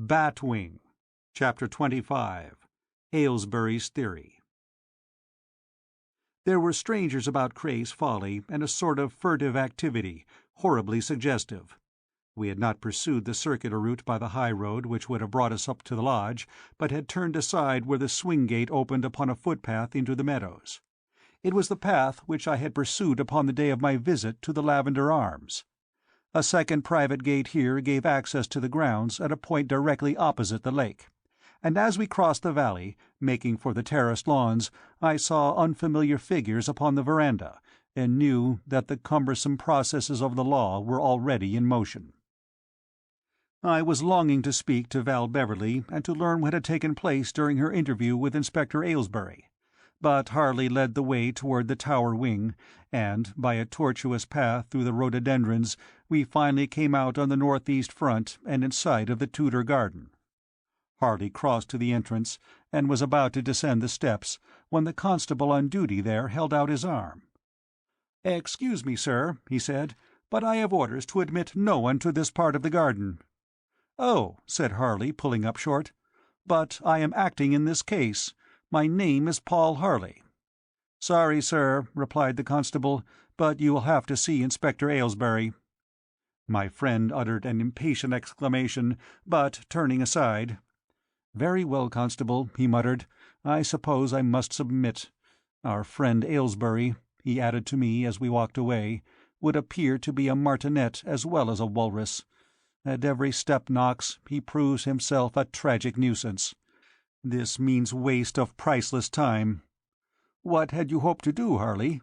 Batwing, Chapter 25, Aylesbury's Theory. There were strangers about Cray's Folly and a sort of furtive activity, horribly suggestive. We had not pursued the circular route by the high road which would have brought us up to the lodge, but had turned aside where the swing gate opened upon a footpath into the meadows. It was the path which I had pursued upon the day of my visit to the Lavender Arms. A second private gate here gave access to the grounds at a point directly opposite the lake, and as we crossed the valley, making for the terraced lawns, I saw unfamiliar figures upon the veranda, and knew that the cumbersome processes of the law were already in motion. I was longing to speak to Val Beverley and to learn what had taken place during her interview with Inspector Aylesbury, but Harley led the way toward the tower wing, and, by a tortuous path through the rhododendrons, we finally came out on the northeast front and in sight of the Tudor garden. Harley crossed to the entrance, and was about to descend the steps, when the constable on duty there held out his arm. "Excuse me, sir," he said, "but I have orders to admit no one to this part of the garden." "Oh," said Harley, pulling up short, "but I am acting in this case. My name is Paul Harley." "Sorry, sir," replied the constable, "but you will have to see Inspector Aylesbury." My friend uttered an impatient exclamation, but, turning aside, "Very well, constable," he muttered, "I suppose I must submit. Our friend Aylesbury," he added to me as we walked away, "would appear to be a martinet as well as a walrus. At every step, Knox, he proves himself a tragic nuisance. This means waste of priceless time." "What had you hoped to do, Harley?"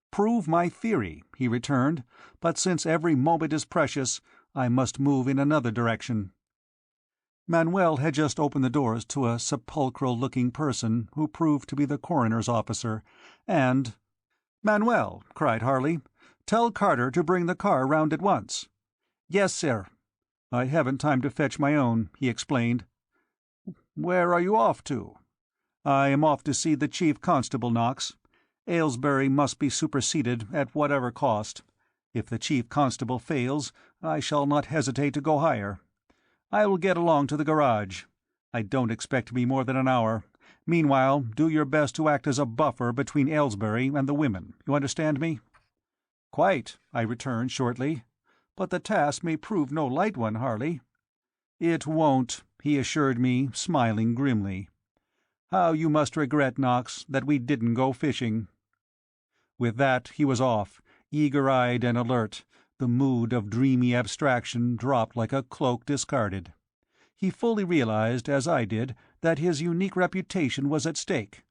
"Prove my theory," he returned, "but since every moment is precious, I must move in another direction." Manuel had just opened the doors to a sepulchral-looking person who proved to be the coroner's officer, and— "Manuel," cried Harley, "tell Carter to bring the car round at once." "Yes, sir." "I haven't time to fetch my own," he explained. "Where are you off to?" "I am off to see the chief constable, Knox. Aylesbury must be superseded at whatever cost. If the chief constable fails, I shall not hesitate to go higher. I will get along to the garage. I don't expect to be more than an hour. Meanwhile, do your best to act as a buffer between Aylesbury and the women. You understand me?" "Quite," I returned shortly. "But the task may prove no light one, Harley." "It won't," he assured me, smiling grimly. "How you must regret, Knox, that we didn't go fishing." With that he was off, eager-eyed and alert. The mood of dreamy abstraction dropped like a cloak discarded. He fully realized, as I did, that his unique reputation was at stake.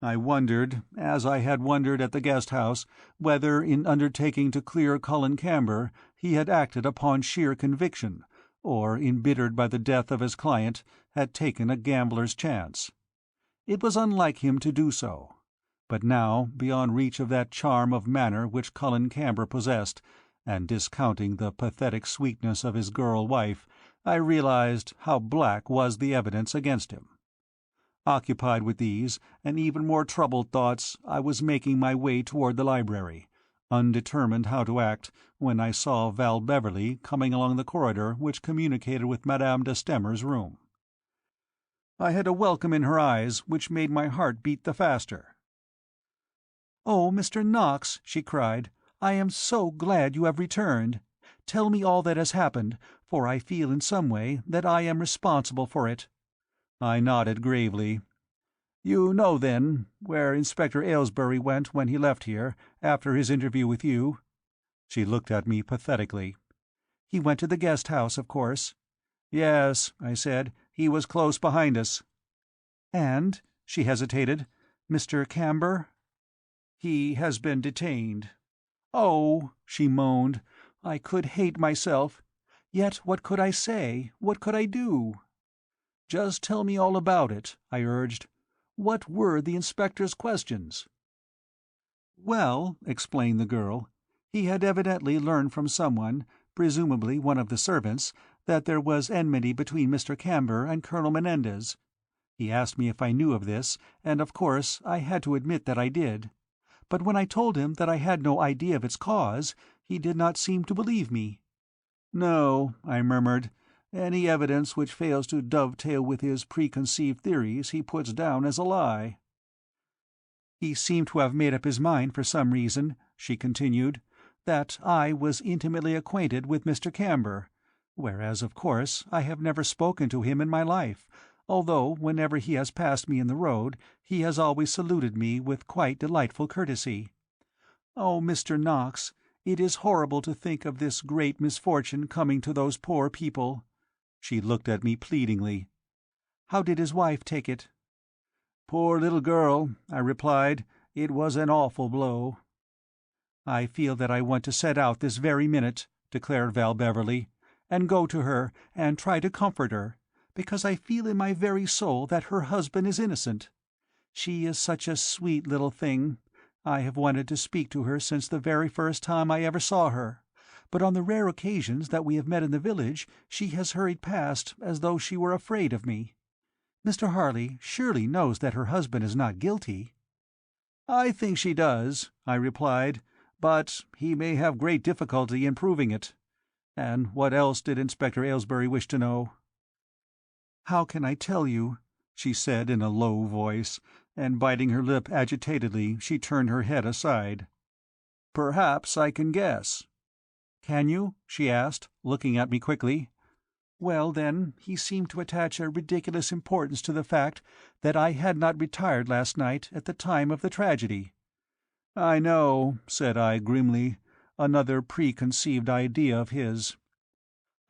I wondered, as I had wondered at the guest-house, whether in undertaking to clear Colin Camber he had acted upon sheer conviction, or, embittered by the death of his client, had taken a gambler's chance. It was unlike him to do so. But now, beyond reach of that charm of manner which Colin Camber possessed, and discounting the pathetic sweetness of his girl-wife, I realized how black was the evidence against him. Occupied with these, and even more troubled thoughts, I was making my way toward the library, undetermined how to act, when I saw Val Beverley coming along the corridor which communicated with Madame de Stemmer's room. I had a welcome in her eyes which made my heart beat the faster. "Oh, Mr. Knox," she cried, "I am so glad you have returned. Tell me all that has happened, for I feel in some way that I am responsible for it." I nodded gravely. "You know, then, where Inspector Aylesbury went when he left here, after his interview with you?" She looked at me pathetically. "He went to the guest-house, of course." "Yes," I said, "he was close behind us." "And," she hesitated, "Mr. Camber?" "He has been detained." "Oh," she moaned, "I could hate myself. Yet what could I say? What could I do?" "Just tell me all about it," I urged. "What were the inspector's questions?" "Well," explained the girl, "he had evidently learned from someone, presumably one of the servants, that there was enmity between Mr. Camber and Colonel Menendez. He asked me if I knew of this, and of course I had to admit that I did. But when I told him that I had no idea of its cause, he did not seem to believe me." "No," I murmured, Any evidence which fails to dovetail with his preconceived theories he puts down as a lie." "He seemed to have made up his mind for some reason," she continued, "that I was intimately acquainted with Mr. Camber, whereas, of course, I have never spoken to him in my life, although whenever he has passed me in the road he has always saluted me with quite delightful courtesy. Oh, Mr. Knox, it is horrible to think of this great misfortune coming to those poor people." She looked at me pleadingly. "How did his wife take it?" "Poor little girl," I replied. "It was an awful blow." "I feel that I want to set out this very minute," declared Val Beverley, "and go to her and try to comfort her, because I feel in my very soul that her husband is innocent. She is such a sweet little thing. I have wanted to speak to her since the very first time I ever saw her, but on the rare occasions that we have met in the village she has hurried past as though she were afraid of me. Mr. Harley surely knows that her husband is not guilty." "I think she does," I replied, "but he may have great difficulty in proving it. And what else did Inspector Aylesbury wish to know?" "How can I tell you?" she said in a low voice, and biting her lip agitatedly she turned her head aside. "Perhaps I can guess." "Can you?" she asked, looking at me quickly. "Well, then, he seemed to attach a ridiculous importance to the fact that I had not retired last night at the time of the tragedy." "I know," said I grimly, another preconceived idea of his.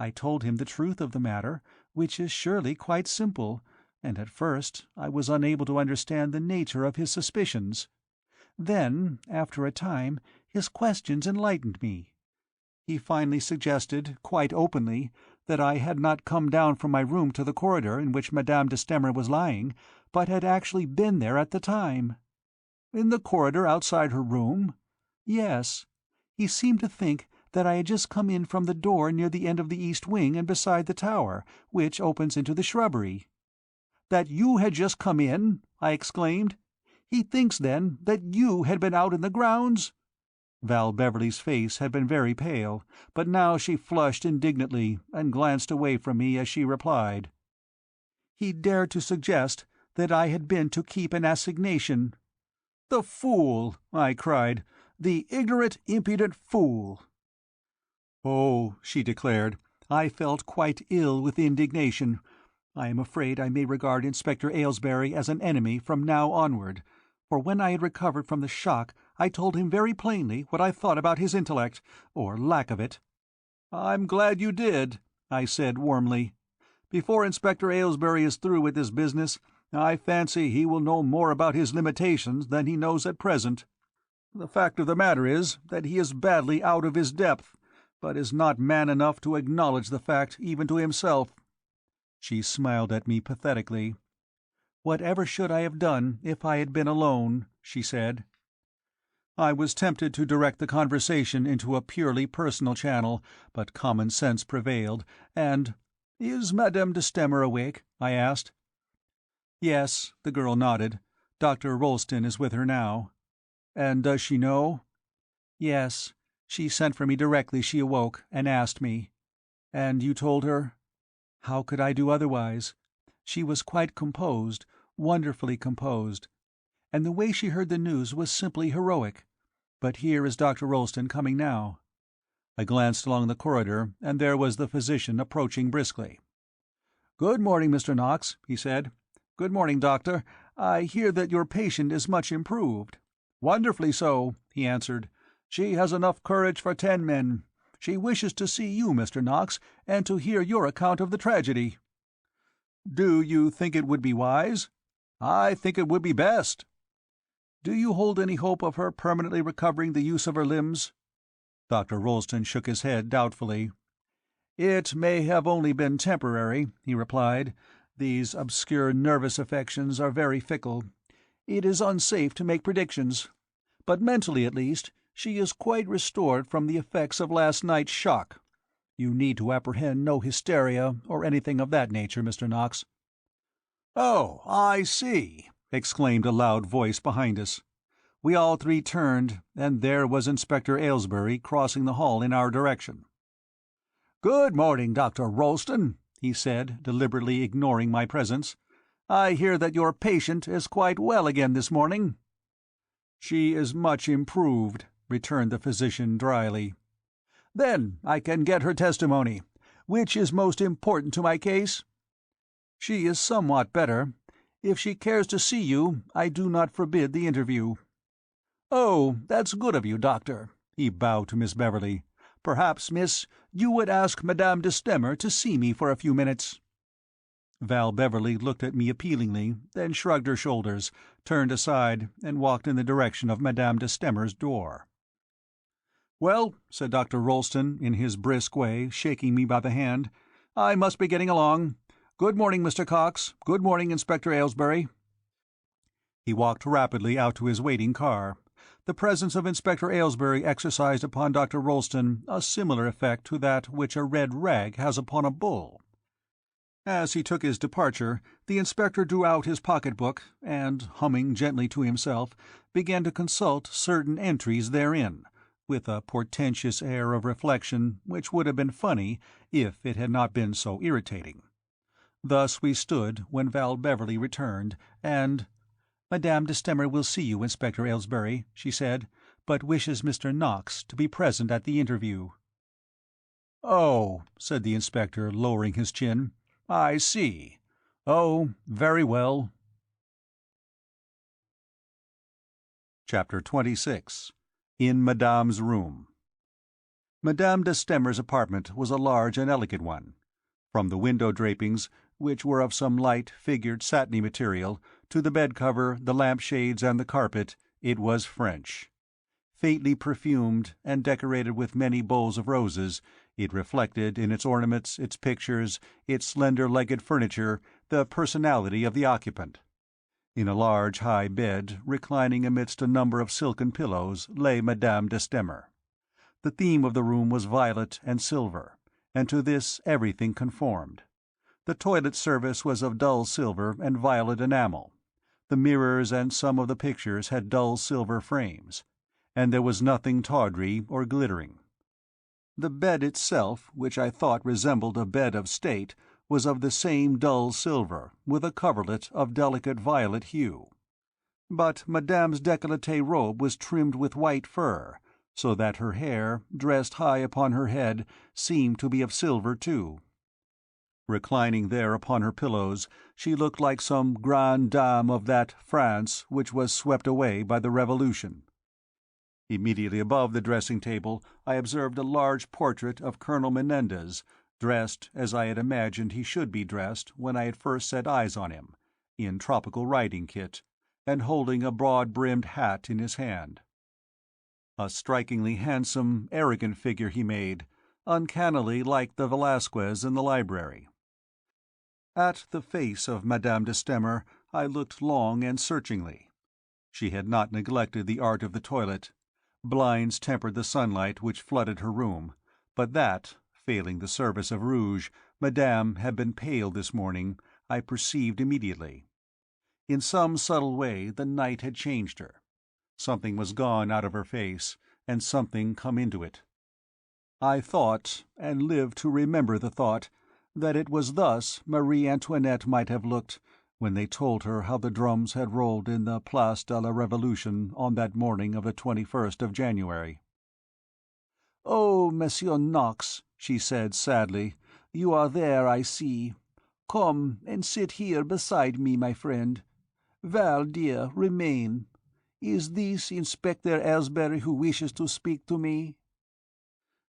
I told him the truth of the matter, which is surely quite simple, and at first I was unable to understand the nature of his suspicions. Then, after a time, his questions enlightened me. He finally suggested, quite openly, that I had not come down from my room to the corridor in which Madame de Stamer was lying, but had actually been there at the time." "In the corridor outside her room?" "Yes. He seemed to think that I had just come in from the door near the end of the east wing and beside the tower, which opens into the shrubbery." "That you had just come in?" I exclaimed. "He thinks, then, that you had been out in the grounds?" Val Beverley's face had been very pale, but now she flushed indignantly and glanced away from me as she replied: "He dared to suggest that I had been to keep an assignation." "The fool!" I cried. "The ignorant, impudent fool!" "Oh," she declared, "I felt quite ill with indignation. I am afraid I may regard Inspector Aylesbury as an enemy from now onward, for when I had recovered from the shock I told him very plainly what I thought about his intellect, or lack of it." "I'm glad you did," I said warmly. "Before Inspector Aylesbury is through with this business, I fancy he will know more about his limitations than he knows at present. The fact of the matter is that he is badly out of his depth, but is not man enough to acknowledge the fact even to himself." She smiled at me pathetically. "Whatever should I have done if I had been alone?" she said. I was tempted to direct the conversation into a purely personal channel, but common sense prevailed, and "Is Madame de Stamer awake?" I asked. "Yes," the girl nodded. "Dr. Rolleston is with her now." "And does she know?" "Yes. She sent for me directly she awoke, and asked me." "And you told her?" "How could I do otherwise? She was quite composed, wonderfully composed. And the way she heard the news was simply heroic. But here is Dr. Rolleston coming now." I glanced along the corridor, and there was the physician approaching briskly. "Good morning, Mr. Knox," he said. "Good morning, Doctor. I hear that your patient is much improved." "Wonderfully so," he answered. "She has enough courage for 10 men. She wishes to see you, Mr. Knox, and to hear your account of the tragedy." "Do you think it would be wise?" "I think it would be best." "Do you hold any hope of her permanently recovering the use of her limbs?" Dr. Rolleston shook his head doubtfully. "It may have only been temporary," he replied. "These obscure nervous affections are very fickle. It is unsafe to make predictions. But mentally, at least, she is quite restored from the effects of last night's shock. You need to apprehend no hysteria or anything of that nature, Mr. Knox." "Oh, I see!" exclaimed a loud voice behind us. We all three turned, and there was Inspector Aylesbury crossing the hall in our direction. "Good morning, Dr. Rolleston," he said, deliberately ignoring my presence. "I hear that your patient is quite well again this morning." "She is much improved," returned the physician dryly. "Then I can get her testimony. Which is most important to my case?" "She is somewhat better. If she cares to see you, I do not forbid the interview." "Oh, that's good of you, Doctor." He bowed to Miss Beverley. "Perhaps, miss, you would ask Madame de Stamer to see me for a few minutes." Val Beverley looked at me appealingly, then shrugged her shoulders, turned aside, and walked in the direction of Madame de Stamer's door. "Well," said Dr. Rolleston, in his brisk way, shaking me by the hand, "I must be getting along. Good morning, Mr. Cox. Good morning, Inspector Aylesbury." He walked rapidly out to his waiting car. The presence of Inspector Aylesbury exercised upon Dr. Rolleston a similar effect to that which a red rag has upon a bull. As he took his departure, the inspector drew out his pocket-book and, humming gently to himself, began to consult certain entries therein, with a portentous air of reflection which would have been funny if it had not been so irritating. Thus we stood when Val Beverley returned, and "Madame de Stamer will see you, Inspector Aylesbury," she said, "but wishes Mr. Knox to be present at the interview." "Oh," said the inspector, lowering his chin, "I see. Oh, very well." Chapter 26. In Madame's Room. Madame de Stamer's apartment was a large and elegant one. From the window drapings, which were of some light, figured, satiny material, to the bed-cover, the lamp-shades, and the carpet, it was French. Faintly perfumed, and decorated with many bowls of roses, it reflected in its ornaments, its pictures, its slender-legged furniture, the personality of the occupant. In a large high bed, reclining amidst a number of silken pillows, lay Madame de Stamer. The theme of the room was violet and silver, and to this everything conformed. The toilet service was of dull silver and violet enamel. The mirrors and some of the pictures had dull silver frames, and there was nothing tawdry or glittering. The bed itself, which I thought resembled a bed of state, was of the same dull silver, with a coverlet of delicate violet hue. But Madame's décolleté robe was trimmed with white fur, so that her hair, dressed high upon her head, seemed to be of silver too. Reclining there upon her pillows, she looked like some grande dame of that France which was swept away by the Revolution. Immediately above the dressing-table I observed a large portrait of Colonel Menendez, dressed as I had imagined he should be dressed when I had first set eyes on him, in tropical riding kit, and holding a broad-brimmed hat in his hand. A strikingly handsome, arrogant figure he made, uncannily like the Velasquez in the library. At the face of Madame de Stamer I looked long and searchingly. She had not neglected the art of the toilet. Blinds tempered the sunlight which flooded her room, but that, failing the service of rouge, Madame had been pale this morning, I perceived immediately. In some subtle way the night had changed her. Something was gone out of her face, and something come into it. I thought, and lived to remember the thought, that it was thus Marie Antoinette might have looked when they told her how the drums had rolled in the Place de la Révolution on that morning of the 21st of January. "Oh, Monsieur Knox," she said sadly, "you are there, I see. Come and sit here beside me, my friend. Val, dear, remain. Is this Inspector Aylesbury who wishes to speak to me?"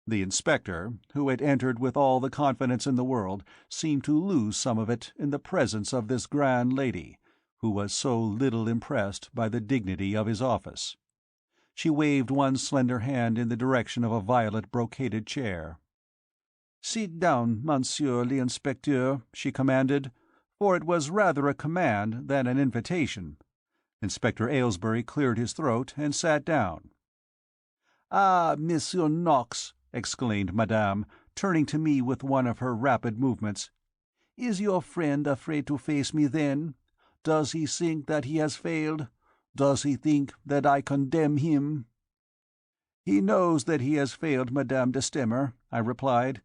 The inspector, who had entered with all the confidence in the world, seemed to lose some of it in the presence of this grand lady, who was so little impressed by the dignity of his office. She waved one slender hand in the direction of a violet brocaded chair. "Sit down, Monsieur l'Inspecteur," she commanded, for it was rather a command than an invitation. Inspector Aylesbury cleared his throat and sat down. "Ah, Monsieur Knox," exclaimed Madame, turning to me with one of her rapid movements, "is your friend afraid to face me then? Does he think that he has failed? Does he think that I condemn him?" "He knows that he has failed, Madame de Stamer," I replied.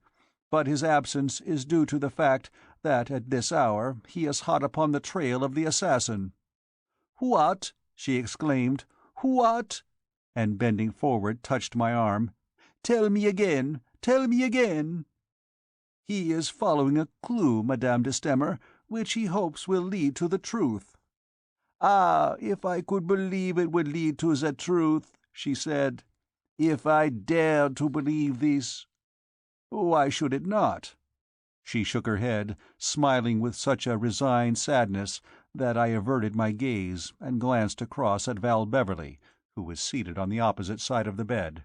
but his absence is due to the fact that at this hour he is hot upon the trail of the assassin." "What?" she exclaimed. "What?" and bending forward touched my arm. "Tell me again! Tell me again!" "He is following a clue, Madame de Stamer, which he hopes will lead to the truth." "Ah, if I could believe it would lead to the truth," she said. "If I dared to believe this." "Why should it not?" She shook her head, smiling with such a resigned sadness that I averted my gaze and glanced across at Val Beverley, who was seated on the opposite side of the bed.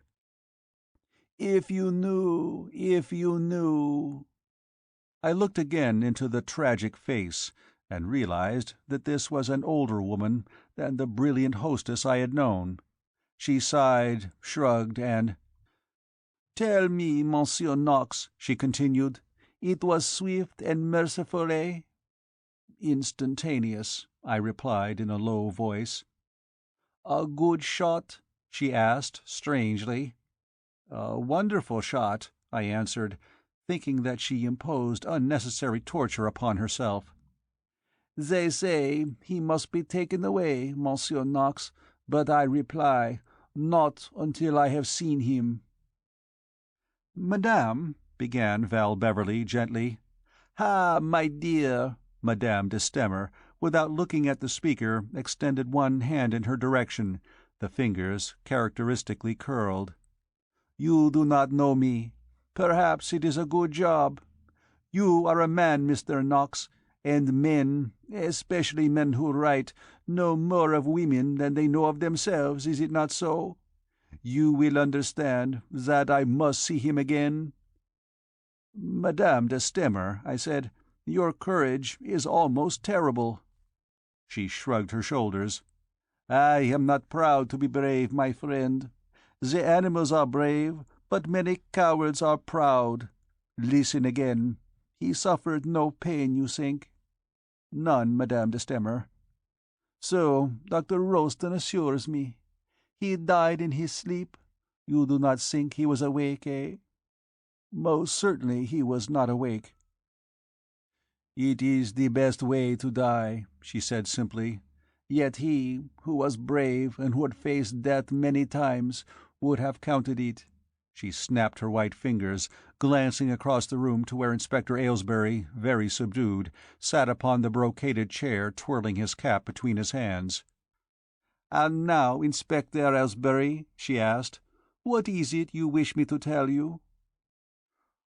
"If you knew, if you knew—" I looked again into the tragic face, and realized that this was an older woman than the brilliant hostess I had known. She sighed, shrugged, and— "Tell me, Monsieur Knox," she continued, "it was swift and merciful, eh?" "Instantaneous," I replied in a low voice. "A good shot?" she asked, strangely. "A wonderful shot," I answered, thinking that she imposed unnecessary torture upon herself. "They say he must be taken away, Monsieur Knox, but I reply, not until I have seen him." "Madame," began Val Beverley gently. "Ah, my dear!" Madame de Stamer, without looking at the speaker, extended one hand in her direction, the fingers characteristically curled. "You do not know me. Perhaps it is a good job. You are a man, Mr. Knox, and men, especially men who write, know more of women than they know of themselves, is it not so? You will understand that I must see him again." "Madame de Stamer," I said, "your courage is almost terrible." She shrugged her shoulders. "I am not proud to be brave, my friend. The animals are brave, but many cowards are proud. Listen again. He suffered no pain, you think?" "None, Madame de Stamer." "So Dr. Royston assures me. He died in his sleep? You do not think he was awake, eh?" "Most certainly he was not awake." "It is the best way to die," she said simply. "Yet he, who was brave and who had faced death many times, would have counted it." She snapped her white fingers, glancing across the room to where Inspector Aylesbury, very subdued, sat upon the brocaded chair twirling his cap between his hands. "And now, Inspector Aylesbury," she asked, "what is it you wish me to tell you?"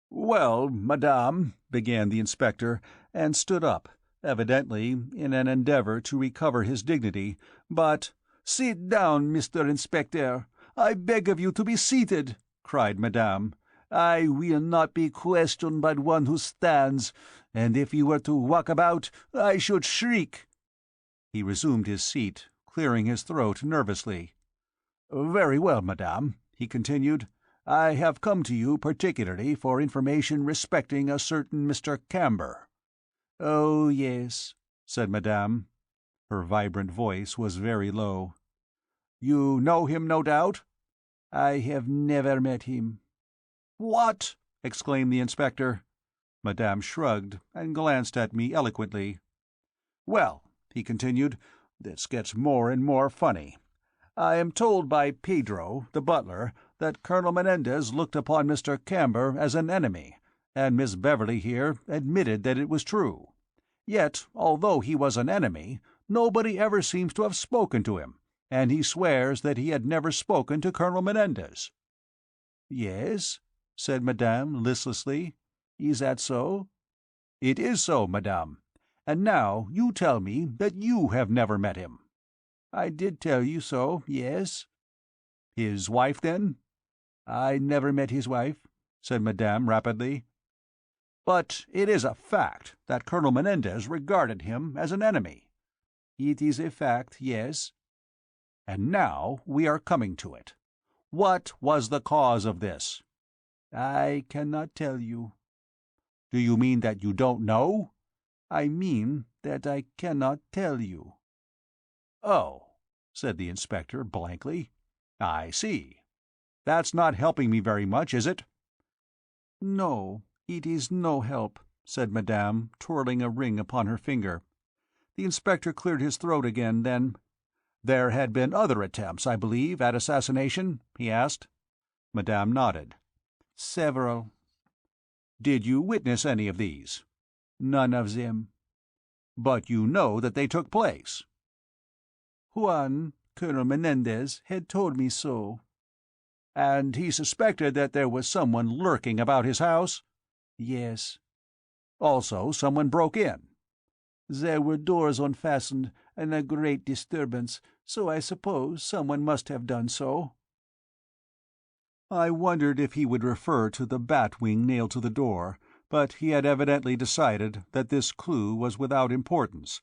"Well, madame," began the inspector, and stood up, evidently in an endeavour to recover his dignity, but— "Sit down, Mr. Inspector. I beg of you to be seated," cried madame. "I will not be questioned by one who stands, and if you were to walk about, I should shriek." He resumed his seat, clearing his throat nervously. "Very well, madame," he continued. "I have come to you particularly for information respecting a certain Mr. Camber." "Oh, yes," said madame. Her vibrant voice was very low. "You know him, no doubt?" "I have never met him." "What!" exclaimed the inspector. Madame shrugged, and glanced at me eloquently. "Well," he continued, "this gets more and more funny. I am told by Pedro, the butler, that Colonel Menendez looked upon Mr. Camber as an enemy, and Miss Beverley here admitted that it was true. Yet, although he was an enemy, nobody ever seems to have spoken to him, and he swears that he had never spoken to Colonel Menendez." "Yes?" said madame listlessly. "Is that so?" "It is so, madame. And now you tell me that you have never met him." "I did tell you so, yes." "His wife, then?" "I never met his wife," said madame rapidly. "But it is a fact that Colonel Menendez regarded him as an enemy." "It is a fact, yes." "And now we are coming to it. What was the cause of this?" "I cannot tell you." "Do you mean that you don't know?" "I mean that I cannot tell you." "Oh," said the inspector blankly. "I see. That's not helping me very much, is it?" "No. "It is no help," said Madame, twirling a ring upon her finger. The inspector cleared his throat again, then, "There had been other attempts, I believe, at assassination?" he asked. Madame nodded. "Several." "Did you witness any of these?" "None of them." "But you know that they took place?" "Juan, Colonel Menendez, had told me so." "And he suspected that there was someone lurking about his house?" "Yes." "Also someone broke in?" "There were doors unfastened, and a great disturbance, so I suppose someone must have done so." I wondered if he would refer to the bat wing nailed to the door, but he had evidently decided that this clue was without importance,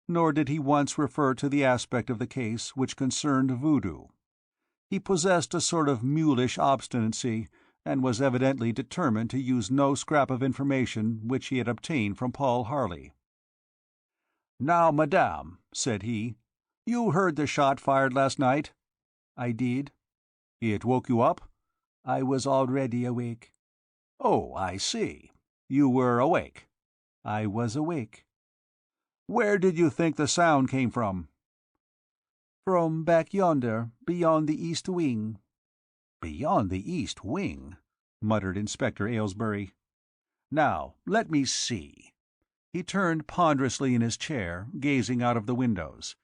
nor did he once refer to the aspect of the case which concerned voodoo. He possessed a sort of mulish obstinacy, and was evidently determined to use no scrap of information which he had obtained from Paul Harley. "Now, Madame," said he, "you heard the shot fired last night?" "I did." "It woke you up?" "I was already awake." "Oh, I see. You were awake?" "I was awake." "Where did you think the sound came from?" "From back yonder, beyond the east wing." "Beyond the east wing?" muttered Inspector Aylesbury. "Now, let me see." He turned ponderously in his chair, gazing out of the windows.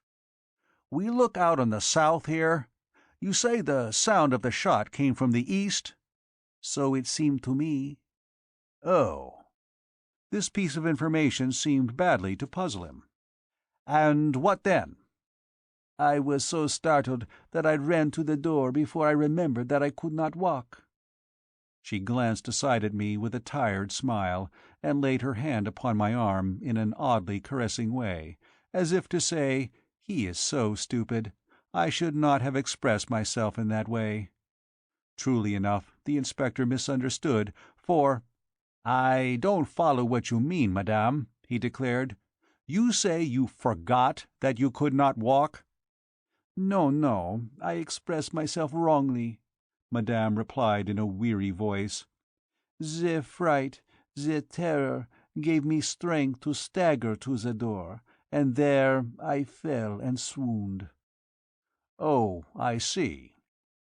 "We look out on the south here? You say the sound of the shot came from the east?" "So it seemed to me." "Oh." This piece of information seemed badly to puzzle him. "And what then?" "I was so startled that I ran to the door before I remembered that I could not walk." She glanced aside at me with a tired smile, and laid her hand upon my arm in an oddly caressing way, as if to say, "He is so stupid. I should not have expressed myself in that way." Truly enough, the inspector misunderstood, for "I don't follow what you mean, Madame," he declared. "You say you forgot that you could not walk?" "No, no, I expressed myself wrongly," Madame replied in a weary voice. "The fright, the terror, gave me strength to stagger to the door, and there I fell and swooned." "Oh, I see.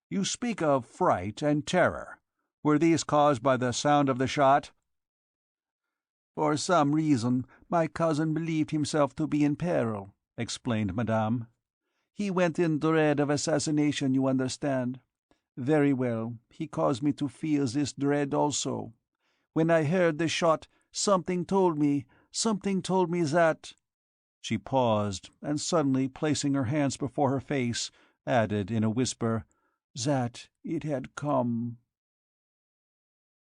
You speak of fright and terror. Were these caused by the sound of the shot?" "For some reason my cousin believed himself to be in peril," explained Madame. "He went in dread of assassination, you understand. Very well, he caused me to feel this dread also. When I heard the shot, something told me that—" She paused, and suddenly placing her hands before her face, added in a whisper, "that it had come."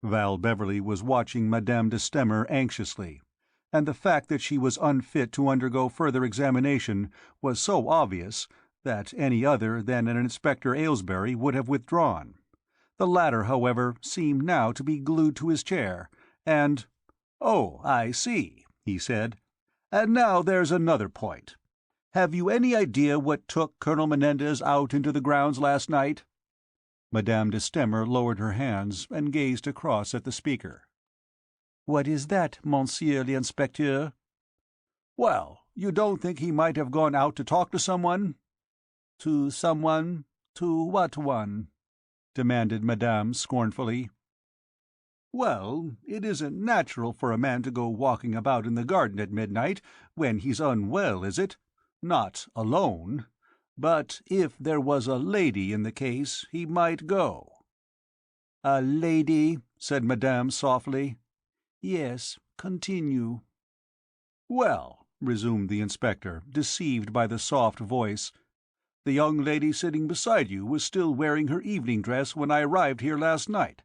Val Beverley was watching Madame de Stamer anxiously, and the fact that she was unfit to undergo further examination was so obvious that any other than an Inspector Aylesbury would have withdrawn. The latter, however, seemed now to be glued to his chair, and "Oh, I see," he said. "And now there's another point. Have you any idea what took Colonel Menendez out into the grounds last night?" Madame de Stamer lowered her hands and gazed across at the speaker. "What is that, Monsieur l'Inspecteur?" "Well, you don't think he might have gone out to talk to someone?" "To someone? To what one?" demanded Madame scornfully. "Well, it isn't natural for a man to go walking about in the garden at midnight when he's unwell, is it? Not alone. But if there was a lady in the case, he might go." "A lady?" said Madame softly. "Yes, continue." "Well," resumed the inspector, deceived by the soft voice, "the young lady sitting beside you was still wearing her evening dress when I arrived here last night.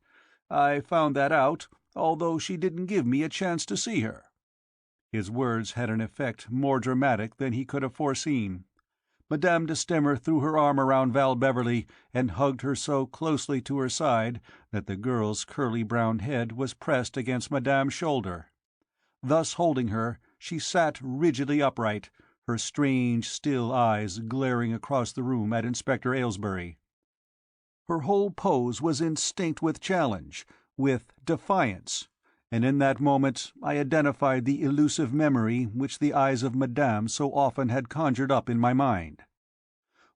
I found that out, although she didn't give me a chance to see her." His words had an effect more dramatic than he could have foreseen. Madame de Stamer threw her arm around Val Beverley and hugged her so closely to her side that the girl's curly brown head was pressed against Madame's shoulder. Thus holding her, she sat rigidly upright, her strange, still eyes glaring across the room at Inspector Aylesbury. Her whole pose was instinct with challenge, with defiance, and in that moment I identified the elusive memory which the eyes of Madame so often had conjured up in my mind.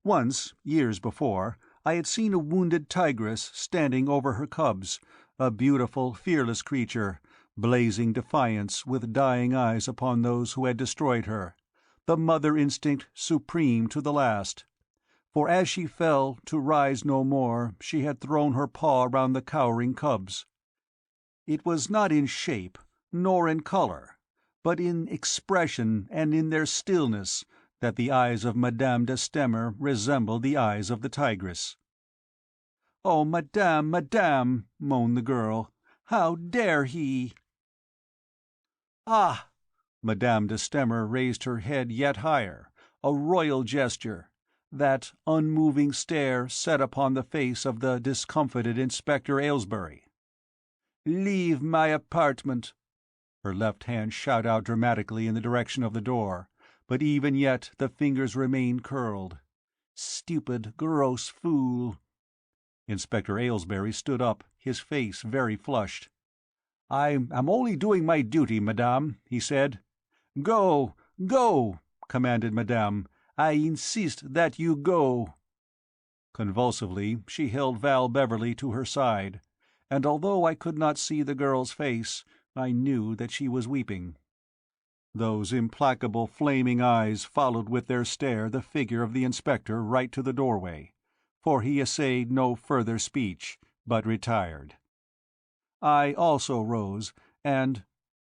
Once, years before, I had seen a wounded tigress standing over her cubs, a beautiful, fearless creature, blazing defiance with dying eyes upon those who had destroyed her, the mother instinct supreme to the last. For as she fell, to rise no more, she had thrown her paw round the cowering cubs. It was not in shape, nor in colour, but in expression and in their stillness, that the eyes of Madame de Stamer resembled the eyes of the tigress. "Oh, Madame, Madame," moaned the girl, "how dare he!" "Ah!" Madame de Stamer raised her head yet higher, a royal gesture, that unmoving stare set upon the face of the discomfited Inspector Aylesbury. "Leave my apartment!" Her left hand shot out dramatically in the direction of the door, but even yet the fingers remained curled. "Stupid, gross fool!" Inspector Aylesbury stood up, his face very flushed. "I am only doing my duty, madame," he said. "Go! Go!" commanded Madame. "I insist that you go." Convulsively she held Val Beverley to her side, and although I could not see the girl's face, I knew that she was weeping. Those implacable flaming eyes followed with their stare the figure of the inspector right to the doorway, for he essayed no further speech, but retired. I also rose, and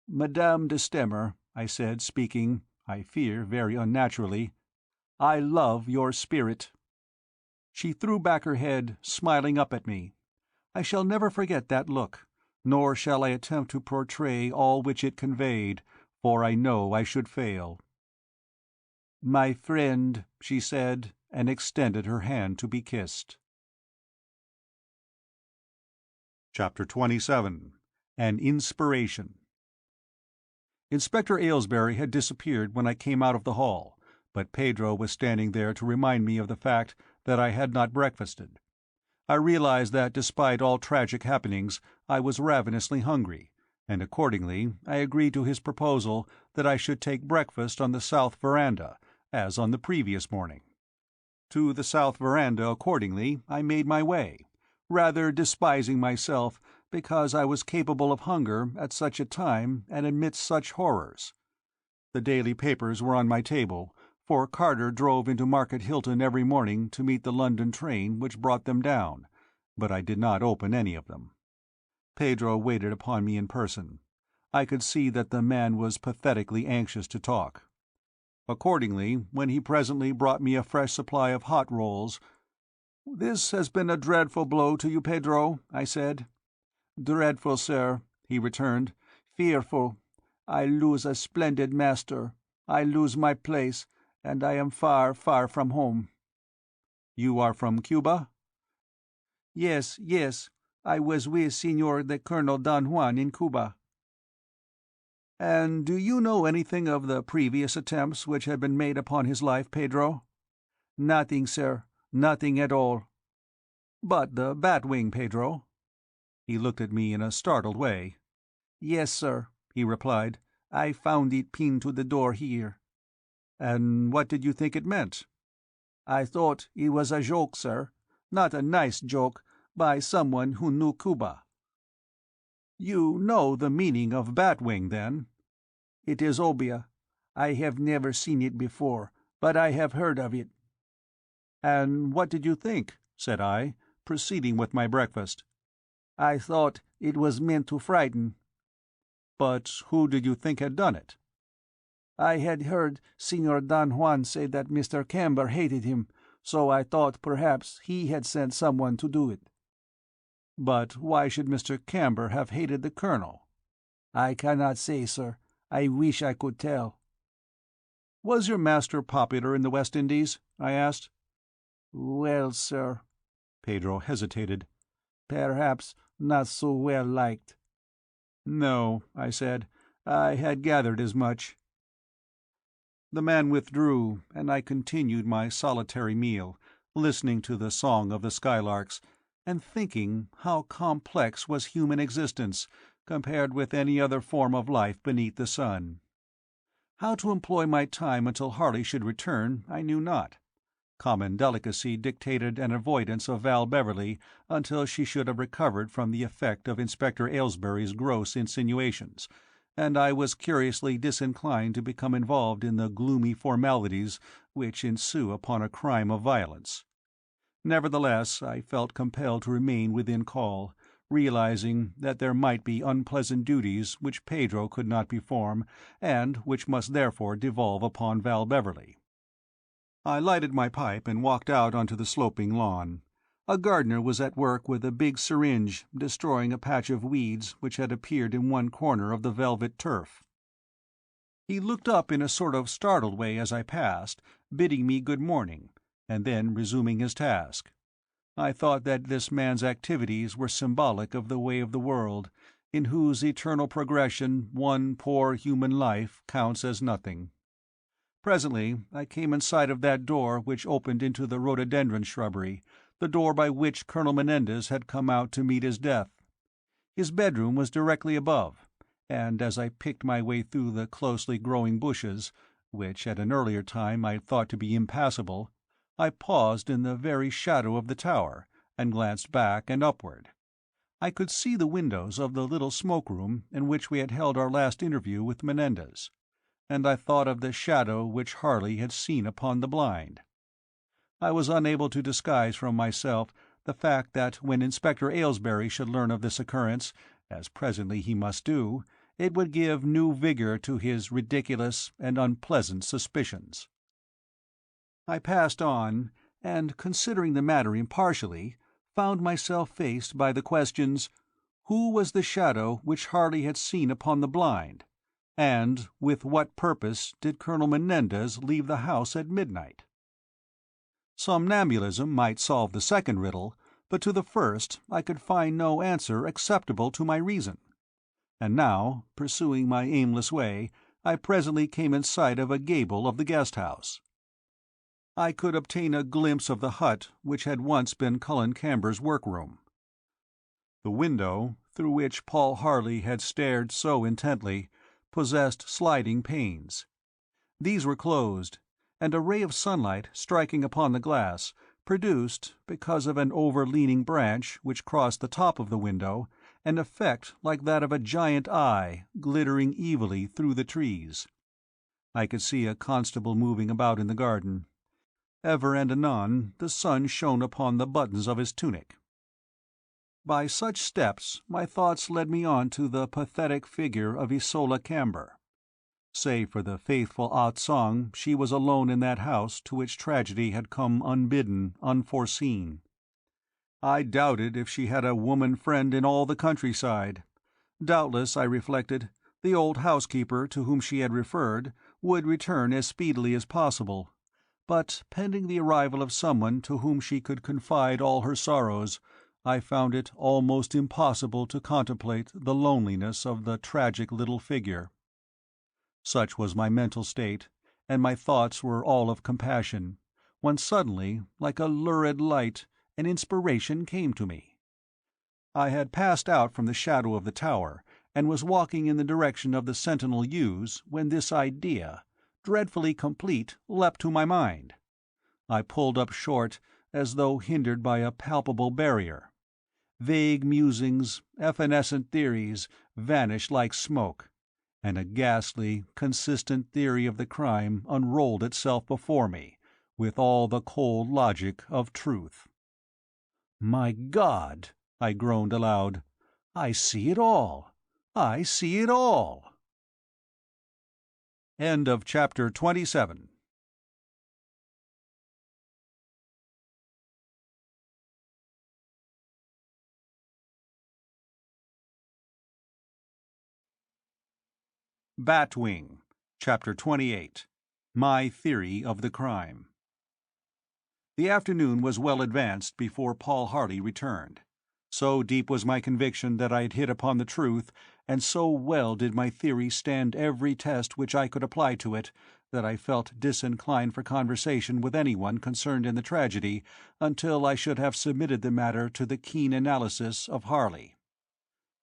"Madame de Stamer," I said, speaking, I fear, very unnaturally, "I love your spirit." She threw back her head, smiling up at me. I shall never forget that look, nor shall I attempt to portray all which it conveyed, for I know I should fail. "My friend," she said, and extended her hand to be kissed. Chapter 27. An Inspiration. Inspector Aylesbury had disappeared when I came out of the hall, but Pedro was standing there to remind me of the fact that I had not breakfasted. I realized that despite all tragic happenings I was ravenously hungry, and accordingly I agreed to his proposal that I should take breakfast on the south veranda, as on the previous morning. To the south veranda, accordingly, I made my way, rather despising myself because I was capable of hunger at such a time and amidst such horrors. The daily papers were on my table, for Carter drove into Market Hilton every morning to meet the London train which brought them down, but I did not open any of them. Pedro waited upon me in person. I could see that the man was pathetically anxious to talk. Accordingly, when he presently brought me a fresh supply of hot rolls, "This has been a dreadful blow to you, Pedro," I said. "Dreadful, sir," he returned. "Fearful. I lose a splendid master. I lose my place, and I am far, far from home." "You are from Cuba?" "Yes, yes. I was with Senor the Colonel Don Juan in Cuba." "And do you know anything of the previous attempts which had been made upon his life, Pedro?" "Nothing, sir. Nothing at all." "But the bat-wing, Pedro?" He looked at me in a startled way. "Yes, sir," he replied. "I found it pinned to the door here." "And what did you think it meant?" "I thought it was a joke, sir. Not a nice joke, by someone who knew Cuba." "You know the meaning of bat-wing, then?" "It is Obeah. I have never seen it before, but I have heard of it." "And what did you think?" said I, proceeding with my breakfast. "I thought it was meant to frighten." "But who did you think had done it?" "I had heard Senor Don Juan say that Mr. Camber hated him, so I thought perhaps he had sent someone to do it." "But why should Mr. Camber have hated the Colonel?" "I cannot say, sir. I wish I could tell." "Was your master popular in the West Indies?" I asked. "Well, sir—" Pedro hesitated. "Perhaps not so well liked." "No," I said. "I had gathered as much." The man withdrew, and I continued my solitary meal, listening to the song of the skylarks, and thinking how complex was human existence, compared with any other form of life beneath the sun. How to employ my time until Harley should return I knew not. Common delicacy dictated an avoidance of Val Beverley until she should have recovered from the effect of Inspector Aylesbury's gross insinuations, and I was curiously disinclined to become involved in the gloomy formalities which ensue upon a crime of violence. Nevertheless, I felt compelled to remain within call, realizing that there might be unpleasant duties which Pedro could not perform, and which must therefore devolve upon Val Beverley. I lighted my pipe and walked out onto the sloping lawn. A gardener was at work with a big syringe, destroying a patch of weeds which had appeared in one corner of the velvet turf. He looked up in a sort of startled way as I passed, bidding me good morning, and then resuming his task. I thought that this man's activities were symbolic of the way of the world, in whose eternal progression one poor human life counts as nothing. Presently I came in sight of that door which opened into the rhododendron shrubbery, the door by which Colonel Menendez had come out to meet his death. His bedroom was directly above, and as I picked my way through the closely growing bushes, which at an earlier time I had thought to be impassable, I paused in the very shadow of the tower, and glanced back and upward. I could see the windows of the little smoke-room in which we had held our last interview with Menendez, and I thought of the shadow which Harley had seen upon the blind. I was unable to disguise from myself the fact that when Inspector Aylesbury should learn of this occurrence, as presently he must do, it would give new vigour to his ridiculous and unpleasant suspicions. I passed on, and, considering the matter impartially, found myself faced by the questions, who was the shadow which Harley had seen upon the blind, and with what purpose did Colonel Menendez leave the house at midnight? Somnambulism might solve the second riddle, but to the first I could find no answer acceptable to my reason. And now, pursuing my aimless way, I presently came in sight of a gable of the guest-house. I could obtain a glimpse of the hut which had once been Cullen Camber's workroom. The window, through which Paul Harley had stared so intently, possessed sliding panes. These were closed, and a ray of sunlight striking upon the glass produced, because of an over-leaning branch which crossed the top of the window, an effect like that of a giant eye glittering evilly through the trees. I could see a constable moving about in the garden. Ever and anon the sun shone upon the buttons of his tunic. By such steps my thoughts led me on to the pathetic figure of Isola Camber. Save for the faithful Ah Tsong, she was alone in that house to which tragedy had come unbidden, unforeseen. I doubted if she had a woman friend in all the countryside. Doubtless, I reflected, the old housekeeper to whom she had referred would return as speedily as possible, but pending the arrival of someone to whom she could confide all her sorrows, I found it almost impossible to contemplate the loneliness of the tragic little figure. Such was my mental state, and my thoughts were all of compassion, when suddenly, like a lurid light, an inspiration came to me. I had passed out from the shadow of the tower, and was walking in the direction of the sentinel yews, when this idea, dreadfully complete, leapt to my mind. I pulled up short, as though hindered by a palpable barrier. Vague musings, evanescent theories, vanished like smoke, and a ghastly, consistent theory of the crime unrolled itself before me, with all the cold logic of truth. "My God!" I groaned aloud. "I see it all! I see it all!" End of chapter 27. Batwing, Chapter 28. My Theory of the Crime. The afternoon was well advanced before Paul Harley returned. So deep was my conviction that I had hit upon the truth, and so well did my theory stand every test which I could apply to it, that I felt disinclined for conversation with anyone concerned in the tragedy until I should have submitted the matter to the keen analysis of Harley.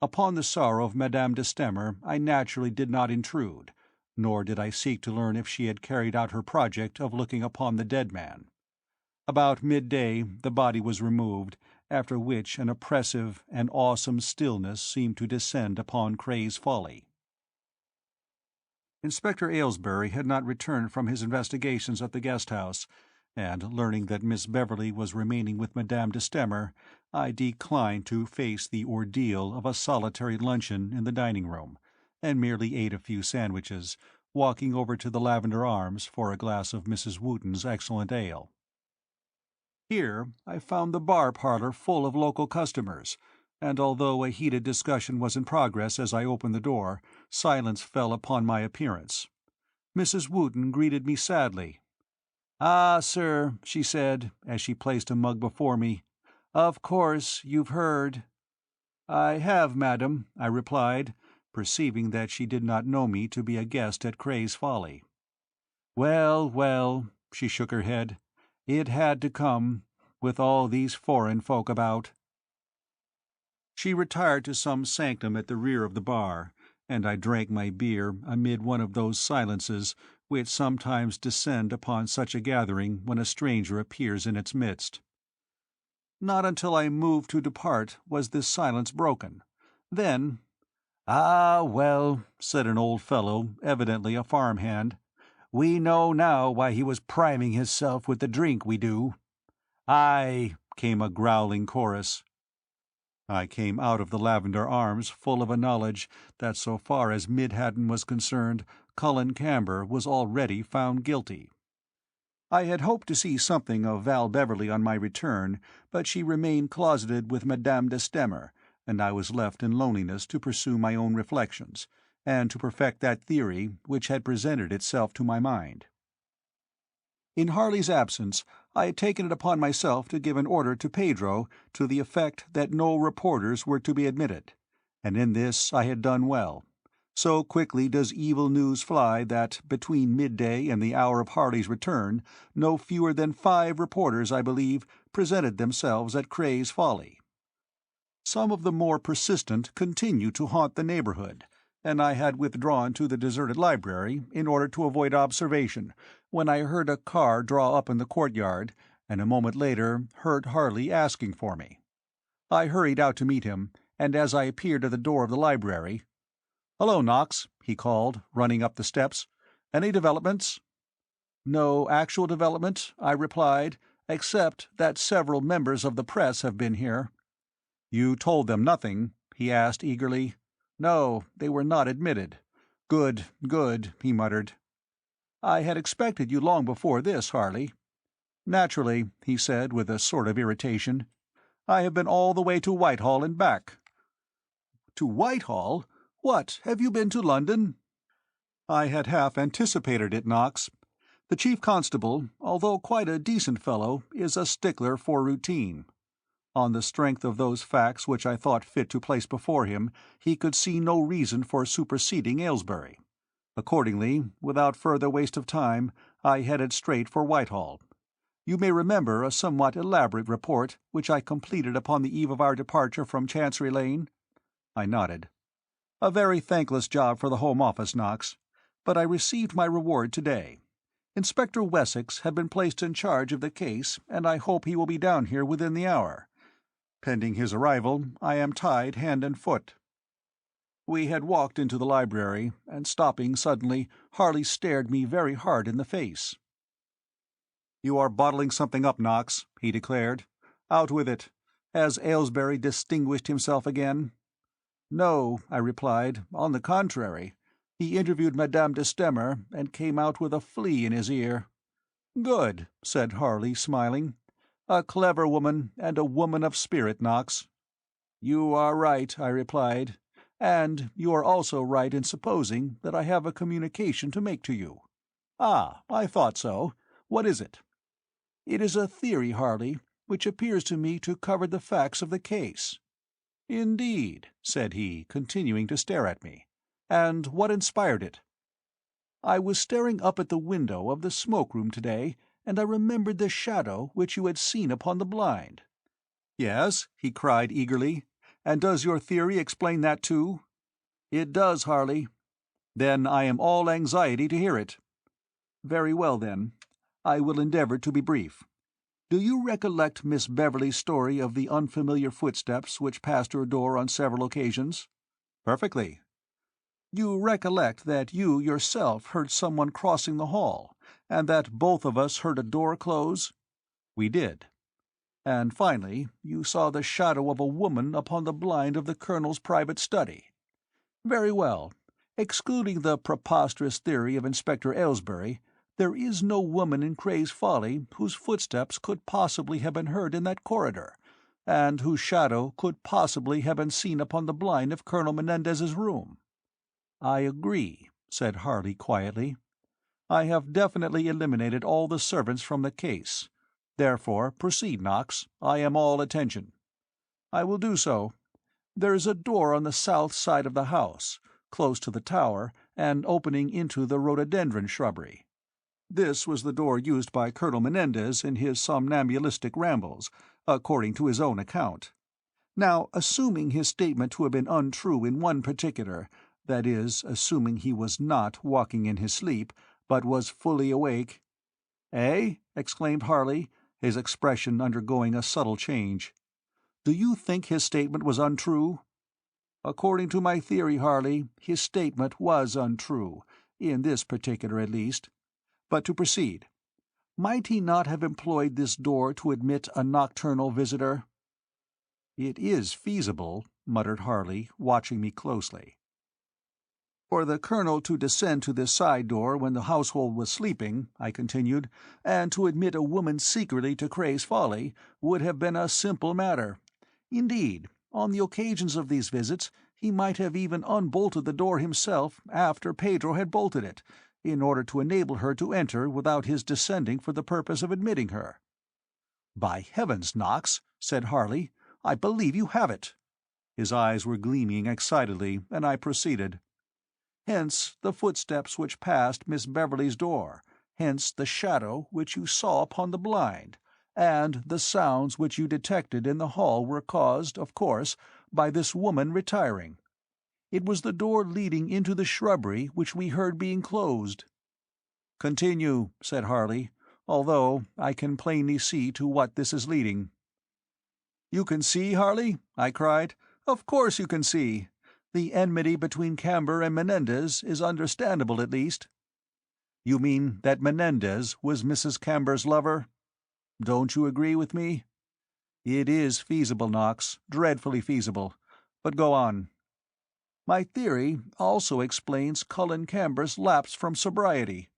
Upon the sorrow of Madame de Stamer I naturally did not intrude, nor did I seek to learn if she had carried out her project of looking upon the dead man. About midday the body was removed, after which an oppressive and awesome stillness seemed to descend upon Cray's Folly. Inspector Aylesbury had not returned from his investigations at the guest-house, and, learning that Miss Beverley was remaining with Madame de Stamer, I declined to face the ordeal of a solitary luncheon in the dining-room, and merely ate a few sandwiches, walking over to the Lavender Arms for a glass of Mrs. Wooton's excellent ale. Here I found the bar-parlour full of local customers, and although a heated discussion was in progress as I opened the door, silence fell upon my appearance. Mrs. Wooton greeted me sadly. "Ah, sir," she said, as she placed a mug before me, "of course you've heard." "I have, madam," I replied, perceiving that she did not know me to be a guest at Cray's Folly. "Well, well," she shook her head, "it had to come, with all these foreign folk about." She retired to some sanctum at the rear of the bar, and I drank my beer amid one of those silences which sometimes descend upon such a gathering when a stranger appears in its midst. Not until I moved to depart was this silence broken. Then, "Ah, well," said an old fellow, evidently a farm-hand, "we know now why he was priming hisself with the drink, we do." "Aye," came a growling chorus. I came out of the Lavender Arms full of a knowledge that so far as Mid-Hatton was concerned, Cullen Camber was already found guilty. I had hoped to see something of Val Beverley on my return, but she remained closeted with Madame de Stamer, and I was left in loneliness to pursue my own reflections, and to perfect that theory which had presented itself to my mind. In Harley's absence, I had taken it upon myself to give an order to Pedro to the effect that no reporters were to be admitted, and in this I had done well. So quickly does evil news fly that, between midday and the hour of Harley's return, no fewer than 5 reporters, I believe, presented themselves at Cray's Folly. Some of the more persistent continued to haunt the neighbourhood, and I had withdrawn to the deserted library in order to avoid observation, when I heard a car draw up in the courtyard, and a moment later heard Harley asking for me. I hurried out to meet him, and as I appeared at the door of the library, "Hello, Knox," he called, running up the steps. "Any developments?" "No actual development," I replied, "except that several members of the press have been here." "You told them nothing?" he asked eagerly. "No, they were not admitted." "Good, good," he muttered. "I had expected you long before this, Harley." "Naturally," he said, with a sort of irritation. "I have been all the way to Whitehall and back." "To Whitehall? What, have you been to London?" "I had half anticipated it, Knox. The Chief Constable, although quite a decent fellow, is a stickler for routine. On the strength of those facts which I thought fit to place before him, he could see no reason for superseding Aylesbury. Accordingly, without further waste of time, I headed straight for Whitehall. You may remember a somewhat elaborate report which I completed upon the eve of our departure from Chancery Lane?" I nodded. "A very thankless job for the Home Office, Knox. But I received my reward today. Inspector Wessex had been placed in charge of the case, and I hope he will be down here within the hour. Pending his arrival, I am tied hand and foot." We had walked into the library, and stopping suddenly, Harley stared me very hard in the face. "You are bottling something up, Knox," he declared. "Out with it. Has Aylesbury distinguished himself again?" "No," I replied. "On the contrary. He interviewed Madame de Stamer, and came out with a flea in his ear." "Good," said Harley, smiling. "A clever woman, and a woman of spirit, Knox." "You are right," I replied. "And you are also right in supposing that I have a communication to make to you." "Ah, I thought so. What is it?" "It is a theory, Harley, which appears to me to cover the facts of the case." "Indeed," said he, continuing to stare at me. "And what inspired it?" "I was staring up at the window of the smoke-room today, and I remembered the shadow which you had seen upon the blind." "Yes?" he cried eagerly. And does your theory explain that too?" "It does, Harley." "Then I am all anxiety to hear it." "Very well, then. I will endeavor to be brief. Do you recollect Miss Beverley's story of the unfamiliar footsteps which passed her door on several occasions?" "Perfectly." "You recollect that you yourself heard someone crossing the hall, and that both of us heard a door close?" "We did." "And finally, you saw the shadow of a woman upon the blind of the Colonel's private study. Very well. Excluding the preposterous theory of Inspector Aylesbury, there is no woman in Cray's Folly whose footsteps could possibly have been heard in that corridor, and whose shadow could possibly have been seen upon the blind of Colonel Menendez's room." "I agree," said Harley quietly. "I have definitely eliminated all the servants from the case. Therefore, proceed, Knox. I am all attention." "I will do so. There is a door on the south side of the house, close to the tower, and opening into the rhododendron shrubbery. This was the door used by Colonel Menendez in his somnambulistic rambles, according to his own account. Now, assuming his statement to have been untrue in one particular, that is, assuming he was not walking in his sleep, but was fully awake—" "Eh?" exclaimed Harley, his expression undergoing a subtle change. "Do you think his statement was untrue?" "According to my theory, Harley, his statement was untrue, in this particular at least. But to proceed. Might he not have employed this door to admit a nocturnal visitor?" "It is feasible," muttered Harley, watching me closely. "For the Colonel to descend to this side door when the household was sleeping," I continued, "and to admit a woman secretly to Cray's Folly, would have been a simple matter. Indeed, on the occasions of these visits, he might have even unbolted the door himself after Pedro had bolted it, in order to enable her to enter without his descending for the purpose of admitting her." "By heavens, Knox," said Harley, "I believe you have it." His eyes were gleaming excitedly, and I proceeded. "Hence the footsteps which passed Miss Beverley's door, hence the shadow which you saw upon the blind, and the sounds which you detected in the hall were caused, of course, by this woman retiring. It was the door leading into the shrubbery which we heard being closed." "Continue," said Harley, "although I can plainly see to what this is leading." "You can see, Harley?" I cried. "Of course you can see. The enmity between Camber and Menendez is understandable, at least." "You mean that Menendez was Mrs. Camber's lover? Don't you agree with me?" "It is feasible, Knox, dreadfully feasible. But go on." "My theory also explains Cullen Camber's lapse from sobriety.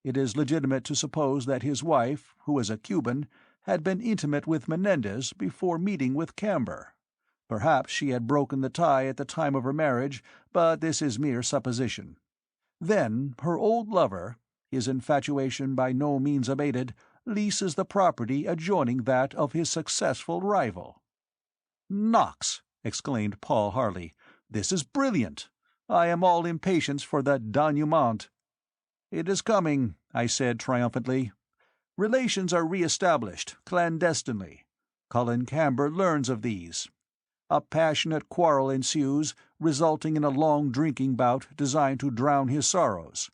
It is legitimate to suppose that his wife, who is a Cuban, had been intimate with Menendez before meeting with Camber. Perhaps she had broken the tie at the time of her marriage, but this is mere supposition. Then her old lover, his infatuation by no means abated, leases the property adjoining that of his successful rival." "Knox!" exclaimed Paul Harley. "This is brilliant. I am all impatience for the denouement." "It is coming," I said triumphantly. "Relations are re-established, clandestinely. Cullen Camber learns of these. A passionate quarrel ensues, resulting in a long drinking bout designed to drown his sorrows.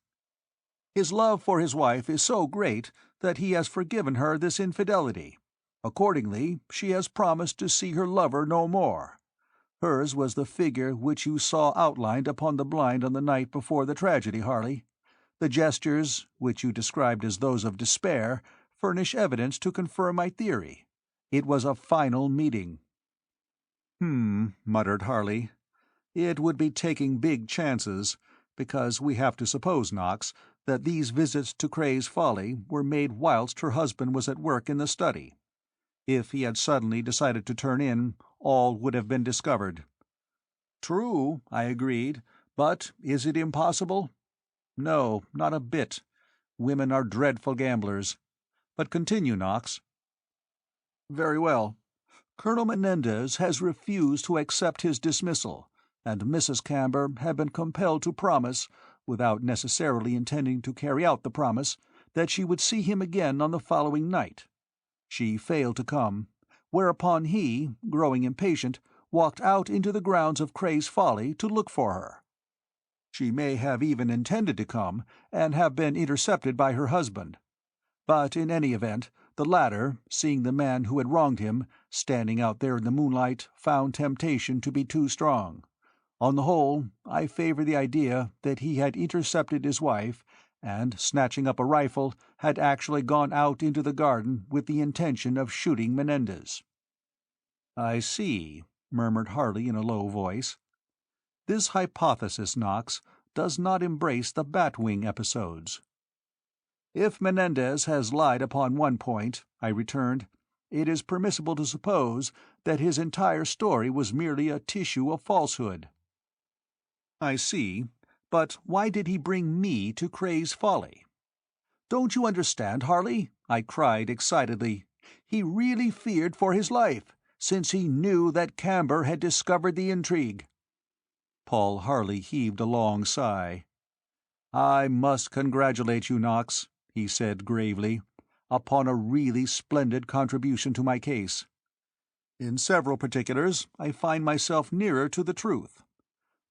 His love for his wife is so great that he has forgiven her this infidelity. Accordingly, she has promised to see her lover no more. Hers was the figure which you saw outlined upon the blind on the night before the tragedy, Harley. The gestures, which you described as those of despair, furnish evidence to confirm my theory. It was a final meeting." Muttered Harley. "It would be taking big chances, because we have to suppose, Knox, that these visits to Cray's Folly were made whilst her husband was at work in the study. If he had suddenly decided to turn in, all would have been discovered." "True," I agreed, "but is it impossible?" "No, not a bit. Women are dreadful gamblers. But continue, Knox." "Very well. Colonel Menendez has refused to accept his dismissal, and Mrs. Camber had been compelled to promise, without necessarily intending to carry out the promise, that she would see him again on the following night. She failed to come, whereupon he, growing impatient, walked out into the grounds of Cray's Folly to look for her. She may have even intended to come, and have been intercepted by her husband. But in any event, the latter, seeing the man who had wronged him, standing out there in the moonlight, found temptation to be too strong. On the whole, I favor the idea that he had intercepted his wife, and, snatching up a rifle, had actually gone out into the garden with the intention of shooting Menendez." "I see," murmured Harley in a low voice. "This hypothesis, Knox, does not embrace the Batwing episodes." "If Menendez has lied upon one point," I returned, "it is permissible to suppose that his entire story was merely a tissue of falsehood." "I see. But why did he bring me to Cray's Folly?" "Don't you understand, Harley?" I cried excitedly. "He really feared for his life, since he knew that Camber had discovered the intrigue." Paul Harley heaved a long sigh. "I must congratulate you, Knox," he said gravely, "upon a really splendid contribution to my case. In several particulars I find myself nearer to the truth.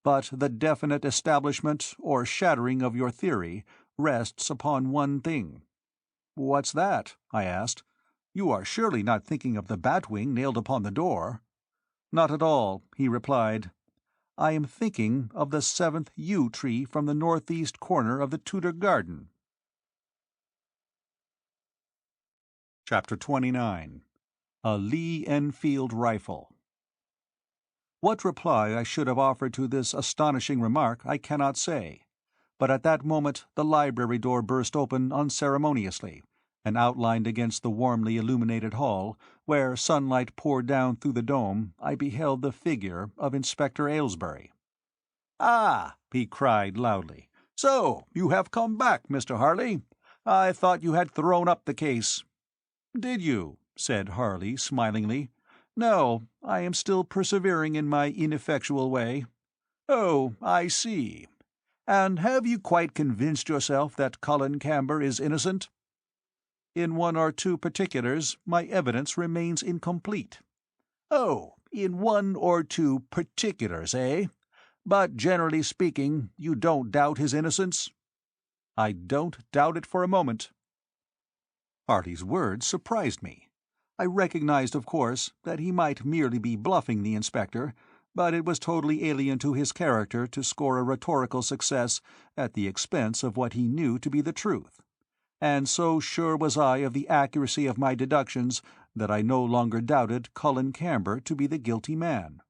But the definite establishment or shattering of your theory rests upon one thing." "What's that?" I asked. "You are surely not thinking of the Batwing nailed upon the door?" "Not at all," he replied. "I am thinking of the 7th yew tree from the northeast corner of the Tudor garden." Chapter 29. A Lee Enfield Rifle. What reply I should have offered to this astonishing remark I cannot say, but at that moment the library door burst open unceremoniously, and outlined against the warmly illuminated hall, where sunlight poured down through the dome, I beheld the figure of Inspector Aylesbury. "Ah!" he cried loudly. "So you have come back, Mr. Harley. I thought you had thrown up the case." "Did you?" said Harley smilingly. "No, I am still persevering in my ineffectual way." "Oh, I see. And have you quite convinced yourself that Colin Camber is innocent?" "In one or two particulars my evidence remains incomplete." "Oh, in one or two particulars, eh? But generally speaking, you don't doubt his innocence?" "I don't doubt it for a moment." Harley's words surprised me. I recognized, of course, that he might merely be bluffing the inspector, but it was totally alien to his character to score a rhetorical success at the expense of what he knew to be the truth. And so sure was I of the accuracy of my deductions that I no longer doubted Colin Camber to be the guilty man.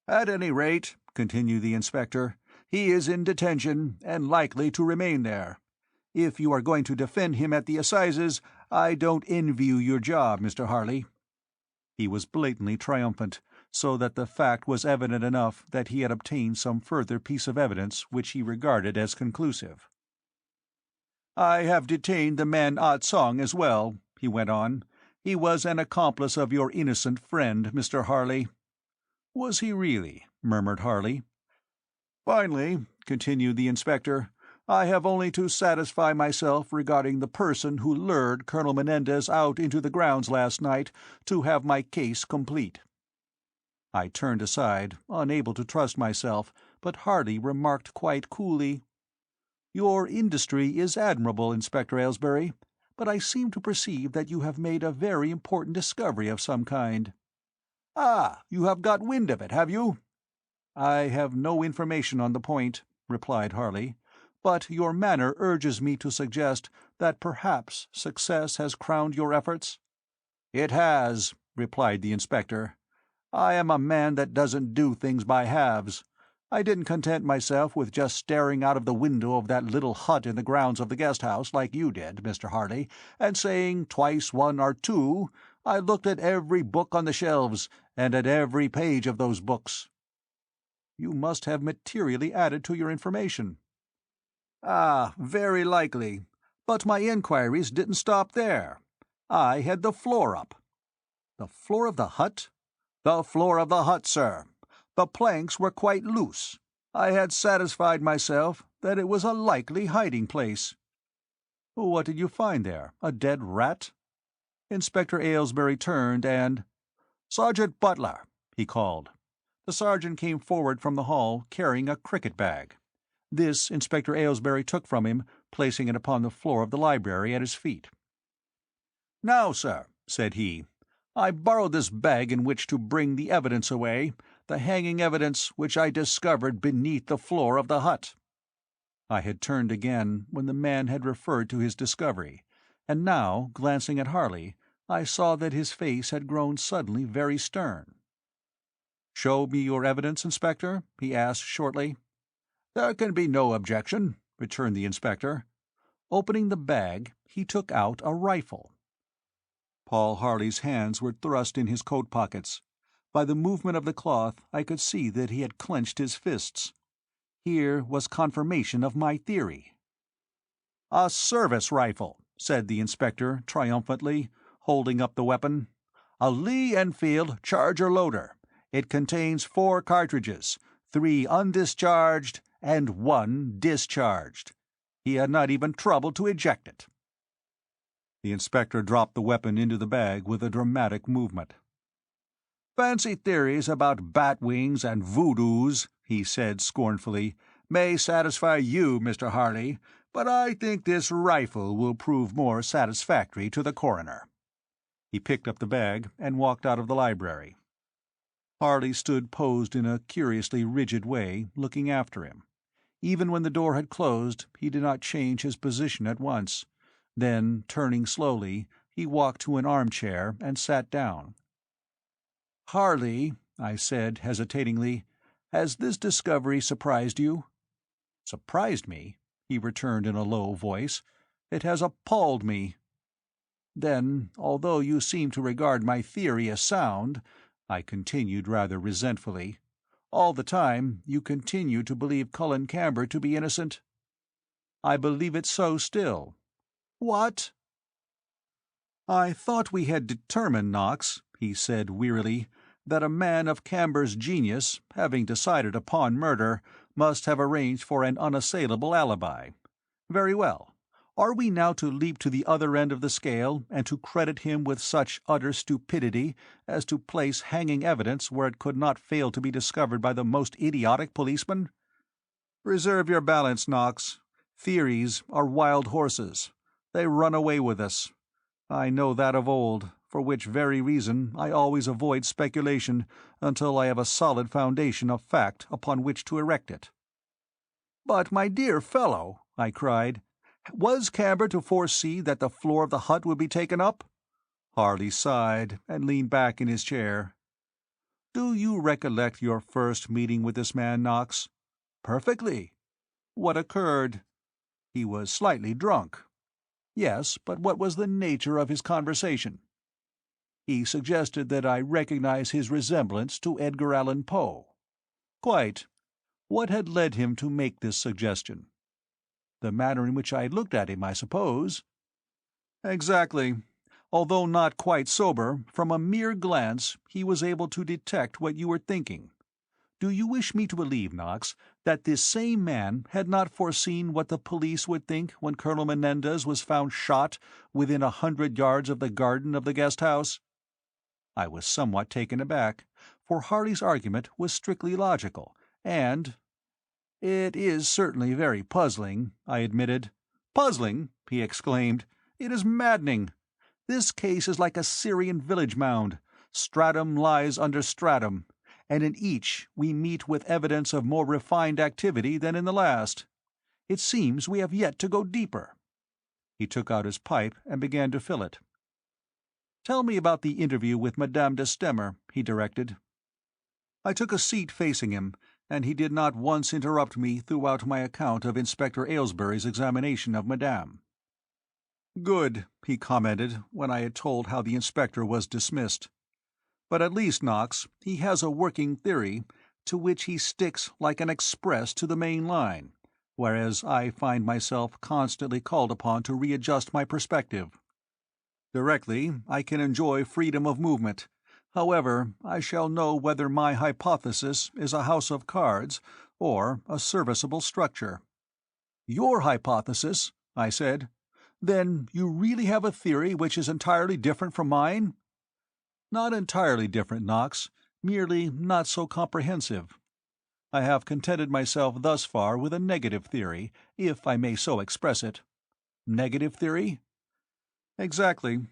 "At any rate," continued the inspector, "he is in detention, and likely to remain there. If you are going to defend him at the assizes, I don't envy you your job, Mr. Harley." He was blatantly triumphant, so that the fact was evident enough that he had obtained some further piece of evidence which he regarded as conclusive. "I have detained the man Ah Tsong as well," he went on. "He was an accomplice of your innocent friend, Mr. Harley." "Was he really?" murmured Harley. "Finally," continued the inspector, "I have only to satisfy myself regarding the person who lured Colonel Menendez out into the grounds last night to have my case complete." I turned aside, unable to trust myself, but Harley remarked quite coolly, "Your industry is admirable, Inspector Aylesbury, but I seem to perceive that you have made a very important discovery of some kind." "Ah, you have got wind of it, have you?" "I have no information on the point," replied Harley, "but your manner urges me to suggest that perhaps success has crowned your efforts." "It has," replied the inspector. "I am a man that doesn't do things by halves. I didn't content myself with just staring out of the window of that little hut in the grounds of the guest-house like you did, Mr. Harley, and saying twice one are two. I looked at every book on the shelves, and at every page of those books." "You must have materially added to your information." "Ah, very likely. But my inquiries didn't stop there. I had the floor up." "The floor of the hut?" "The floor of the hut, sir. The planks were quite loose. I had satisfied myself that it was a likely hiding-place." "What did you find there? A dead rat?" Inspector Aylesbury turned and— "Sergeant Butler," he called. The sergeant came forward from the hall, carrying a cricket bag. This Inspector Aylesbury took from him, placing it upon the floor of the library at his feet. "Now, sir," said he, "I borrowed this bag in which to bring the evidence away, the hanging evidence which I discovered beneath the floor of the hut." I had turned again when the man had referred to his discovery, and now, glancing at Harley, I saw that his face had grown suddenly very stern. "Show me your evidence, Inspector?" he asked shortly. "There can be no objection," returned the inspector. Opening the bag, he took out a rifle. Paul Harley's hands were thrust in his coat pockets. By the movement of the cloth I could see that he had clenched his fists. Here was confirmation of my theory. "A service rifle," said the inspector triumphantly, holding up the weapon. "A Lee Enfield charger loader. It contains 4 cartridges, 3 undischarged and 1 discharged. He had not even troubled to eject it." The inspector dropped the weapon into the bag with a dramatic movement. "Fancy theories about bat wings and voodoos," he said scornfully, "may satisfy you, Mr. Harley, but I think this rifle will prove more satisfactory to the coroner." He picked up the bag and walked out of the library. Harley stood posed in a curiously rigid way, looking after him. Even when the door had closed, he did not change his position at once. Then, turning slowly, he walked to an armchair and sat down. "Harley," I said hesitatingly, "has this discovery surprised you?" "Surprised me?" he returned in a low voice. "It has appalled me." "Then, although you seem to regard my theory as sound," I continued rather resentfully, "all the time you continue to believe Cullen Camber to be innocent?" "I believe it so still." "What?" "I thought we had determined, Knox," he said wearily, "that a man of Camber's genius, having decided upon murder, must have arranged for an unassailable alibi. Very well. Are we now to leap to the other end of the scale and to credit him with such utter stupidity as to place hanging evidence where it could not fail to be discovered by the most idiotic policeman? Reserve your balance, Knox. Theories are wild horses. They run away with us. I know that of old, for which very reason I always avoid speculation until I have a solid foundation of fact upon which to erect it." "But, my dear fellow," I cried, "was Camber to foresee that the floor of the hut would be taken up?" Harley sighed and leaned back in his chair. "Do you recollect your first meeting with this man, Knox?" "Perfectly." "What occurred?" "He was slightly drunk." "Yes, but what was the nature of his conversation?" "He suggested that I recognize his resemblance to Edgar Allan Poe." "Quite. What had led him to make this suggestion?" "The manner in which I looked at him, I suppose." "Exactly. Although not quite sober, from a mere glance he was able to detect what you were thinking. Do you wish me to believe, Knox, that this same man had not foreseen what the police would think when Colonel Menendez was found shot within 100 yards of the garden of the guest-house?" I was somewhat taken aback, for Harley's argument was strictly logical, and— "It is certainly very puzzling," I admitted. "Puzzling!" he exclaimed. "It is maddening. This case is like a Syrian village mound. Stratum lies under stratum, and in each we meet with evidence of more refined activity than in the last. It seems we have yet to go deeper." He took out his pipe and began to fill it. "Tell me about the interview with Madame de Stamer," he directed. I took a seat facing him, and he did not once interrupt me throughout my account of Inspector Aylesbury's examination of Madame. "Good," he commented, when I had told how the inspector was dismissed. "But at least, Knox, he has a working theory, to which he sticks like an express to the main line, whereas I find myself constantly called upon to readjust my perspective. Directly I can enjoy freedom of movement. However, I shall know whether my hypothesis is a house of cards or a serviceable structure." "Your hypothesis?" I said. "Then you really have a theory which is entirely different from mine?" "Not entirely different, Knox. merely not so comprehensive. I have contented myself thus far with a negative theory, if I may so express it." "Negative theory?" "Exactly.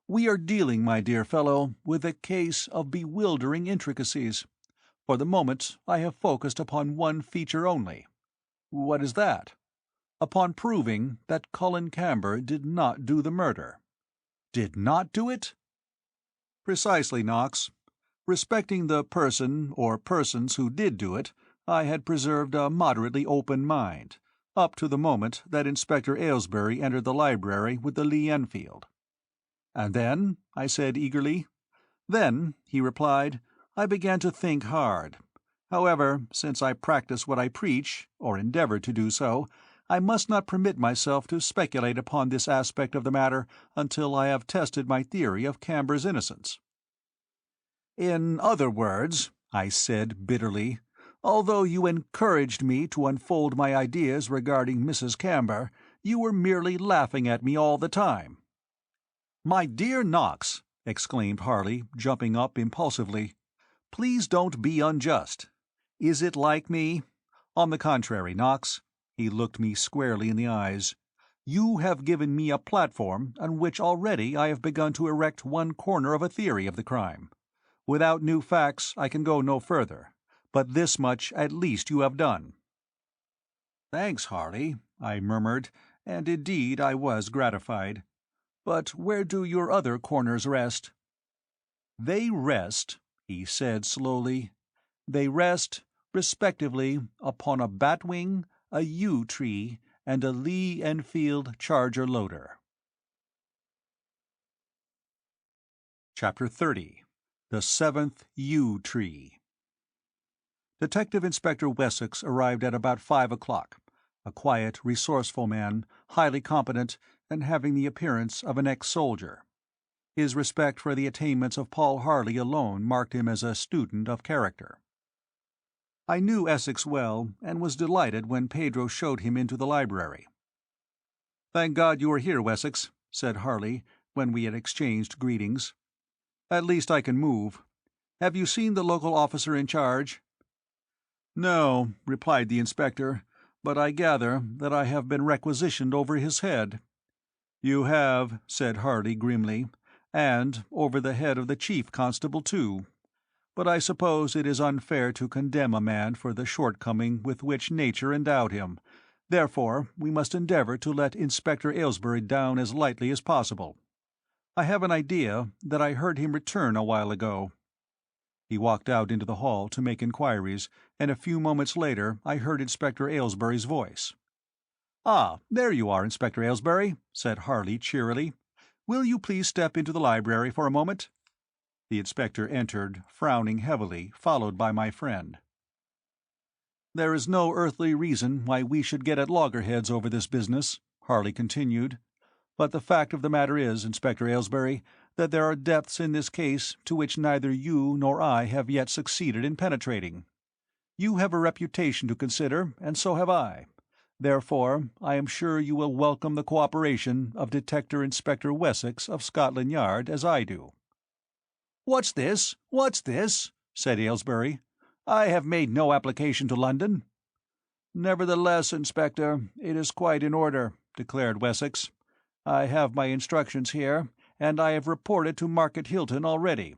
We are dealing, my dear fellow, with a case of bewildering intricacies. For the moment I have focused upon one feature only." "What is that?" "Upon proving that Colin Camber did not do the murder." "Did not do it?" "Precisely, Knox. Respecting the person, or persons, who did do it, I had preserved a moderately open mind, up to the moment that Inspector Aylesbury entered the library with the Lee-Enfield." "And then?" I said eagerly. "Then," he replied, "I began to think hard. However, since I practice what I preach, or endeavour to do so, I must not permit myself to speculate upon this aspect of the matter until I have tested my theory of Camber's innocence." "In other words," I said bitterly, "although you encouraged me to unfold my ideas regarding Mrs. Camber, you were merely laughing at me all the time." "My dear Knox," exclaimed Harley, jumping up impulsively, "please don't be unjust. Is it like me? On the contrary, Knox," he looked me squarely in the eyes, "you have given me a platform on which already I have begun to erect one corner of a theory of the crime. Without new facts I can go no further, but this much at least you have done." "Thanks, Harley," I murmured, and indeed I was gratified. "But where do your other corners rest?" "They rest," he said slowly, "they rest, respectively, upon a batwing, a yew tree, and a Lee-Enfield charger-loader." Chapter 30. The Seventh Yew Tree. Detective Inspector Wessex arrived at about 5 o'clock, a quiet, resourceful man, highly competent, and having the appearance of an ex-soldier. His respect for the attainments of Paul Harley alone marked him as a student of character. I knew Essex well, and was delighted when Pedro showed him into the library. "Thank God you are here, Wessex," said Harley, when we had exchanged greetings. "At least I can move. Have you seen the local officer in charge?" "No," replied the inspector, "but I gather that I have been requisitioned over his head." "You have," said Harley grimly, "and over the head of the chief constable too. But I suppose it is unfair to condemn a man for the shortcoming with which nature endowed him. Therefore we must endeavour to let Inspector Aylesbury down as lightly as possible. I have an idea that I heard him return a while ago." He walked out into the hall to make inquiries, and a few moments later I heard Inspector Aylesbury's voice. "Ah, there you are, Inspector Aylesbury," said Harley cheerily. "Will you please step into the library for a moment?" The inspector entered, frowning heavily, followed by my friend. "There is no earthly reason why we should get at loggerheads over this business," Harley continued. "But the fact of the matter is, Inspector Aylesbury, that there are depths in this case to which neither you nor I have yet succeeded in penetrating. You have a reputation to consider, and so have I. Therefore, I am sure you will welcome the cooperation of Detective Inspector Wessex of Scotland Yard as I do." "What's this? What's this?" said Aylesbury. "I have made no application to London." "Nevertheless, Inspector, it is quite in order," declared Wessex. "I have my instructions here, and I have reported to Market Hilton already.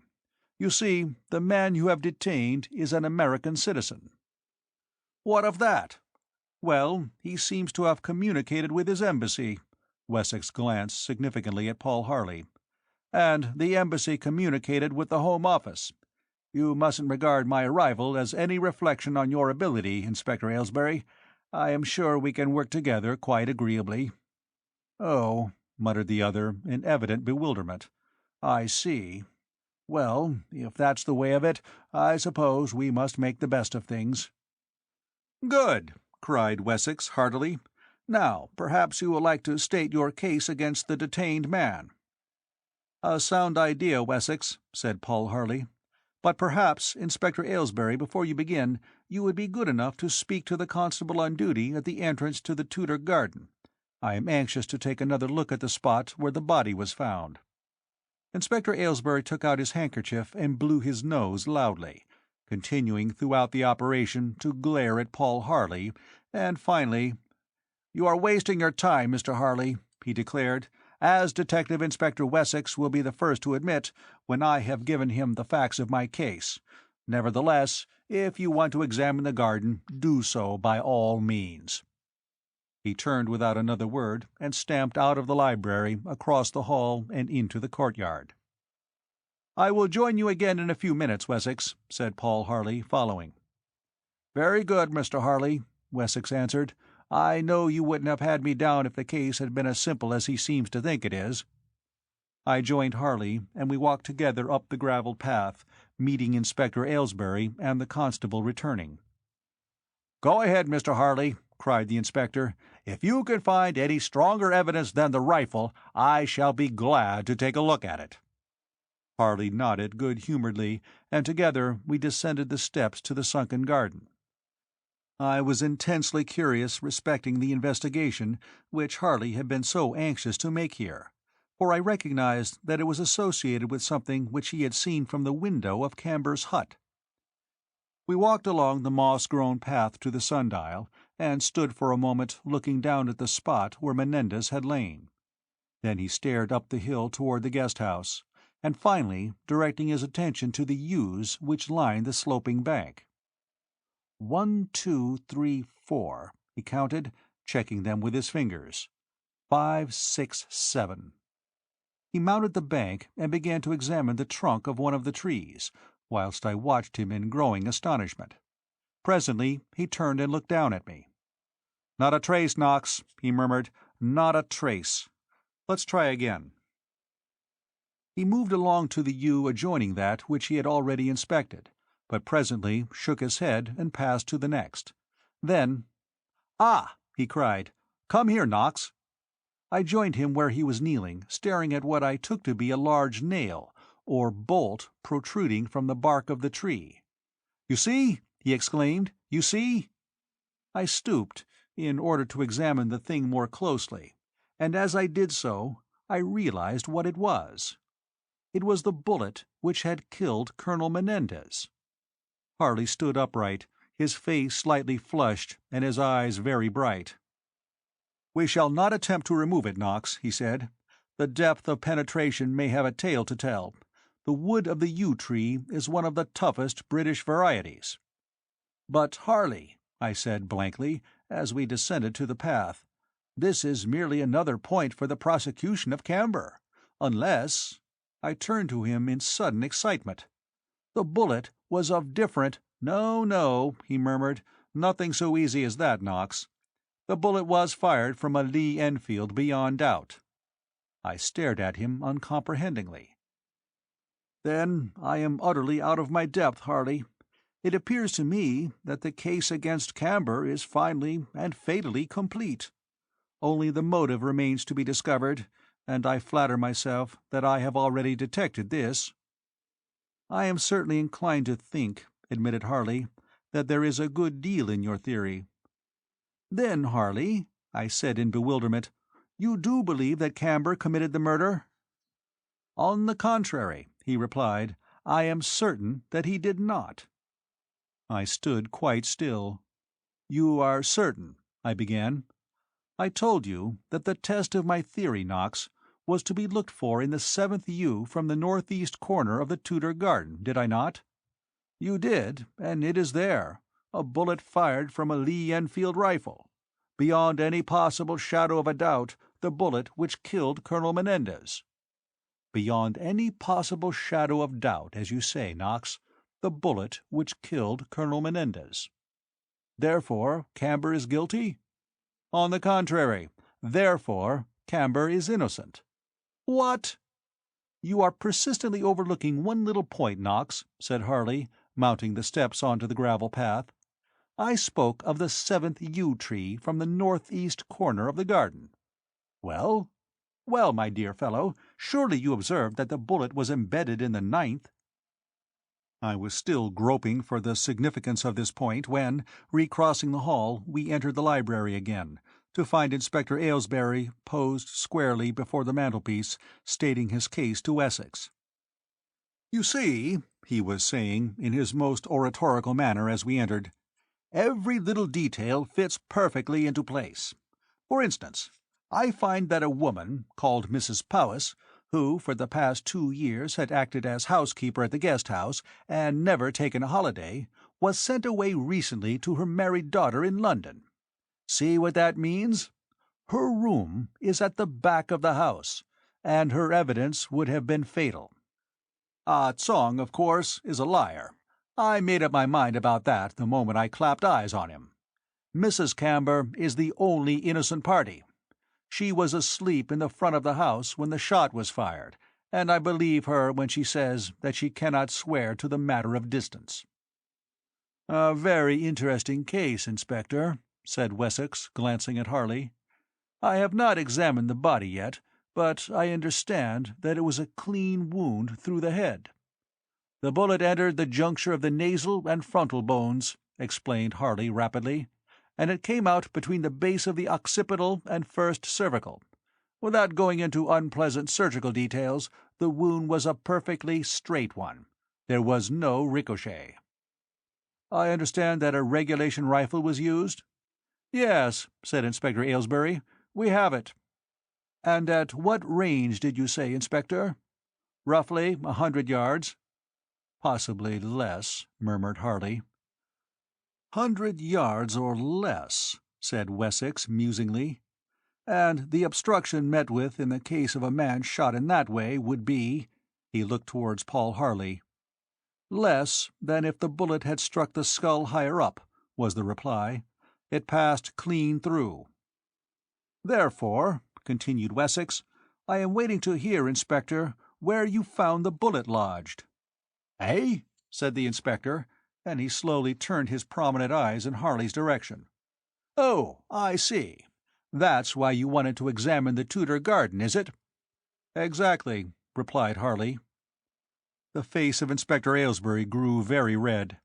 You see, the man you have detained is an American citizen." "What of that?" "Well, he seems to have communicated with his embassy." Wessex glanced significantly at Paul Harley. "And the embassy communicated with the Home Office. You mustn't regard my arrival as any reflection on your ability, Inspector Aylesbury. I am sure we can work together quite agreeably." "Oh," muttered the other, in evident bewilderment. "I see. Well, if that's the way of it, I suppose we must make the best of things." "Good!" cried Wessex heartily. "Now, perhaps you would like to state your case against the detained man." "A sound idea, Wessex," said Paul Harley. "But perhaps, Inspector Aylesbury, before you begin, you would be good enough to speak to the constable on duty at the entrance to the Tudor garden. I am anxious to take another look at the spot where the body was found." Inspector Aylesbury took out his handkerchief and blew his nose loudly, continuing throughout the operation to glare at Paul Harley, and finally, "You are wasting your time, Mr. Harley," he declared, "as Detective Inspector Wessex will be the first to admit when I have given him the facts of my case. Nevertheless, if you want to examine the garden, do so by all means." He turned without another word and stamped out of the library, across the hall, and into the courtyard. "I will join you again in a few minutes, Wessex," said Paul Harley, following. "Very good, Mr. Harley," Wessex answered. "I know you wouldn't have had me down if the case had been as simple as he seems to think it is." I joined Harley, and we walked together up the gravelled path, meeting Inspector Aylesbury and the constable returning. "Go ahead, Mr. Harley," cried the inspector. "If you can find any stronger evidence than the rifle, I shall be glad to take a look at it." Harley nodded good-humouredly, and together we descended the steps to the sunken garden. I was intensely curious respecting the investigation which Harley had been so anxious to make here, for I recognized that it was associated with something which he had seen from the window of Camber's hut. We walked along the moss-grown path to the sundial, and stood for a moment looking down at the spot where Menendez had lain. Then he stared up the hill toward the guest-house, and finally directing his attention to the yews which lined the sloping bank. 1, 2, 3, 4, he counted, checking them with his fingers. 5, 6, 7. He mounted the bank and began to examine the trunk of one of the trees, whilst I watched him in growing astonishment. Presently he turned and looked down at me. "Not a trace, Knox," he murmured. "Not a trace. Let's try again." He moved along to the yew adjoining that which he had already inspected, but presently shook his head and passed to the next. Then, "Ah!" he cried. "Come here, Knox." I joined him where he was kneeling, staring at what I took to be a large nail, or bolt, protruding from the bark of the tree. "You see?" he exclaimed. "You see?" I stooped, in order to examine the thing more closely, and as I did so, I realized what it was. It was the bullet which had killed Colonel Menendez. Harley stood upright, his face slightly flushed and his eyes very bright. "We shall not attempt to remove it, Knox," he said. "The depth of penetration may have a tale to tell. The wood of the yew tree is one of the toughest British varieties." "But, Harley," I said blankly, as we descended to the path, "this is merely another point for the prosecution of Camber. Unless—" I turned to him in sudden excitement. "The bullet was of different—" "No, no," he murmured. "Nothing so easy as that, Knox. The bullet was fired from a Lee Enfield beyond doubt." I stared at him uncomprehendingly. "Then I am utterly out of my depth, Harley. It appears to me that the case against Camber is finally and fatally complete. Only the motive remains to be discovered, and I flatter myself that I have already detected this." "I am certainly inclined to think," admitted Harley, "that there is a good deal in your theory." "Then, Harley," I said in bewilderment, "you do believe that Camber committed the murder?" "On the contrary," he replied, "I am certain that he did not." I stood quite still. "You are certain—" I began. "I told you that the test of my theory, Knox, was to be looked for in the 7th yew from the northeast corner of the Tudor garden, did I not?" "You did, and it is there, a bullet fired from a Lee Enfield rifle. Beyond any possible shadow of a doubt, the bullet which killed Colonel Menendez." "Beyond any possible shadow of doubt, as you say, Knox, the bullet which killed Colonel Menendez. Therefore Camber is guilty?" "On the contrary, therefore Camber is innocent." "What?" "You are persistently overlooking one little point, Knox," said Harley, mounting the steps onto the gravel path. "I spoke of the 7th yew tree from the northeast corner of the garden." "Well?" "Well, my dear fellow, surely you observed that the bullet was embedded in the 9th?" I was still groping for the significance of this point when, recrossing the hall, we entered the library again, to find Inspector Aylesbury posed squarely before the mantelpiece, stating his case to Wessex. "You see," he was saying, in his most oratorical manner as we entered, "every little detail fits perfectly into place. For instance, I find that a woman, called Mrs. Powys, who for the past 2 years had acted as housekeeper at the guest-house and never taken a holiday, was sent away recently to her married daughter in London. See what that means? Her room is at the back of the house, and her evidence would have been fatal. Ah Tsong, of course, is a liar. I made up my mind about that the moment I clapped eyes on him. Mrs. Camber is the only innocent party. She was asleep in the front of the house when the shot was fired, and I believe her when she says that she cannot swear to the matter of distance." "A very interesting case, Inspector," said Wessex, glancing at Harley. "I have not examined the body yet, but I understand that it was a clean wound through the head." "The bullet entered the juncture of the nasal and frontal bones," explained Harley rapidly, "and it came out between the base of the occipital and first cervical. Without going into unpleasant surgical details, the wound was a perfectly straight one. There was no ricochet." "I understand that a regulation rifle was used?" "Yes," said Inspector Aylesbury. "We have it." "And at what range did you say, Inspector?" "Roughly 100 yards." "Possibly less," murmured Harley. "100 yards or less," said Wessex musingly. "And the obstruction met with in the case of a man shot in that way would be—" he looked towards Paul Harley. "Less than if the bullet had struck the skull higher up," was the reply. "It passed clean through." "Therefore," continued Wessex, "I am waiting to hear, Inspector, where you found the bullet lodged." "Eh?" said the inspector, and he slowly turned his prominent eyes in Harley's direction. "Oh, I see. That's why you wanted to examine the Tudor garden, is it?" "Exactly," replied Harley. The face of Inspector Aylesbury grew very red.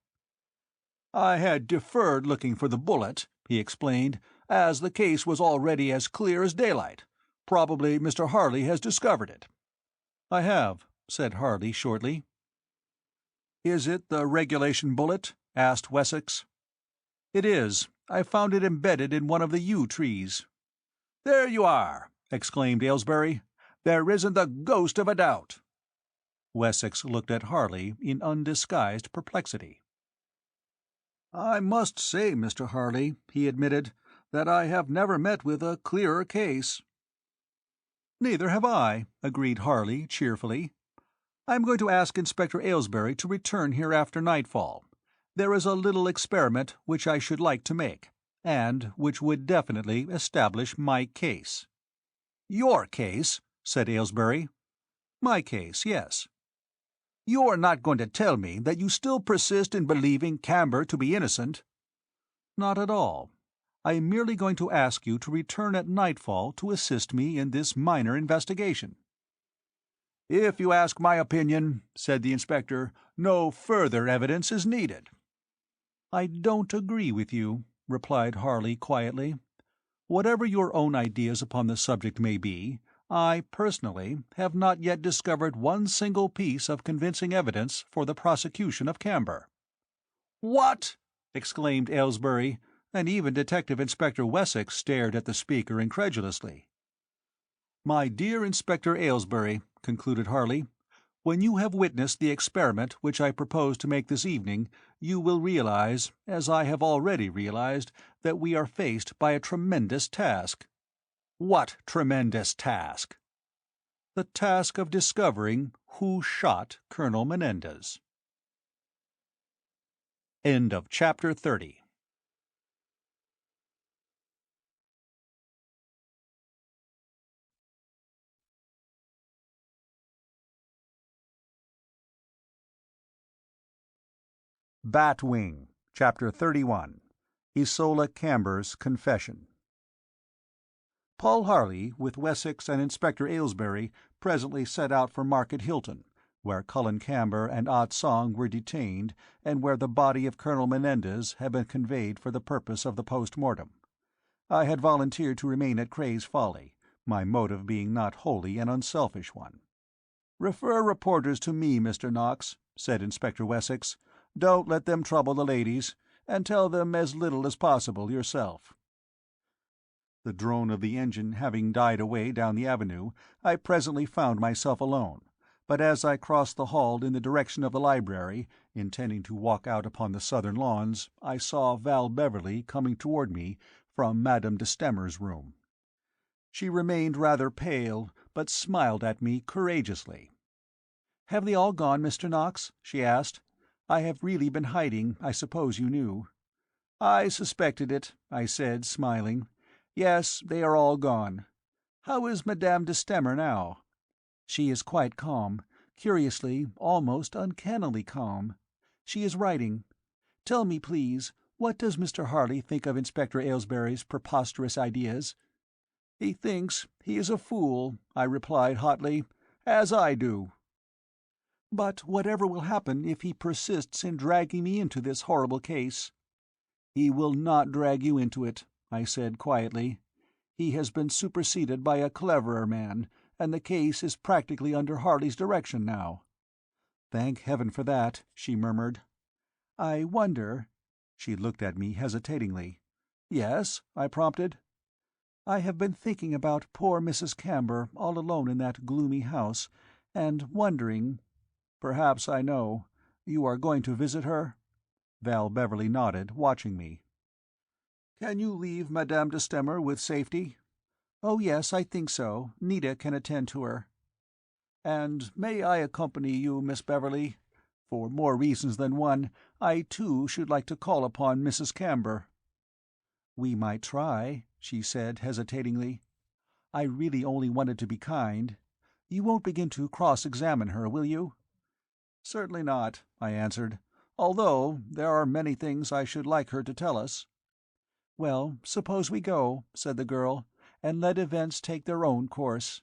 "I had deferred looking for the bullet," he explained, "as the case was already as clear as daylight. Probably Mr. Harley has discovered it." "I have," said Harley shortly. "Is it the regulation bullet?" asked Wessex. "It is. I found it embedded in one of the yew trees." "There you are!" exclaimed Aylesbury. "There isn't the ghost of a doubt." Wessex looked at Harley in undisguised perplexity. "I must say, Mr. Harley," he admitted, "that I have never met with a clearer case." "Neither have I," agreed Harley cheerfully. "I am going to ask Inspector Aylesbury to return here after nightfall. There is a little experiment which I should like to make, and which would definitely establish my case." "Your case?" said Aylesbury. "My case, yes." "You're not going to tell me that you still persist in believing Camber to be innocent?" "Not at all. I am merely going to ask you to return at nightfall to assist me in this minor investigation." "If you ask my opinion," said the inspector, "no further evidence is needed." "I don't agree with you," replied Harley quietly. "Whatever your own ideas upon the subject may be, I, personally, have not yet discovered one single piece of convincing evidence for the prosecution of Camber." "What!" exclaimed Aylesbury, and even Detective Inspector Wessex stared at the speaker incredulously. "My dear Inspector Aylesbury," concluded Harley, "when you have witnessed the experiment which I propose to make this evening, you will realize, as I have already realized, that we are faced by a tremendous task." "What tremendous task?" "The task of discovering who shot Colonel Menendez." End of Chapter 30. Batwing, Chapter 31. Isola Camber's Confession. Paul Harley, with Wessex and Inspector Aylesbury, presently set out for Market Hilton, where Cullen Camber and Ah Tsong were detained, and where the body of Colonel Menendez had been conveyed for the purpose of the post-mortem. I had volunteered to remain at Cray's Folly, my motive being not wholly an unselfish one. "Refer reporters to me, Mr. Knox," said Inspector Wessex. "Don't let them trouble the ladies, and tell them as little as possible yourself." The drone of the engine having died away down the avenue, I presently found myself alone, but as I crossed the hall in the direction of the library, intending to walk out upon the southern lawns, I saw Val Beverley coming toward me from Madame de Stamer's room. She remained rather pale, but smiled at me courageously. "Have they all gone, Mr. Knox?" she asked. "I have really been hiding. I suppose you knew." "I suspected it," I said, smiling. "Yes, they are all gone. How is Madame de Stamer now?" "She is quite calm, curiously, almost uncannily calm. She is writing. Tell me, please, what does Mr. Harley think of Inspector Aylesbury's preposterous ideas?" "He thinks he is a fool," I replied hotly, "as I do." "But whatever will happen if he persists in dragging me into this horrible case?" "He will not drag you into it," I said quietly. "He has been superseded by a cleverer man, and the case is practically under Harley's direction now." "Thank heaven for that," she murmured. "I wonder—" She looked at me hesitatingly. "Yes?" I prompted. "I have been thinking about poor Mrs. Camber all alone in that gloomy house, and wondering— Perhaps I know. You are going to visit her?" Val Beverley nodded, watching me. "Can you leave Madame de Stamer with safety?" "Oh yes, I think so. Nita can attend to her." "And may I accompany you, Miss Beverley? For more reasons than one, I too should like to call upon Mrs. Camber." "We might try," she said hesitatingly. "I really only wanted to be kind. You won't begin to cross-examine her, will you?" "Certainly not," I answered, "although there are many things I should like her to tell us." "Well, suppose we go," said the girl, "and let events take their own course."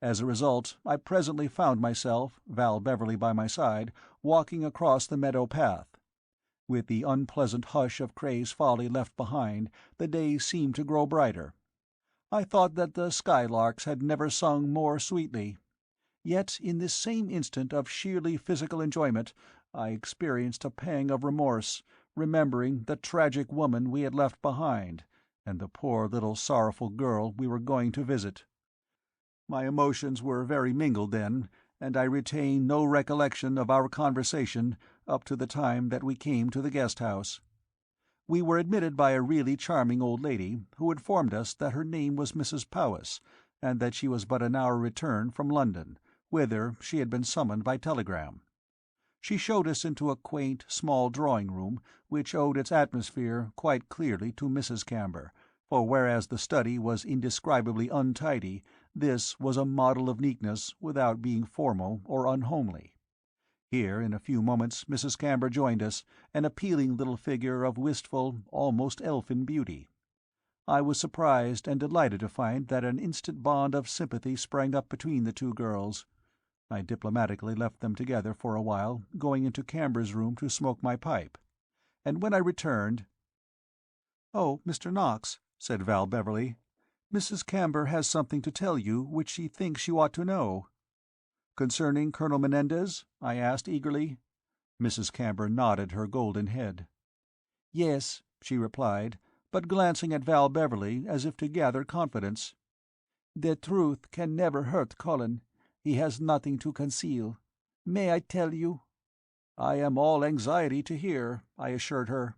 As a result, I presently found myself, Val Beverley by my side, walking across the meadow path. With the unpleasant hush of Cray's Folly left behind, the day seemed to grow brighter. I thought that the skylarks had never sung more sweetly. Yet in this same instant of sheerly physical enjoyment I experienced a pang of remorse, remembering the tragic woman we had left behind, and the poor little sorrowful girl we were going to visit. My emotions were very mingled then, and I retain no recollection of our conversation up to the time that we came to the guest-house. We were admitted by a really charming old lady, who informed us that her name was Mrs. Powys, and that she was but an hour return from London, whither she had been summoned by telegram. She showed us into a quaint, small drawing-room, which owed its atmosphere quite clearly to Mrs. Camber, for whereas the study was indescribably untidy, this was a model of neatness without being formal or unhomely. Here in a few moments Mrs. Camber joined us, an appealing little figure of wistful, almost elfin beauty. I was surprised and delighted to find that an instant bond of sympathy sprang up between the two girls. I diplomatically left them together for a while, going into Camber's room to smoke my pipe. And when I returned— "Oh, Mr. Knox," said Val Beverley, "Mrs. Camber has something to tell you which she thinks you ought to know." "Concerning Colonel Menendez?" I asked eagerly. Mrs. Camber nodded her golden head. "Yes," she replied, but glancing at Val Beverley as if to gather confidence. "The truth can never hurt Colin. He has nothing to conceal. May I tell you?" "I am all anxiety to hear," I assured her.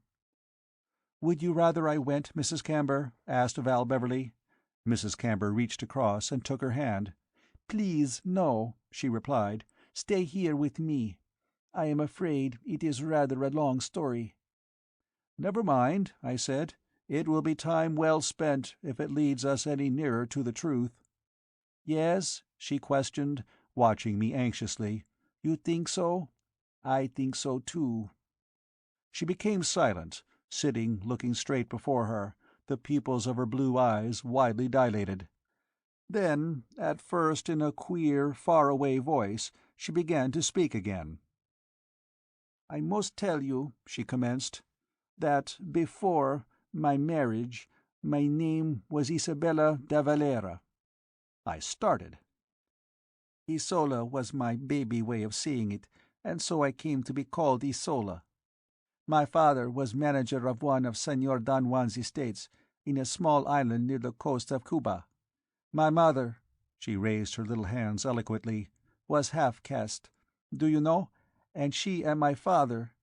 "Would you rather I went, Mrs. Camber?" asked Val Beverley. Mrs. Camber reached across and took her hand. "Please, no," she replied. "Stay here with me. I am afraid it is rather a long story." "Never mind," I said. "It will be time well spent if it leads us any nearer to the truth." "Yes?" she questioned, watching me anxiously. "You think so? I think so too." She became silent, sitting looking straight before her, the pupils of her blue eyes widely dilated. Then, at first in a queer, far-away voice, she began to speak again. "I must tell you," she commenced, "that before my marriage My name was Isabella de Valera." I started. Isola was my baby way of saying it, and so I came to be called Isola. My father was manager of one of Senor Don Juan's estates in a small island near the coast of Cuba. My mother," she raised her little hands eloquently, "was half-caste, do you know? And she and my father—"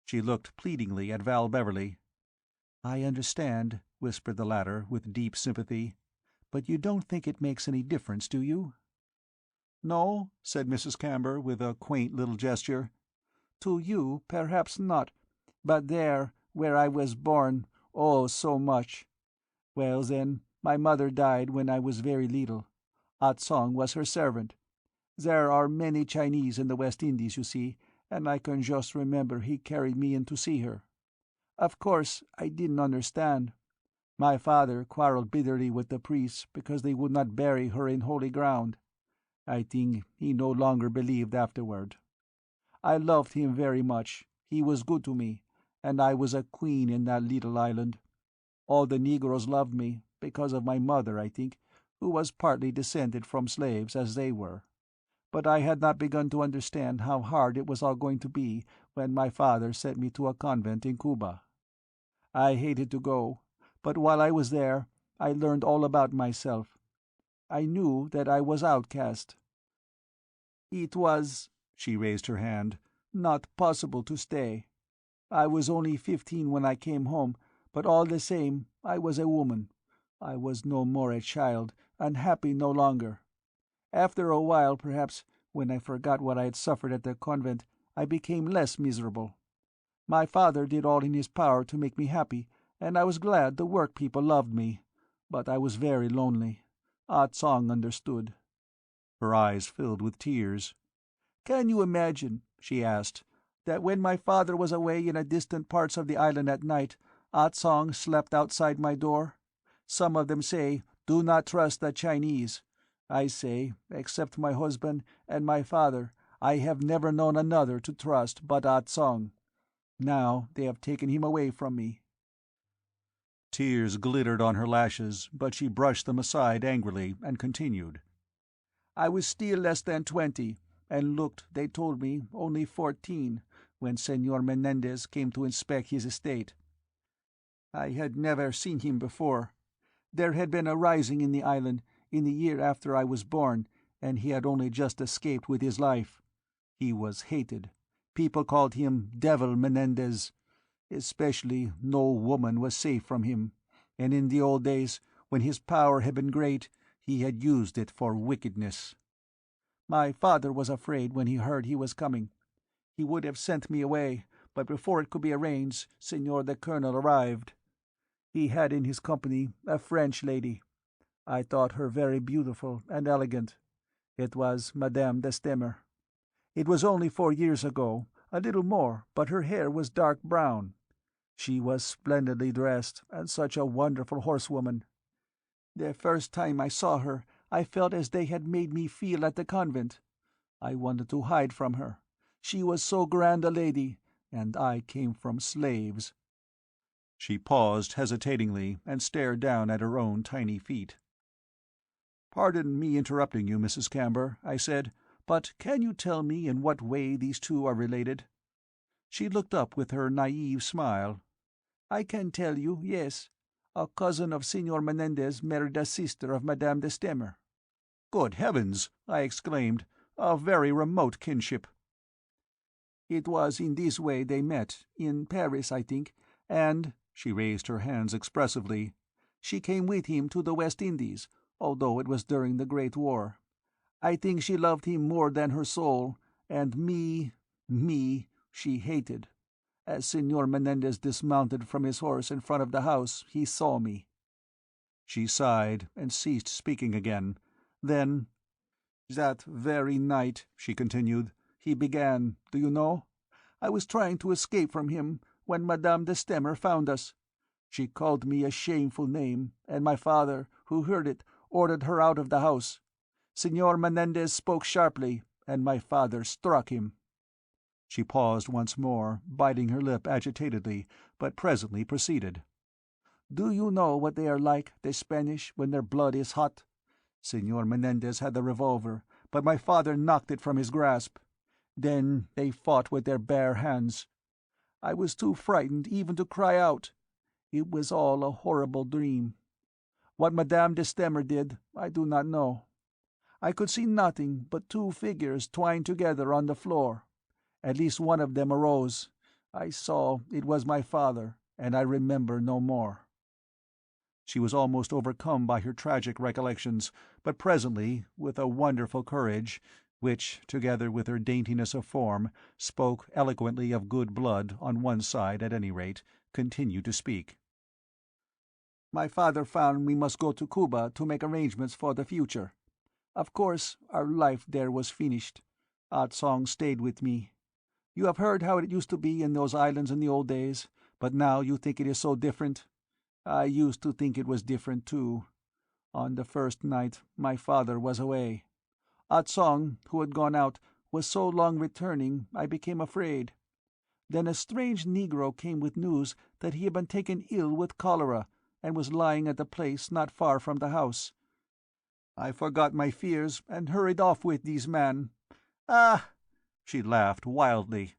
She looked pleadingly at Val Beverley. "I understand," whispered the latter with deep sympathy. "But you don't think it makes any difference, do you?" "No," said Mrs. Camber, with a quaint little gesture. "To you, perhaps not. But there, where I was born, oh, so much. Well, then, my mother died when I was very little. Ah Tsong was her servant. There are many Chinese in the West Indies, you see, and I can just remember he carried me in to see her. Of course, I didn't understand. My father quarreled bitterly with the priests because they would not bury her in holy ground. I think he no longer believed afterward. I loved him very much. He was good to me, and I was a queen in that little island. All the negroes loved me, because of my mother, I think, who was partly descended from slaves, as they were. But I had not begun to understand how hard it was all going to be when my father sent me to a convent in Cuba. I hated to go, but while I was there, I learned all about myself. I knew that I was outcast. It was," she raised her hand, "not possible to stay. I was only 15 when I came home, but all the same, I was a woman. I was no more a child, unhappy no longer. After a while, perhaps, when I forgot what I had suffered at the convent, I became less miserable. My father did all in his power to make me happy, and I was glad the work people loved me. But I was very lonely. Ah Tsong understood." Her eyes filled with tears. "Can you imagine," she asked, "that when my father was away in distant parts of the island at night, Ah Tsong slept outside my door? Some of them say, 'Do not trust the Chinese.' I say, except my husband and my father, I have never known another to trust but Ah Tsong. Now they have taken him away from me." Tears glittered on her lashes, but she brushed them aside angrily and continued. "I was still less than 20, and looked, they told me, only 14, when Senor Menendez came to inspect his estate. I had never seen him before. There had been a rising in the island in the year after I was born, and he had only just escaped with his life. He was hated. People called him Devil Menendez. Especially no woman was safe from him, and in the old days, when his power had been great, he had used it for wickedness. My father was afraid when he heard he was coming. He would have sent me away, but before it could be arranged, Senor the Colonel arrived. He had in his company a French lady. I thought her very beautiful and elegant. It was Madame de Stamer. It was only 4 years ago, a little more, but her hair was dark brown. She was splendidly dressed, and such a wonderful horsewoman. The first time I saw her, I felt as they had made me feel at the convent. I wanted to hide from her. She was so grand a lady, and I came from slaves." She paused hesitatingly and stared down at her own tiny feet. "Pardon me interrupting you, Mrs. Camber," I said, "but can you tell me in what way these two are related?" She looked up with her naive smile. "I can tell you, yes. A cousin of Senor Menendez married a sister of Madame de Stamer." "Good heavens!" I exclaimed. "A very remote kinship." "It was in this way they met, in Paris, I think, and," she raised her hands expressively, "she came with him to the West Indies, although it was during the Great War. I think she loved him more than her soul, and me, she hated. As Senor Menendez dismounted from his horse in front of the house, he saw me." She sighed and ceased speaking again. Then, "That very night," she continued, "he began, do you know? I was trying to escape from him when Madame de Stamer found us. She called me a shameful name, and my father, who heard it, ordered her out of the house. Senor Menendez spoke sharply, and my father struck him." she paused once more, biting her lip agitatedly, but presently proceeded. Do you know what they are like, the Spanish, when their blood is hot? Senor Menendez had the revolver, but my father knocked it from his grasp. Then they fought with their bare hands. I was too frightened even to cry out. It was all a horrible dream. What Madame de Stemmer did, I do not know. I could see nothing but two figures twined together on the floor. At least one of them arose. I saw it was my father, and I remember no more." She was almost overcome by her tragic recollections, but presently, with a wonderful courage, which, together with her daintiness of form, spoke eloquently of good blood on one side at any rate, continued to speak. "My father found we must go to Cuba to make arrangements for the future. Of course, our life there was finished. Ah Tsong stayed with me. You have heard how it used to be in those islands in the old days, but now you think it is so different. I used to think it was different, too. On the first night, my father was away. Ah Tsong, who had gone out, was so long returning, I became afraid. Then a strange Negro came with news that he had been taken ill with cholera, and was lying at a place not far from the house. I forgot my fears, and hurried off with these men. Ah!" She laughed wildly.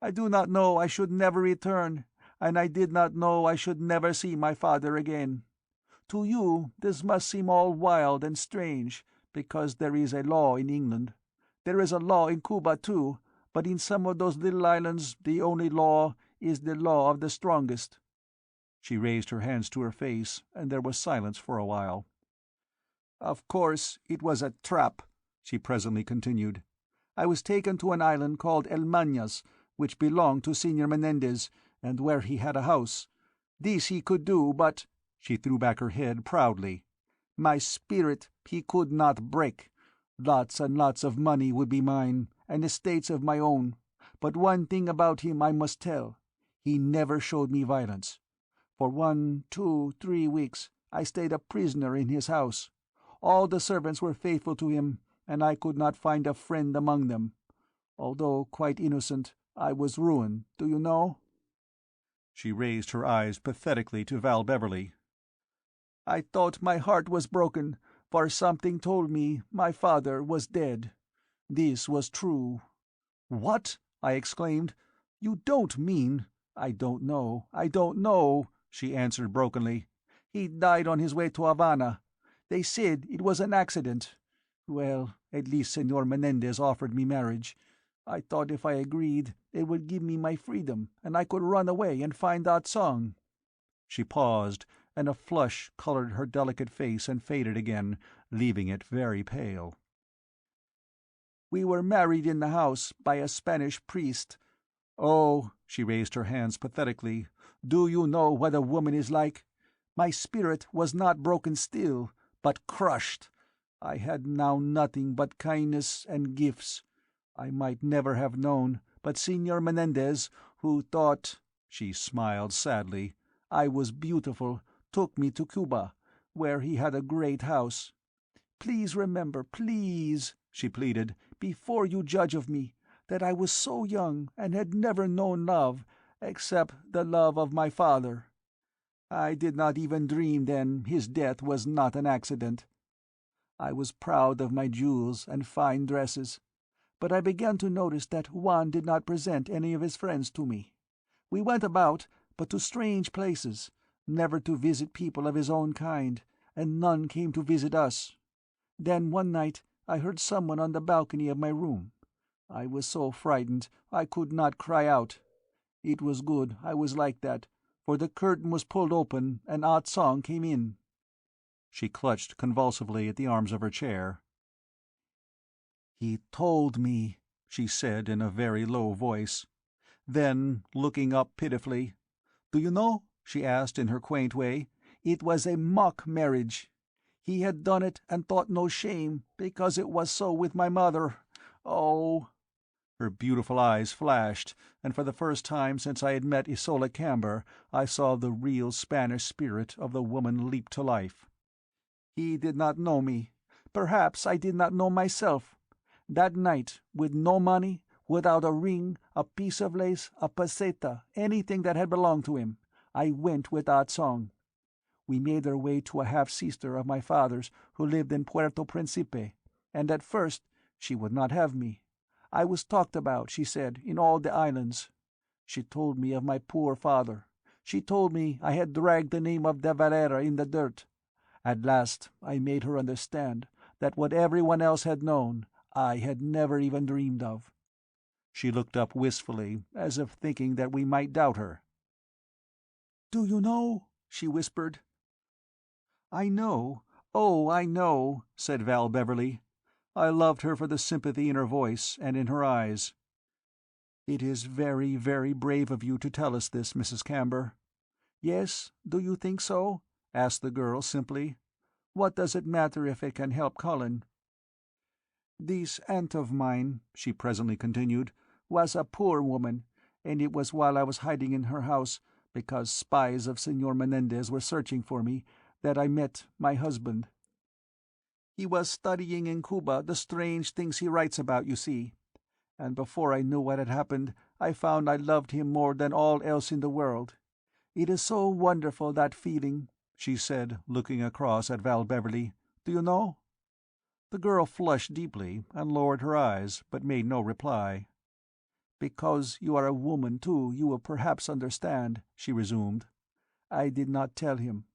"I do not know I should never return, and I did not know I should never see my father again. To you this must seem all wild and strange, because there is a law in England. There is a law in Cuba, too, but in some of those little islands the only law is the law of the strongest." She raised her hands to her face, and there was silence for a while. "Of course it was a trap," she presently continued. "I was taken to an island called El Manas, which belonged to Senor Menendez, and where he had a house. This he could do, but—" She threw back her head proudly. "My spirit he could not break. Lots and lots of money would be mine, and estates of my own. But one thing about him I must tell. He never showed me violence. For 1, 2, 3 weeks I stayed a prisoner in his house. All the servants were faithful to him, and I could not find a friend among them. Although quite innocent, I was ruined, do you know?" She raised her eyes pathetically to Val Beverley. "I thought my heart was broken, for something told me my father was dead. This was true." "What?" I exclaimed. "You don't mean—" I don't know," she answered brokenly. "He died on his way to Havana. They said it was an accident. Well, at least Senor Menendez offered me marriage. I thought if I agreed, it would give me my freedom, and I could run away and find Ah Tsong." She paused, and a flush colored her delicate face and faded again, leaving it very pale. "We were married in the house by a Spanish priest. Oh," she raised her hands pathetically, "do you know what a woman is like? My spirit was not broken still, but crushed. I had now nothing but kindness and gifts. I might never have known, but Senor Menendez, who thought," she smiled sadly, "I was beautiful, took me to Cuba, where he had a great house. Please remember, please," she pleaded, "before you judge of me, that I was so young and had never known love, except the love of my father. I did not even dream then his death was not an accident. I was proud of my jewels and fine dresses, but I began to notice that Juan did not present any of his friends to me. We went about, but to strange places, never to visit people of his own kind, and none came to visit us. Then one night I heard someone on the balcony of my room. I was so frightened I could not cry out. It was good I was like that, for the curtain was pulled open and Ah Tsong came in." She clutched convulsively at the arms of her chair. "He told me," she said in a very low voice. Then, looking up pitifully, "Do you know," she asked in her quaint way, "it was a mock marriage. He had done it and thought no shame, because it was so with my mother. Oh!" Her beautiful eyes flashed, and for the first time since I had met Isola Camber I saw the real Spanish spirit of the woman leap to life. "He did not know me. Perhaps I did not know myself. That night, with no money, without a ring, a piece of lace, a peseta, anything that had belonged to him, I went with Ah Tsong. We made our way to a half-sister of my father's who lived in Puerto Principe, and at first she would not have me. I was talked about, she said, in all the islands. She told me of my poor father. She told me I had dragged the name of de Valera in the dirt. At last I made her understand that what everyone else had known, I had never even dreamed of. She looked up wistfully, as if thinking that we might doubt her. "Do you know?" she whispered. "I know. Oh, I know," said Val Beverley. I loved her for the sympathy in her voice and in her eyes. "It is very, very brave of you to tell us this, Mrs. Camber." "Yes, do you think so?" asked the girl simply. "What does it matter if it can help Cullen?" "This aunt of mine," she presently continued, "was a poor woman, and it was while I was hiding in her house, because spies of Senor Menendez were searching for me, that I met my husband. He was studying in Cuba the strange things he writes about, you see. And before I knew what had happened, I found I loved him more than all else in the world. It is so wonderful, that feeling," she said, looking across at Val Beverley. "Do you know?" The girl flushed deeply and lowered her eyes, but made no reply. "Because you are a woman, too, you will perhaps understand," she resumed. "I did not tell him.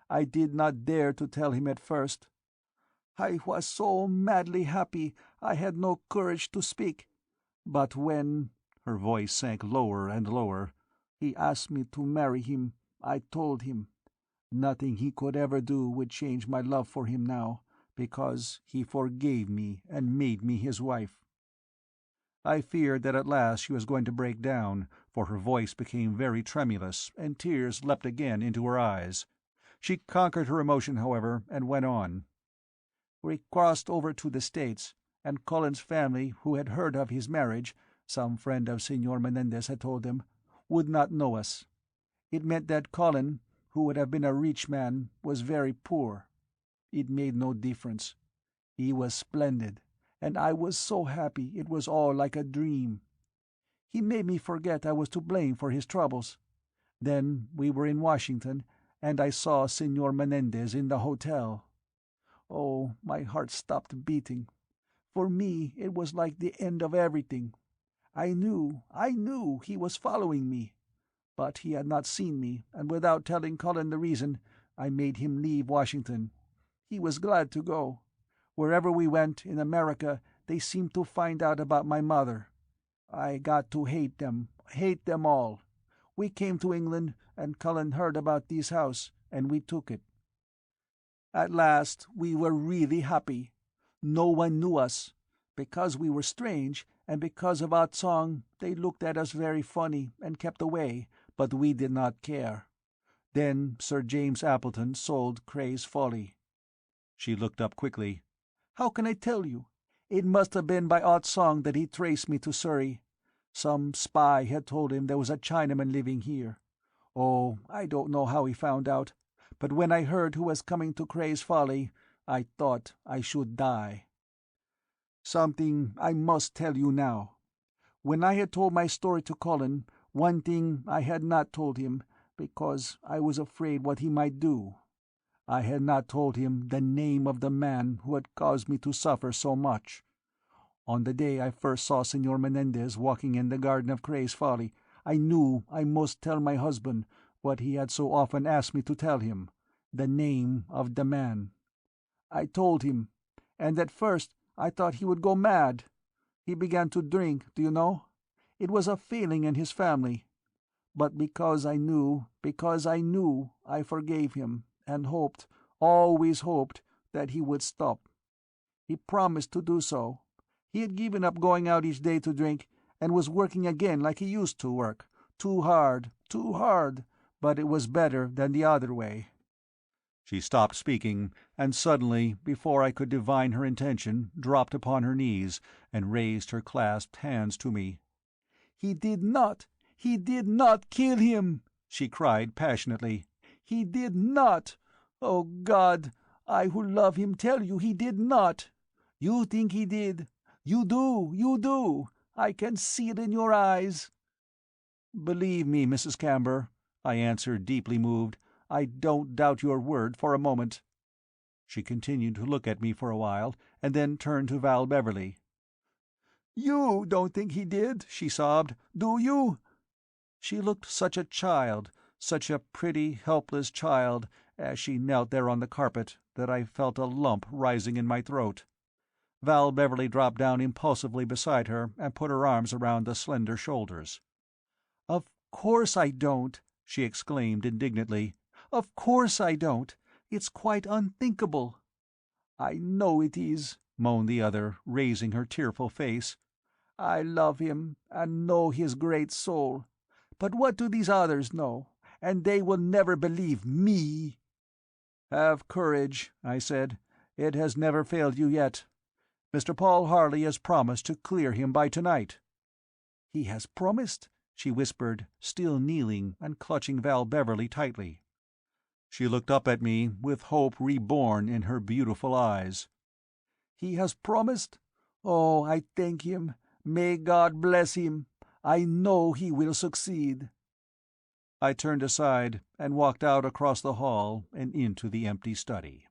I did not dare to tell him at first. I was so madly happy I had no courage to speak. But when," her voice sank lower and lower, "he asked me to marry him, I told him. Nothing he could ever do would change my love for him now, because he forgave me and made me his wife." I feared that at last she was going to break down, for her voice became very tremulous, and tears leapt again into her eyes. She conquered her emotion, however, and went on. "We crossed over to the States, and Cullen's family, who had heard of his marriage, some friend of Senor Menendez had told them, would not know us. It meant that Cullen, who would have been a rich man, was very poor. It made no difference. He was splendid, and I was so happy it was all like a dream. He made me forget I was to blame for his troubles. Then we were in Washington, and I saw Senor Menendez in the hotel. Oh, my heart stopped beating. For me, it was like the end of everything. I knew he was following me. But he had not seen me, and without telling Cullen the reason, I made him leave Washington. He was glad to go. Wherever we went, in America, they seemed to find out about my mother. I got to hate them all. We came to England, and Cullen heard about this house, and we took it. At last we were really happy. No one knew us. Because we were strange, and because of Ah Tsong, they looked at us very funny, and kept away, but we did not care. Then Sir James Appleton sold Cray's Folly." She looked up quickly. "How can I tell you? It must have been by Ah Tsong that he traced me to Surrey. Some spy had told him there was a Chinaman living here. Oh, I don't know how he found out, but when I heard who was coming to Cray's Folly, I thought I should die. Something I must tell you now. When I had told my story to Cullen, one thing I had not told him, because I was afraid what he might do. I had not told him the name of the man who had caused me to suffer so much. On the day I first saw Senor Menendez walking in the garden of Cray's Folly, I knew I must tell my husband what he had so often asked me to tell him, the name of the man. I told him, and at first I thought he would go mad. He began to drink, do you know? It was a failing in his family. But because I knew, I forgave him, and hoped, always hoped, that he would stop. He promised to do so. He had given up going out each day to drink, and was working again like he used to work, too hard, but it was better than the other way." She stopped speaking, and suddenly, before I could divine her intention, dropped upon her knees, and raised her clasped hands to me. He did not kill him!" she cried passionately. "He did not! Oh, God, I who love him tell you he did not! You think he did. You do! I can see it in your eyes." "Believe me, Mrs. Camber," I answered, deeply moved, I don't doubt your word for a moment." She continued to look at me for a while, and then turned to Val Beverley. "You don't think he did," she sobbed, "do you?" She looked such a child, such a pretty, helpless child, as she knelt there on the carpet, that I felt a lump rising in my throat. Val Beverley dropped down impulsively beside her and put her arms around the slender shoulders. "Of course I don't," she exclaimed indignantly. "Of course I don't. It's quite unthinkable." "I know it is," moaned the other, raising her tearful face. "I love him, and know his great soul. But what do these others know? And they will never believe me." "Have courage," I said. "It has never failed you yet. Mr. Paul Harley has promised to clear him by tonight." "He has promised?" she whispered, still kneeling and clutching Val Beverley tightly. She looked up at me, with hope reborn in her beautiful eyes. "He has promised? Oh, I thank him. May God bless him. I know he will succeed." I turned aside and walked out across the hall and into the empty study.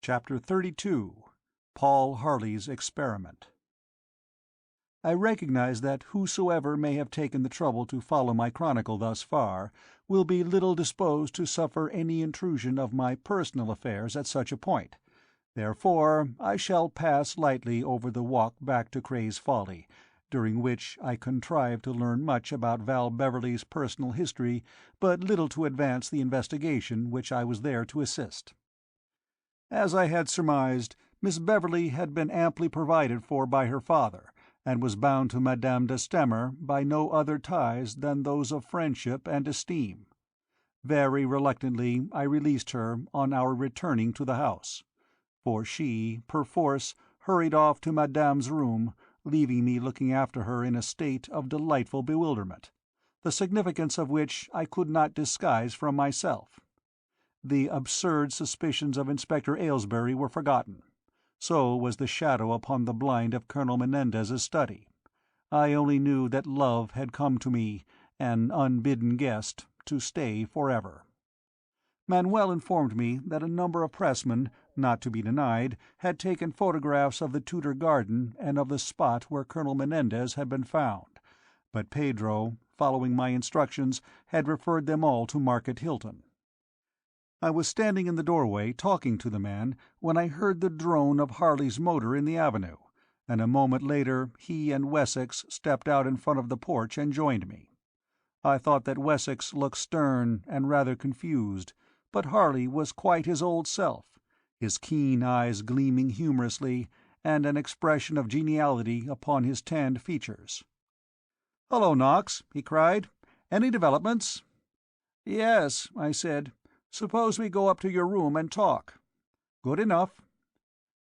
Chapter 32. Paul Harley's Experiment. I recognize that whosoever may have taken the trouble to follow my chronicle thus far will be little disposed to suffer any intrusion of my personal affairs at such a point. Therefore I shall pass lightly over the walk back to Cray's Folly, during which I contrived to learn much about Val Beverley's personal history, but little to advance the investigation which I was there to assist. As I had surmised, Miss Beverley had been amply provided for by her father, and was bound to Madame de Stamer by no other ties than those of friendship and esteem. Very reluctantly I released her on our returning to the house, for she, perforce, hurried off to Madame's room, leaving me looking after her in a state of delightful bewilderment, the significance of which I could not disguise from myself. The absurd suspicions of Inspector Aylesbury were forgotten. So was the shadow upon the blind of Colonel Menendez's study. I only knew that love had come to me, an unbidden guest, to stay forever. Manuel informed me that a number of pressmen, not to be denied, had taken photographs of the Tudor garden and of the spot where Colonel Menendez had been found, but Pedro, following my instructions, had referred them all to Market Hilton. I was standing in the doorway talking to the man when I heard the drone of Harley's motor in the avenue, and a moment later he and Wessex stepped out in front of the porch and joined me. I thought that Wessex looked stern and rather confused, but Harley was quite his old self, his keen eyes gleaming humorously, and an expression of geniality upon his tanned features. "Hullo, Knox," he cried. "Any developments?" "Yes," I said. "Suppose we go up to your room and talk." "Good enough."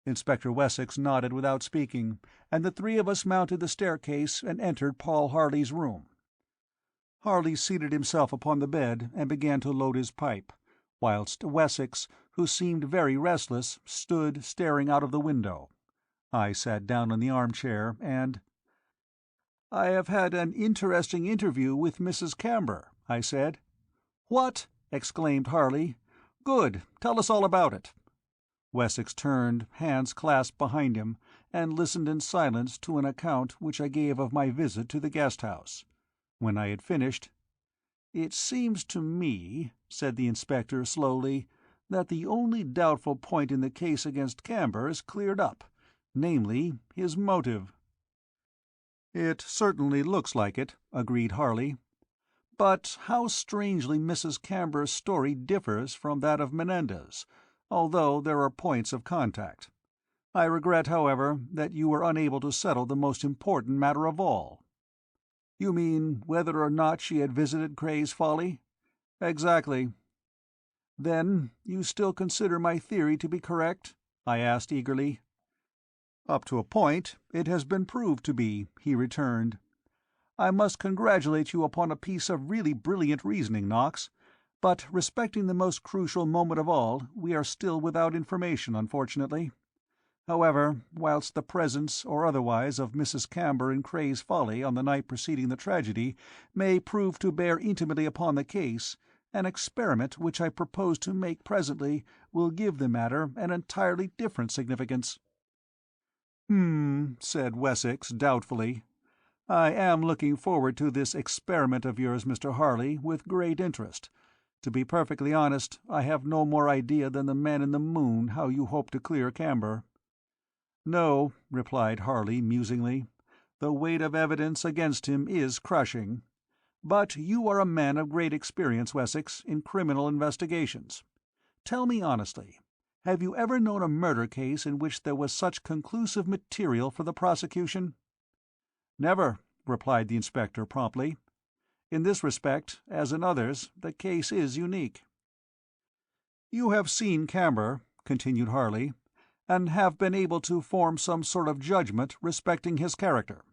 Inspector Wessex nodded without speaking, and the three of us mounted the staircase and entered Paul Harley's room. Harley seated himself upon the bed and began to load his pipe, whilst Wessex, who seemed very restless, stood staring out of the window. I sat down in the armchair and— "I have had an interesting interview with Mrs. Camber," I said. "What?" exclaimed Harley. "Good. Tell us all about it." Wessex turned, hands clasped behind him, and listened in silence to an account which I gave of my visit to the guest-house. When I had finished— "It seems to me," said the inspector slowly, "that the only doubtful point in the case against Camber is cleared up, namely, his motive." "It certainly looks like it," agreed Harley. "But how strangely Mrs. Camber's story differs from that of Menendez, although there are points of contact. I regret, however, that you were unable to settle the most important matter of all." "You mean whether or not she had visited Cray's Folly?" "Exactly." "Then you still consider my theory to be correct?" I asked eagerly. "Up to a point it has been proved to be," he returned. "I must congratulate you upon a piece of really brilliant reasoning, Knox. But respecting the most crucial moment of all, we are still without information, unfortunately. However, whilst the presence or otherwise of Mrs. Camber in Cray's Folly on the night preceding the tragedy may prove to bear intimately upon the case, an experiment which I propose to make presently will give the matter an entirely different significance." Said Wessex doubtfully. "I am looking forward to this experiment of yours, Mr. Harley, with great interest. To be perfectly honest, I have no more idea than the man in the moon how you hope to clear Camber." "No," replied Harley musingly. "The weight of evidence against him is crushing. But you are a man of great experience, Wessex, in criminal investigations. Tell me honestly, have you ever known a murder case in which there was such conclusive material for the prosecution?" "Never," replied the inspector promptly. "In this respect, as in others, the case is unique." "You have seen Camber," continued Harley, "and have been able to form some sort of judgment respecting his character.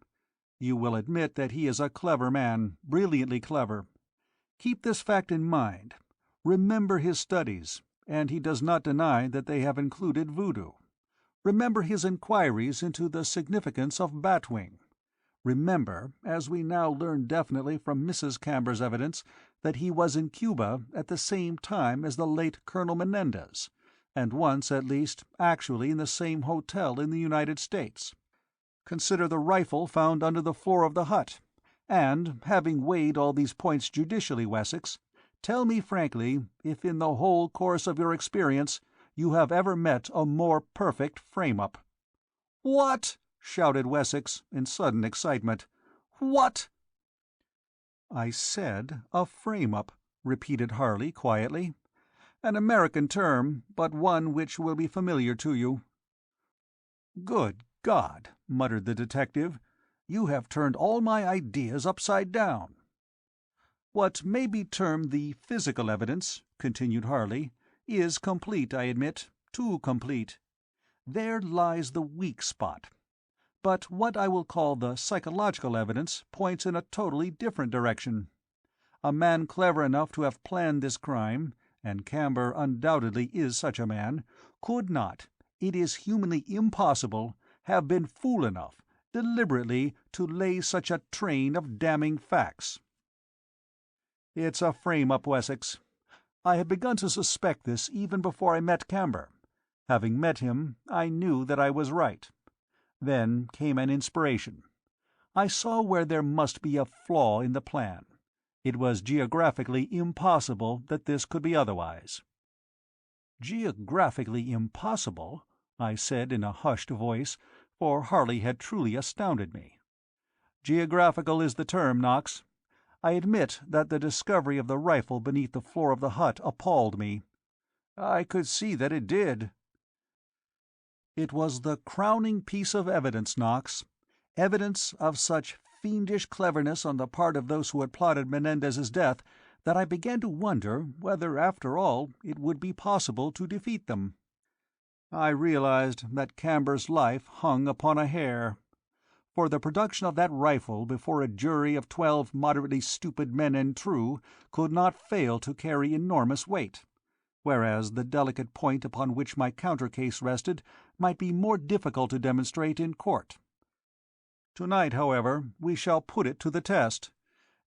You will admit that he is a clever man, brilliantly clever. Keep this fact in mind. Remember his studies, and he does not deny that they have included voodoo. Remember his inquiries into the significance of batwing. Remember, as we now learn definitely from Mrs. Camber's evidence, that he was in Cuba at the same time as the late Colonel Menendez, and once, at least, actually in the same hotel in the United States. Consider the rifle found under the floor of the hut, and, having weighed all these points judicially, Wessex, tell me frankly if in the whole course of your experience you have ever met a more perfect frame-up." "What?" shouted Wessex, in sudden excitement. "What?" "I said a frame-up," repeated Harley quietly. "An American term, but one which will be familiar to you." "Good God!" muttered the detective. "You have turned all my ideas upside down." "What may be termed the physical evidence," continued Harley, "is complete, I admit, too complete. There lies the weak spot. But what I will call the psychological evidence points in a totally different direction. A man clever enough to have planned this crime, and Camber undoubtedly is such a man, could not, it is humanly impossible, have been fool enough, deliberately, to lay such a train of damning facts. It's a frame-up, Wessex. I had begun to suspect this even before I met Camber. Having met him, I knew that I was right. Then came an inspiration. I saw where there must be a flaw in the plan. It was geographically impossible that this could be otherwise." "Geographically impossible?" I said in a hushed voice, for Harley had truly astounded me. "Geographical is the term, Knox. I admit that the discovery of the rifle beneath the floor of the hut appalled me." "I could see that it did." "It was the crowning piece of evidence, Knox. Evidence of such fiendish cleverness on the part of those who had plotted Menendez's death that I began to wonder whether, after all, it would be possible to defeat them. I realized that Camber's life hung upon a hair. For the production of that rifle before a jury of 12 moderately stupid men and true could not fail to carry enormous weight, whereas the delicate point upon which my counter-case rested might be more difficult to demonstrate in court. To-night, however, we shall put it to the test,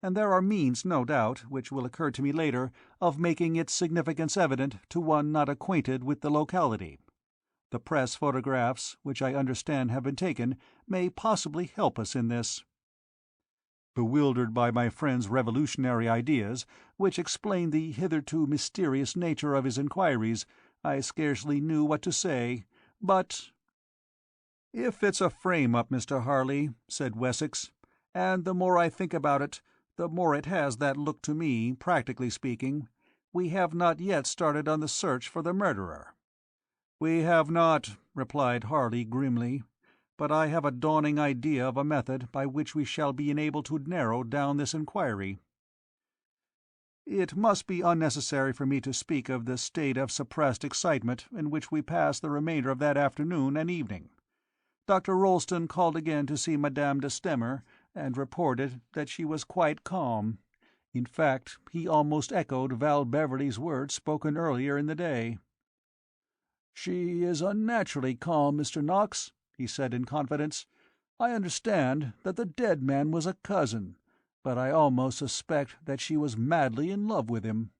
and there are means, no doubt, which will occur to me later, of making its significance evident to one not acquainted with the locality. The press photographs, which I understand have been taken, may possibly help us in this." Bewildered by my friend's revolutionary ideas, which explained the hitherto mysterious nature of his inquiries, I scarcely knew what to say, but— "If it's a frame-up, Mr. Harley," said Wessex, "and the more I think about it, the more it has that look to me, practically speaking, we have not yet started on the search for the murderer." "We have not," replied Harley grimly, "but I have a dawning idea of a method by which we shall be enabled to narrow down this inquiry." It must be unnecessary for me to speak of the state of suppressed excitement in which we passed the remainder of that afternoon and evening. Dr. Rolleston called again to see Madame de Stamer, and reported that she was quite calm. In fact, he almost echoed Val Beverley's words spoken earlier in the day. "She is unnaturally calm, Mr. Knox," he said in confidence. "I understand that the dead man was a cousin, but I almost suspect that she was madly in love with him."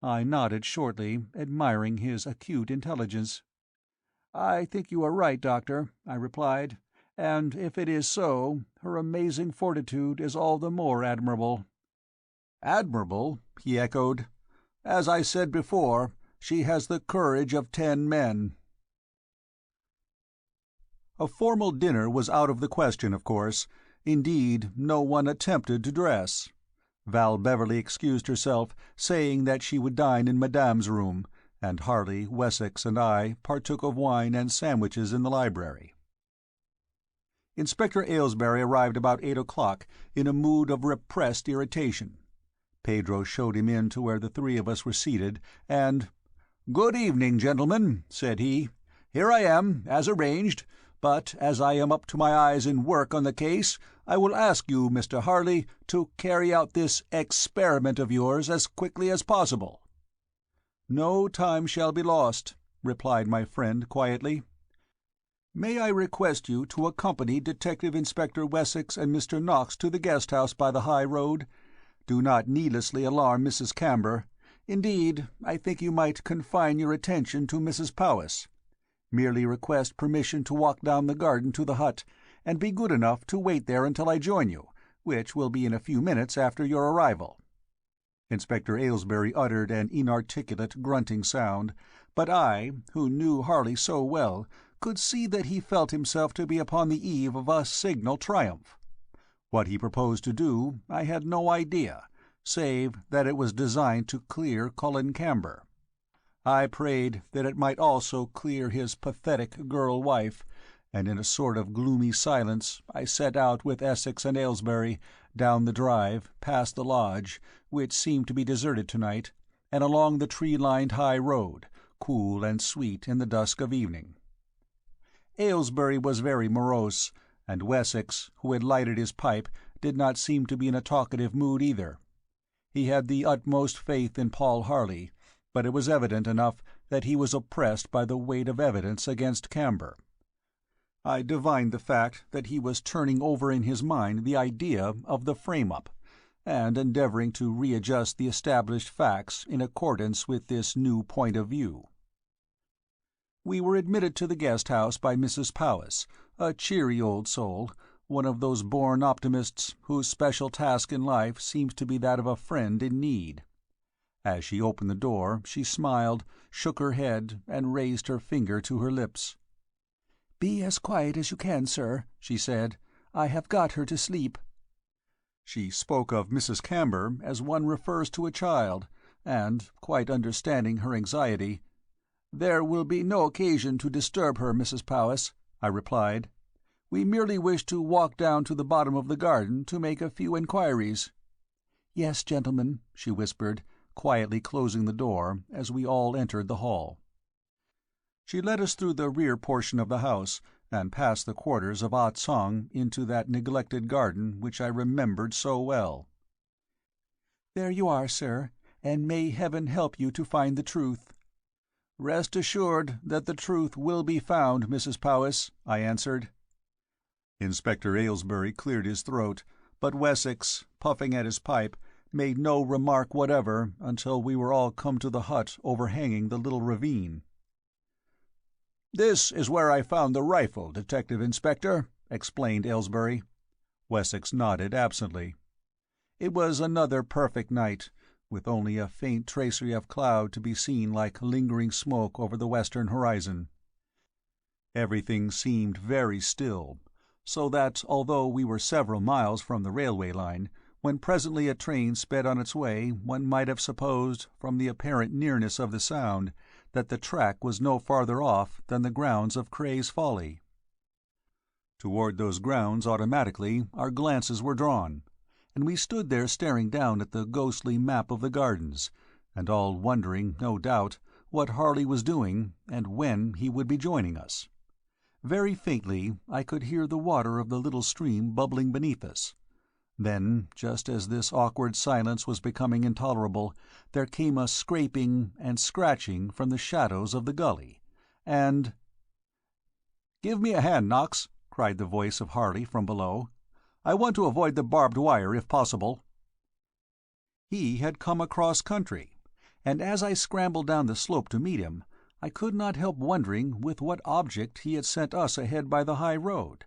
I nodded shortly, admiring his acute intelligence. "I think you are right, Doctor," I replied, "and if it is so, her amazing fortitude is all the more admirable." "Admirable?" he echoed. "As I said before, she has the courage of 10 men." A formal dinner was out of the question, of course. Indeed, no one attempted to dress. Val Beverley excused herself, saying that she would dine in Madame's room, and Harley, Wessex, and I partook of wine and sandwiches in the library. Inspector Aylesbury arrived about 8 o'clock, in a mood of repressed irritation. Pedro showed him in to where the three of us were seated, and "Good evening, gentlemen," said he. "Here I am, as arranged, but as I am up to my eyes in work on the case, I will ask you, Mr. Harley, to carry out this experiment of yours as quickly as possible." "No time shall be lost," replied my friend quietly. "May I request you to accompany Detective Inspector Wessex and Mr. Knox to the guest house by the high road? Do not needlessly alarm Mrs. Camber. Indeed, I think you might confine your attention to Mrs. Powys. Merely request permission to walk down the garden to the hut, and be good enough to wait there until I join you, which will be in a few minutes after your arrival." Inspector Aylesbury uttered an inarticulate grunting sound, but I, who knew Harley so well, could see that he felt himself to be upon the eve of a signal triumph. What he proposed to do I had no idea, save that it was designed to clear Colin Camber. I prayed that it might also clear his pathetic girl wife, and in a sort of gloomy silence I set out with Essex and Aylesbury, down the drive, past the lodge, which seemed to be deserted tonight, and along the tree-lined high road, cool and sweet in the dusk of evening. Aylesbury was very morose, and Wessex, who had lighted his pipe, did not seem to be in a talkative mood either. He had the utmost faith in Paul Harley, but it was evident enough that he was oppressed by the weight of evidence against Camber. I divined the fact that he was turning over in his mind the idea of the frame-up, and endeavouring to readjust the established facts in accordance with this new point of view. We were admitted to the guest-house by Mrs. Powys, a cheery old soul, one of those born optimists whose special task in life seems to be that of a friend in need. As she opened the door, she smiled, shook her head, and raised her finger to her lips. "Be as quiet as you can, sir," she said. "I have got her to sleep." She spoke of Mrs. Camber as one refers to a child, and, quite understanding her anxiety, "There will be no occasion to disturb her, Mrs. Powys," I replied. "We merely wish to walk down to the bottom of the garden to make a few inquiries." "Yes, gentlemen," she whispered, quietly closing the door as we all entered the hall. She led us through the rear portion of the house, and past the quarters of Ah Tsong into that neglected garden which I remembered so well. "There you are, sir, and may Heaven help you to find the truth." "Rest assured that the truth will be found, Mrs. Powys," I answered. Inspector Aylesbury cleared his throat, but Wessex, puffing at his pipe, made no remark whatever until we were all come to the hut overhanging the little ravine. "This is where I found the rifle, Detective Inspector," explained Aylesbury. Wessex nodded absently. It was another perfect night, with only a faint tracery of cloud to be seen like lingering smoke over the western horizon. Everything seemed very still, so that although we were several miles from the railway line, when presently a train sped on its way, one might have supposed, from the apparent nearness of the sound, that the track was no farther off than the grounds of Cray's Folly. Toward those grounds automatically our glances were drawn, and we stood there staring down at the ghostly map of the gardens, and all wondering, no doubt, what Harley was doing and when he would be joining us. Very faintly I could hear the water of the little stream bubbling beneath us. Then, just as this awkward silence was becoming intolerable, there came a scraping and scratching from the shadows of the gully, and— "Give me a hand, Knox," cried the voice of Harley from below. "I want to avoid the barbed wire, if possible." He had come across country, and as I scrambled down the slope to meet him, I could not help wondering with what object he had sent us ahead by the high road.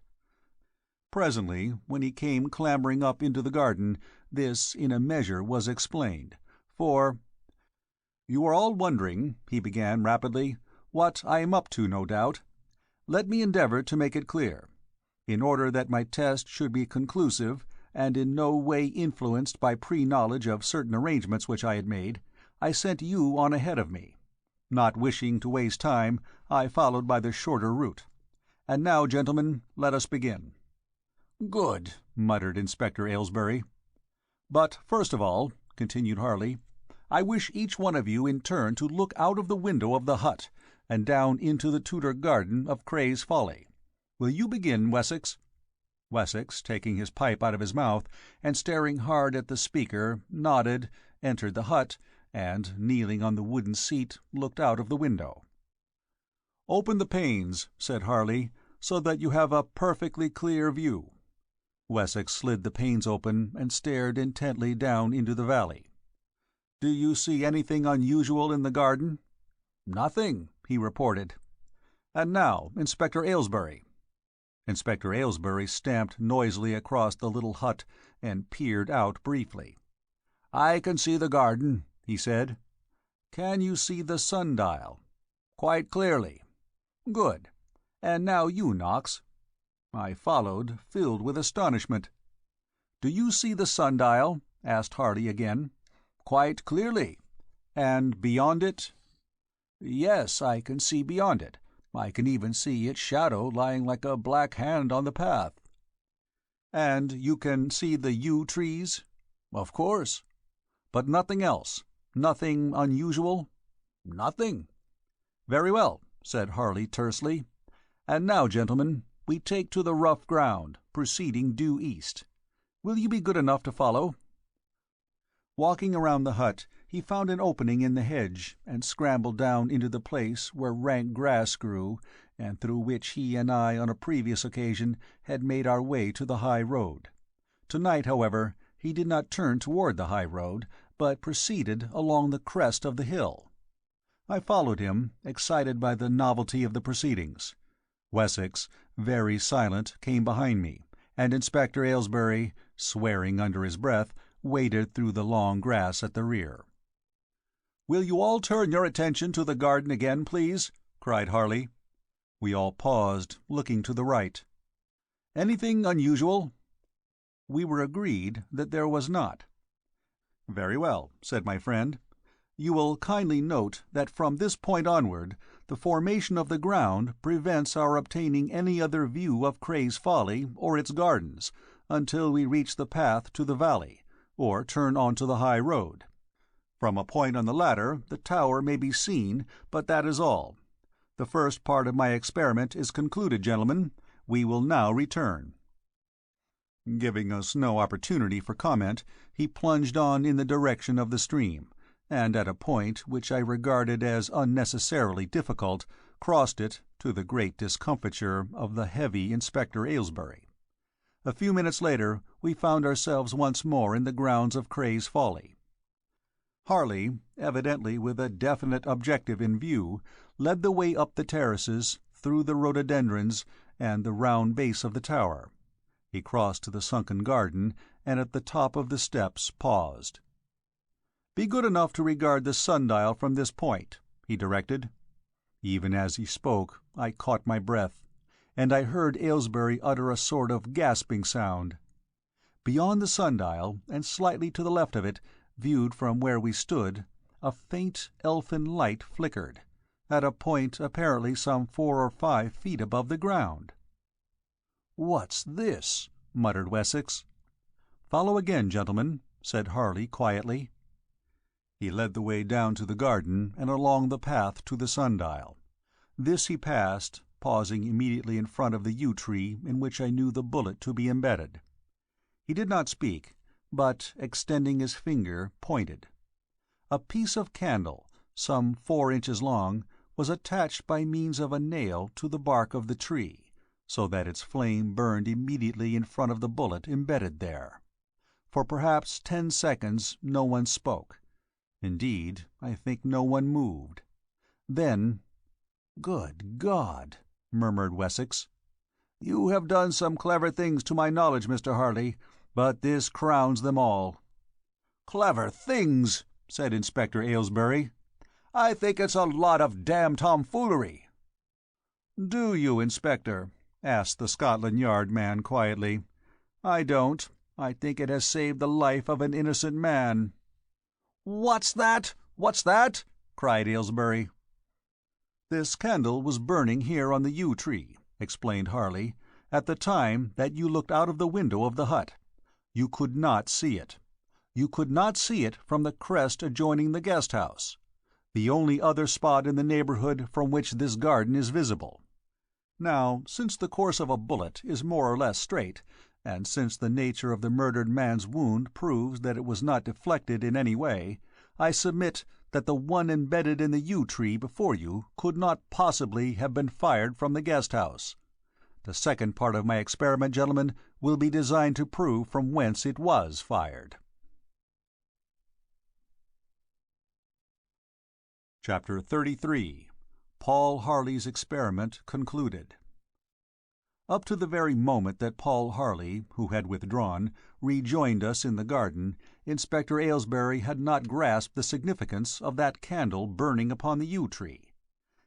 Presently, when he came clambering up into the garden, this in a measure was explained, for— "You are all wondering," he began rapidly, "what I am up to, no doubt. Let me endeavour to make it clear. In order that my test should be conclusive, and in no way influenced by pre-knowledge of certain arrangements which I had made, I sent you on ahead of me. Not wishing to waste time, I followed by the shorter route. And now, gentlemen, let us begin." "Good," muttered Inspector Aylesbury. "But first of all," continued Harley, "I wish each one of you in turn to look out of the window of the hut, and down into the Tudor garden of Cray's Folly. Will you begin, Wessex?" Wessex, taking his pipe out of his mouth, and staring hard at the speaker, nodded, entered the hut, and, kneeling on the wooden seat, looked out of the window. "Open the panes," said Harley, "so that you have a perfectly clear view." Wessex slid the panes open and stared intently down into the valley. "Do you see anything unusual in the garden?" "Nothing," he reported. "And now, Inspector Aylesbury." Inspector Aylesbury stamped noisily across the little hut and peered out briefly. "I can see the garden," he said. "Can you see the sundial?" "Quite clearly." "Good. And now you, Knox." I followed, filled with astonishment. "Do you see the sundial?" asked Harley again. "Quite clearly." "And beyond it?" "Yes, I can see beyond it. I can even see its shadow lying like a black hand on the path." "And you can see the yew trees?" "Of course." "But nothing else? Nothing unusual?" "Nothing." "Very well," said Harley tersely. "And now, gentlemen, we take to the rough ground, proceeding due east. Will you be good enough to follow?" Walking around the hut, he found an opening in the hedge, and scrambled down into the place where rank grass grew, and through which he and I on a previous occasion had made our way to the high road. To-night, however, he did not turn toward the high road, but proceeded along the crest of the hill. I followed him, excited by the novelty of the proceedings. Wessex, very silent, came behind me, and Inspector Aylesbury, swearing under his breath, waded through the long grass at the rear. "Will you all turn your attention to the garden again, please?" cried Harley. We all paused, looking to the right. "Anything unusual?" We were agreed that there was not. "Very well," said my friend. "You will kindly note that from this point onward the formation of the ground prevents our obtaining any other view of Cray's Folly or its gardens until we reach the path to the valley, or turn on to the high road. From a point on the latter the tower may be seen, but that is all. The first part of my experiment is concluded, gentlemen. We will now return." Giving us no opportunity for comment, he plunged on in the direction of the stream, and at a point which I regarded as unnecessarily difficult, crossed it, to the great discomfiture of the heavy Inspector Aylesbury. A few minutes later we found ourselves once more in the grounds of Cray's Folly. Harley, evidently with a definite objective in view, led the way up the terraces, through the rhododendrons, and the round base of the tower. He crossed to the sunken garden, and at the top of the steps paused. "Be good enough to regard the sundial from this point," he directed. Even as he spoke I caught my breath, and I heard Aylesbury utter a sort of gasping sound. Beyond the sundial, and slightly to the left of it, viewed from where we stood, a faint elfin light flickered, at a point apparently some 4 or 5 feet above the ground. "What's this?" muttered Wessex. "Follow again, gentlemen," said Harley quietly. He led the way down to the garden and along the path to the sundial. This he passed, pausing immediately in front of the yew tree in which I knew the bullet to be embedded. He did not speak, but, extending his finger, pointed. A piece of candle, some 4 inches long, was attached by means of a nail to the bark of the tree, so that its flame burned immediately in front of the bullet embedded there. For perhaps 10 seconds no one spoke. Indeed, I think no one moved. Then, "Good God!" murmured Wessex. "You have done some clever things to my knowledge, Mr. Harley, but this crowns them all." "Clever things!" said Inspector Aylesbury. "I think it's a lot of damned tomfoolery." "Do you, Inspector?" asked the Scotland Yard man quietly. "I don't. I think it has saved the life of an innocent man." "What's that? What's that?" cried Aylesbury. "This candle was burning here on the yew tree," explained Harley, "at the time that you looked out of the window of the hut. You could not see it. You could not see it from the crest adjoining the guest house, the only other spot in the neighborhood from which this garden is visible. Now, since the course of a bullet is more or less straight, and since the nature of the murdered man's wound proves that it was not deflected in any way, I submit that the one embedded in the yew tree before you could not possibly have been fired from the guest house. The second part of my experiment, gentlemen, will be designed to prove from whence it was fired." Chapter 33. Paul Harley's Experiment Concluded. Up to the very moment that Paul Harley, who had withdrawn, rejoined us in the garden, Inspector Aylesbury had not grasped the significance of that candle burning upon the yew tree.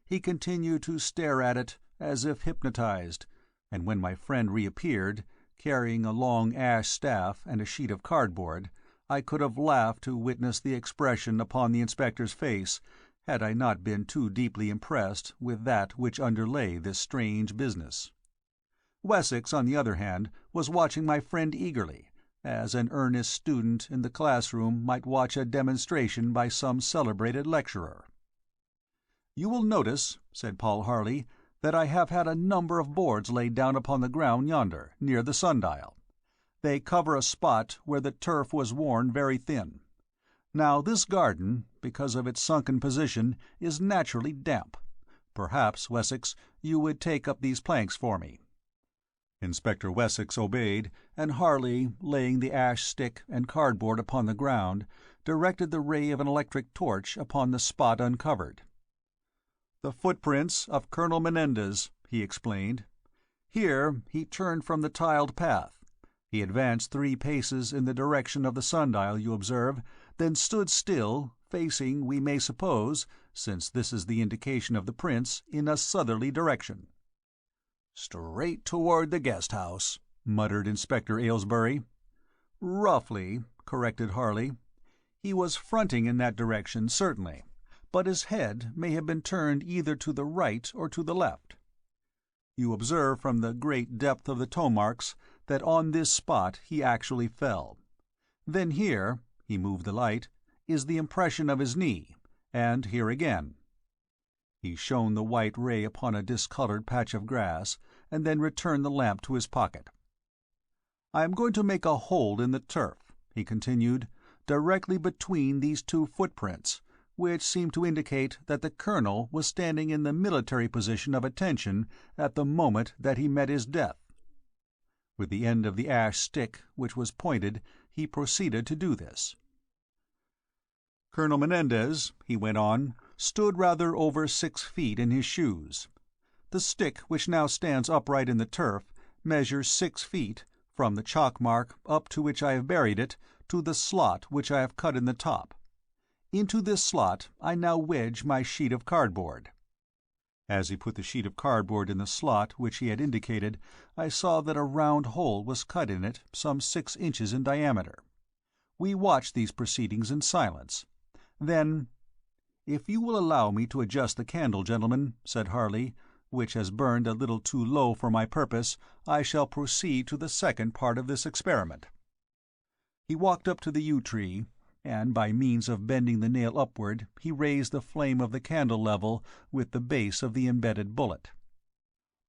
He continued to stare at it as if hypnotized, and when my friend reappeared, carrying a long ash staff and a sheet of cardboard, I could have laughed to witness the expression upon the inspector's face, had I not been too deeply impressed with that which underlay this strange business. Wessex, on the other hand, was watching my friend eagerly, as an earnest student in the classroom might watch a demonstration by some celebrated lecturer. "You will notice," said Paul Harley, "that I have had a number of boards laid down upon the ground yonder, near the sundial. They cover a spot where the turf was worn very thin. Now this garden, because of its sunken position, is naturally damp. Perhaps, Wessex, you would take up these planks for me." Inspector Wessex obeyed, and Harley, laying the ash stick and cardboard upon the ground, directed the ray of an electric torch upon the spot uncovered. "The footprints of Colonel Menendez," he explained. "Here he turned from the tiled path. He advanced 3 paces in the direction of the sundial, you observe, then stood still, facing, we may suppose, since this is the indication of the prints, in a southerly direction." "Straight toward the guest-house," muttered Inspector Aylesbury. "Roughly," corrected Harley. "He was fronting in that direction, certainly, but his head may have been turned either to the right or to the left. You observe from the great depth of the toe marks that on this spot he actually fell. Then here," he moved the light, "is the impression of his knee, and here again." He shone the white ray upon a discolored patch of grass, and then returned the lamp to his pocket. "I am going to make a hole in the turf," he continued, "directly between these 2 footprints, which seem to indicate that the colonel was standing in the military position of attention at the moment that he met his death." With the end of the ash stick, which was pointed, he proceeded to do this. "Colonel Menendez," he went on, "stood rather over 6 feet in his shoes. The stick, which now stands upright in the turf, measures 6 feet, from the chalk mark up to which I have buried it, to the slot which I have cut in the top. Into this slot I now wedge my sheet of cardboard." As he put the sheet of cardboard in the slot which he had indicated, I saw that a round hole was cut in it some 6 inches in diameter. We watched these proceedings in silence. Then, "If you will allow me to adjust the candle, gentlemen," said Harley, "which has burned a little too low for my purpose, I shall proceed to the second part of this experiment." He walked up to the yew tree, and by means of bending the nail upward he raised the flame of the candle level with the base of the embedded bullet.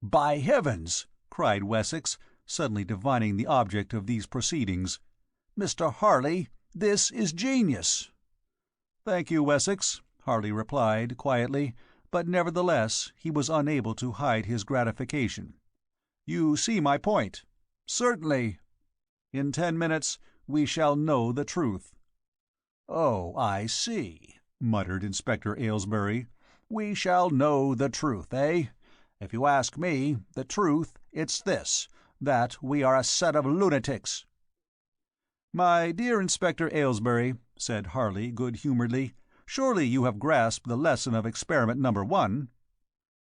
"By heavens!" cried Wessex, suddenly divining the object of these proceedings. "Mr. Harley, this is genius!" "Thank you, Wessex," Harley replied, quietly, but nevertheless he was unable to hide his gratification. "You see my point?" "Certainly." "In 10 minutes we shall know the truth." "Oh, I see," muttered Inspector Aylesbury. "We shall know the truth, eh? If you ask me, the truth, it's this, that we are a set of lunatics." "My dear Inspector Aylesbury," said Harley good-humouredly, "surely you have grasped the lesson of experiment number 1?"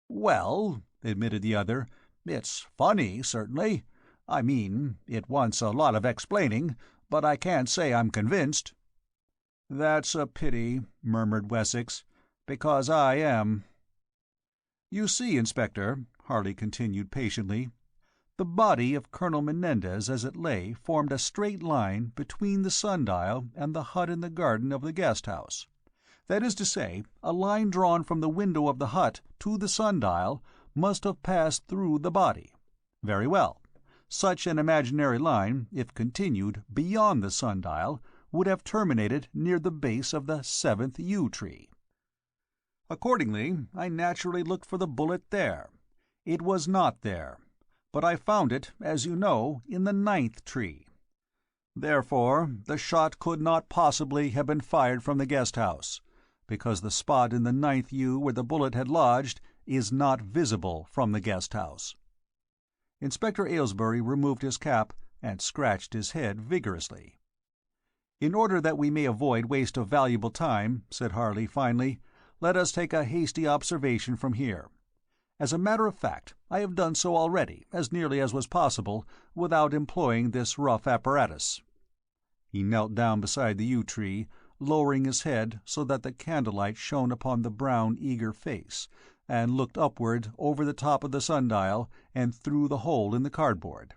"Well," admitted the other, "it's funny, certainly. I mean, it wants a lot of explaining, but I can't say I'm convinced." "That's a pity," murmured Wessex, "because I am." "You see, Inspector," Harley continued patiently, "the body of Colonel Menendez as it lay formed a straight line between the sundial and the hut in the garden of the guest-house. That is to say, a line drawn from the window of the hut to the sundial must have passed through the body. Very well. Such an imaginary line, if continued beyond the sundial, would have terminated near the base of the 7th yew tree. Accordingly, I naturally looked for the bullet there. It was not there, but I found it, as you know, in the 9th tree. Therefore, the shot could not possibly have been fired from the guest-house, because the spot in the 9th yew where the bullet had lodged is not visible from the guest-house." Inspector Aylesbury removed his cap and scratched his head vigorously. "In order that we may avoid waste of valuable time," said Harley finally, "let us take a hasty observation from here. As a matter of fact, I have done so already, as nearly as was possible, without employing this rough apparatus." He knelt down beside the yew tree, lowering his head so that the candlelight shone upon the brown, eager face, and looked upward over the top of the sundial and through the hole in the cardboard.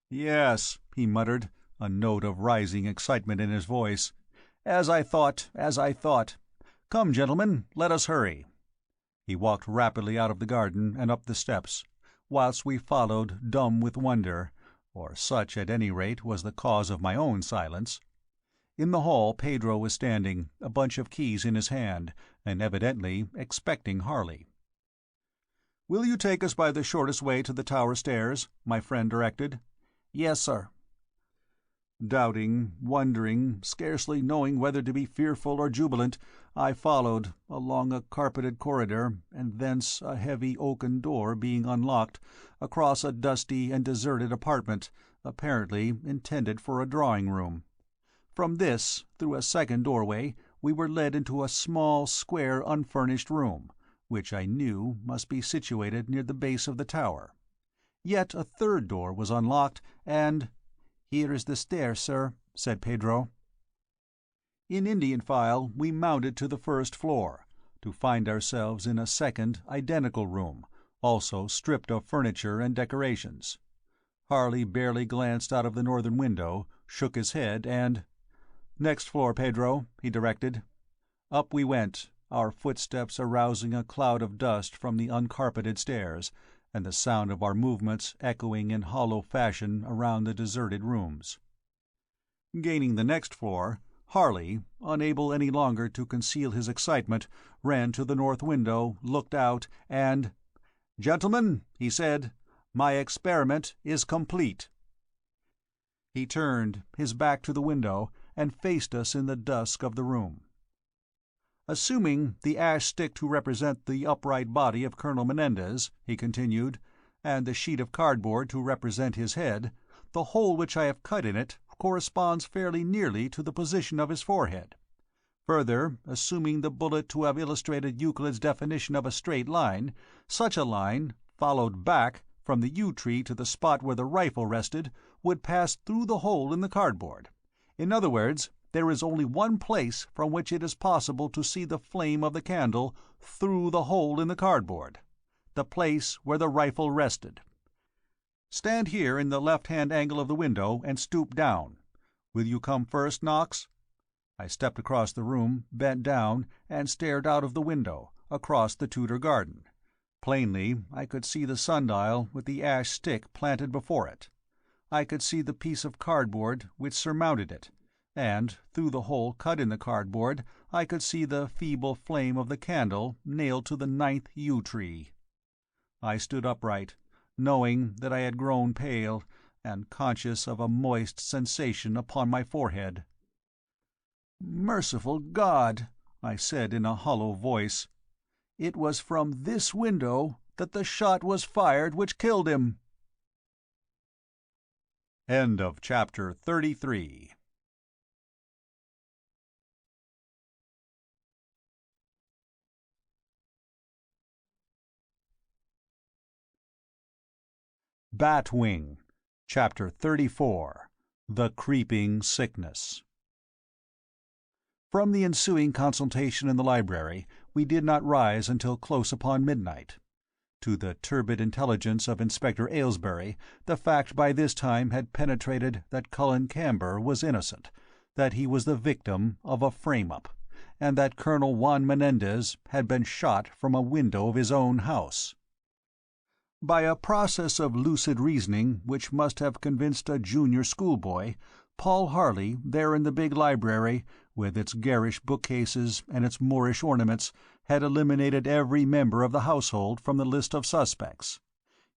"Yes," he muttered, a note of rising excitement in his voice. "As I thought, as I thought. Come, gentlemen, let us hurry." He walked rapidly out of the garden and up the steps, whilst we followed dumb with wonder, or such at any rate was the cause of my own silence. In the hall Pedro was standing, a bunch of keys in his hand, and evidently expecting Harley. "Will you take us by the shortest way to the tower stairs?" my friend directed. "Yes, sir." Doubting, wondering, scarcely knowing whether to be fearful or jubilant, I followed, along a carpeted corridor, and thence a heavy oaken door being unlocked, across a dusty and deserted apartment, apparently intended for a drawing-room. From this, through a second doorway, we were led into a small, square, unfurnished room, which I knew must be situated near the base of the tower. Yet a third door was unlocked, and— "Here is the stair, sir," said Pedro. In Indian file we mounted to the first floor, to find ourselves in a second, identical room, also stripped of furniture and decorations. Harley barely glanced out of the northern window, shook his head, and— "Next floor, Pedro," he directed. Up we went, our footsteps arousing a cloud of dust from the uncarpeted stairs, and the sound of our movements echoing in hollow fashion around the deserted rooms. Gaining the next floor, Harley, unable any longer to conceal his excitement, ran to the north window, looked out, and— "Gentlemen," he said, "my experiment is complete." He turned, his back to the window, and faced us in the dusk of the room. "Assuming the ash stick to represent the upright body of Colonel Menendez," he continued, "and the sheet of cardboard to represent his head, the hole which I have cut in it corresponds fairly nearly to the position of his forehead. Further, assuming the bullet to have illustrated Euclid's definition of a straight line, such a line, followed back from the yew tree to the spot where the rifle rested, would pass through the hole in the cardboard. In other words, there is only one place from which it is possible to see the flame of the candle through the hole in the cardboard: the place where the rifle rested. Stand here in the left-hand angle of the window and stoop down. Will you come first, Knox?" I stepped across the room, bent down, and stared out of the window, across the Tudor garden. Plainly I could see the sundial with the ash stick planted before it. I could see the piece of cardboard which surmounted it, and, through the hole cut in the cardboard, I could see the feeble flame of the candle nailed to the 9th yew tree. I stood upright, knowing that I had grown pale, and conscious of a moist sensation upon my forehead. "Merciful God!" I said in a hollow voice. "It was from this window that the shot was fired which killed him." End of chapter 33. Batwing, Chapter 34. The Creeping Sickness. From the ensuing consultation in the library we did not rise until close upon midnight. To the turbid intelligence of Inspector Aylesbury the fact by this time had penetrated that Colin Camber was innocent, that he was the victim of a frame-up, and that Colonel Juan Menendez had been shot from a window of his own house. By a process of lucid reasoning which must have convinced a junior schoolboy, Paul Harley, there in the big library, with its garish bookcases and its Moorish ornaments, had eliminated every member of the household from the list of suspects.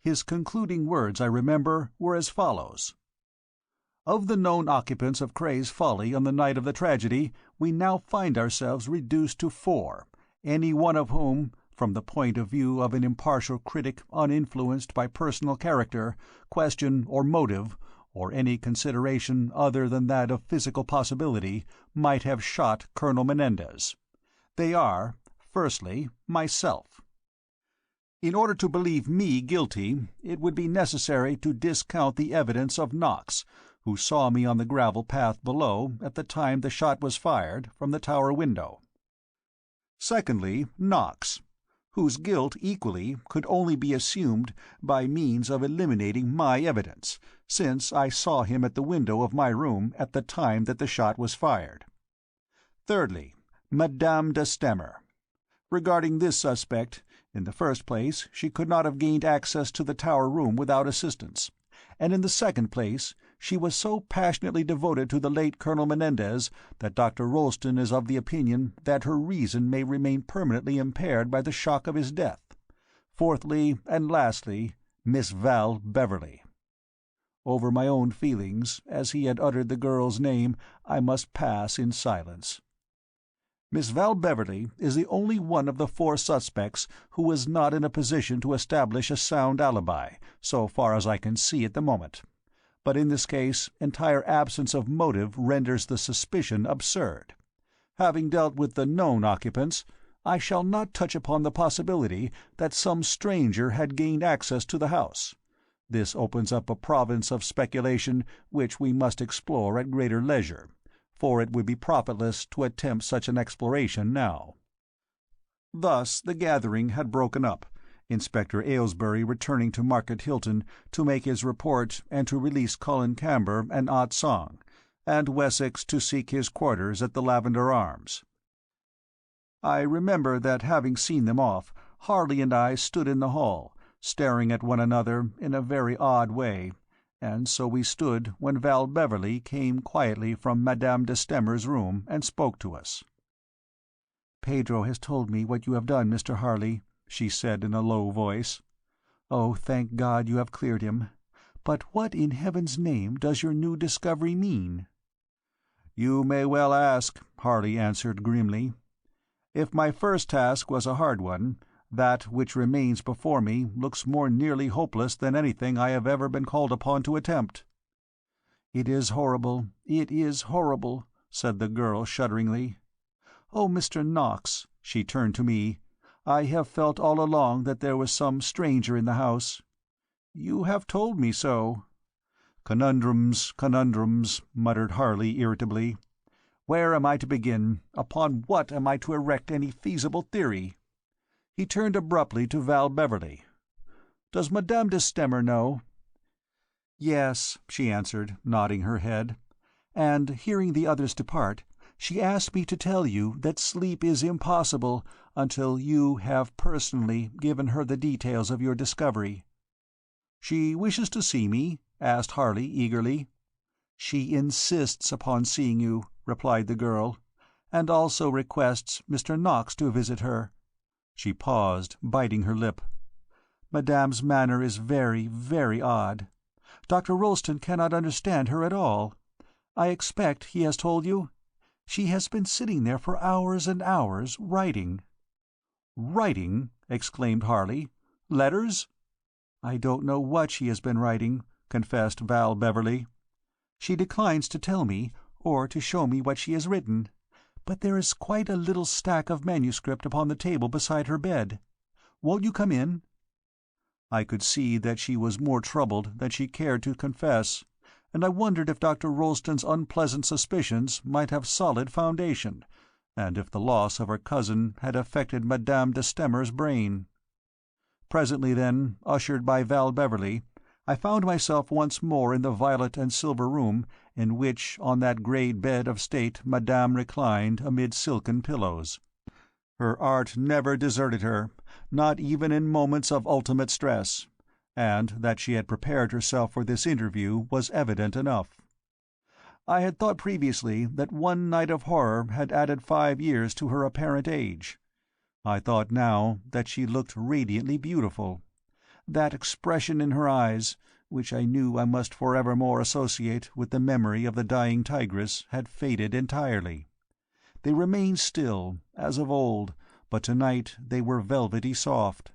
His concluding words, I remember, were as follows: "Of the known occupants of Cray's Folly on the night of the tragedy, we now find ourselves reduced to 4, any one of whom, from the point of view of an impartial critic uninfluenced by personal character, question, or motive, or any consideration other than that of physical possibility, might have shot Colonel Menendez. They are, firstly, myself. In order to believe me guilty, it would be necessary to discount the evidence of Knox, who saw me on the gravel path below at the time the shot was fired from the tower window. Secondly, Knox, whose guilt equally could only be assumed by means of eliminating my evidence, since I saw him at the window of my room at the time that the shot was fired. Thirdly, Madame de Stamer. Regarding this suspect, in the first place, she could not have gained access to the tower room without assistance, and in the second place, she was so passionately devoted to the late Colonel Menendez that Dr. Rolleston is of the opinion that her reason may remain permanently impaired by the shock of his death. Fourthly, and lastly, Miss Val Beverley. Over my own feelings, as he had uttered the girl's name, I must pass in silence. Miss Val Beverley is the only one of the 4 suspects who was not in a position to establish a sound alibi, so far as I can see at the moment. But in this case entire absence of motive renders the suspicion absurd. Having dealt with the known occupants, I shall not touch upon the possibility that some stranger had gained access to the house. This opens up a province of speculation which we must explore at greater leisure, for it would be profitless to attempt such an exploration now. Thus the gathering had broken up, Inspector Aylesbury returning to Market Hilton to make his report and to release Colin Camber and Ah Tsong, and Wessex to seek his quarters at the Lavender Arms. I remember that having seen them off, Harley and I stood in the hall, staring at one another in a very odd way, and so we stood when Val Beverley came quietly from Madame de Stamer's room and spoke to us. "Pedro has told me what you have done, Mr. Harley," she said in a low voice. "Oh, thank God you have cleared him. But what in heaven's name does your new discovery mean?" "You may well ask," Harley answered grimly. "If my first task was a hard one, that which remains before me looks more nearly hopeless than anything I have ever been called upon to attempt." "It is horrible, said the girl shudderingly. "Oh, Mr. Knox," she turned to me, "I have felt all along that there was some stranger in the house. You have told me so." "Conundrums, conundrums," muttered Harley irritably. "Where am I to begin? Upon what am I to erect any feasible theory?" He turned abruptly to Val Beverley. "Does Madame de Stamer know?" "Yes," she answered, nodding her head. "And, hearing the others depart, she asked me to tell you that sleep is impossible until you have personally given her the details of your discovery." "She wishes to see me?" asked Harley eagerly. "She insists upon seeing you," replied the girl. and also requests Mr. Knox to visit her." She paused, biting her lip. "Madame's manner is very, very odd. Dr. Rolleston cannot understand her at all. I expect he has told you? She has been sitting there for hours and hours, writing." "Writing?" exclaimed Harley. "Letters?" "I don't know what she has been writing," confessed Val Beverley. "She declines to tell me, or to show me what she has written, but there is quite a little stack of manuscript upon the table beside her bed. Won't you come in?" I could see that she was more troubled than she cared to confess, and I wondered if Dr. Rolleston's unpleasant suspicions might have solid foundation, and if the loss of her cousin had affected Madame de Stamer's brain. Presently, then, ushered by Val Beverley, I found myself once more in the violet and silver room in which on that grey bed of state Madame reclined amid silken pillows. Her art never deserted her, not even in moments of ultimate stress, and that she had prepared herself for this interview was evident enough. I had thought previously that one night of horror had added 5 years to her apparent age. I thought now that she looked radiantly beautiful. That expression in her eyes, which I knew I must forevermore associate with the memory of the dying tigress, had faded entirely. They remained still, as of old, but tonight they were velvety soft.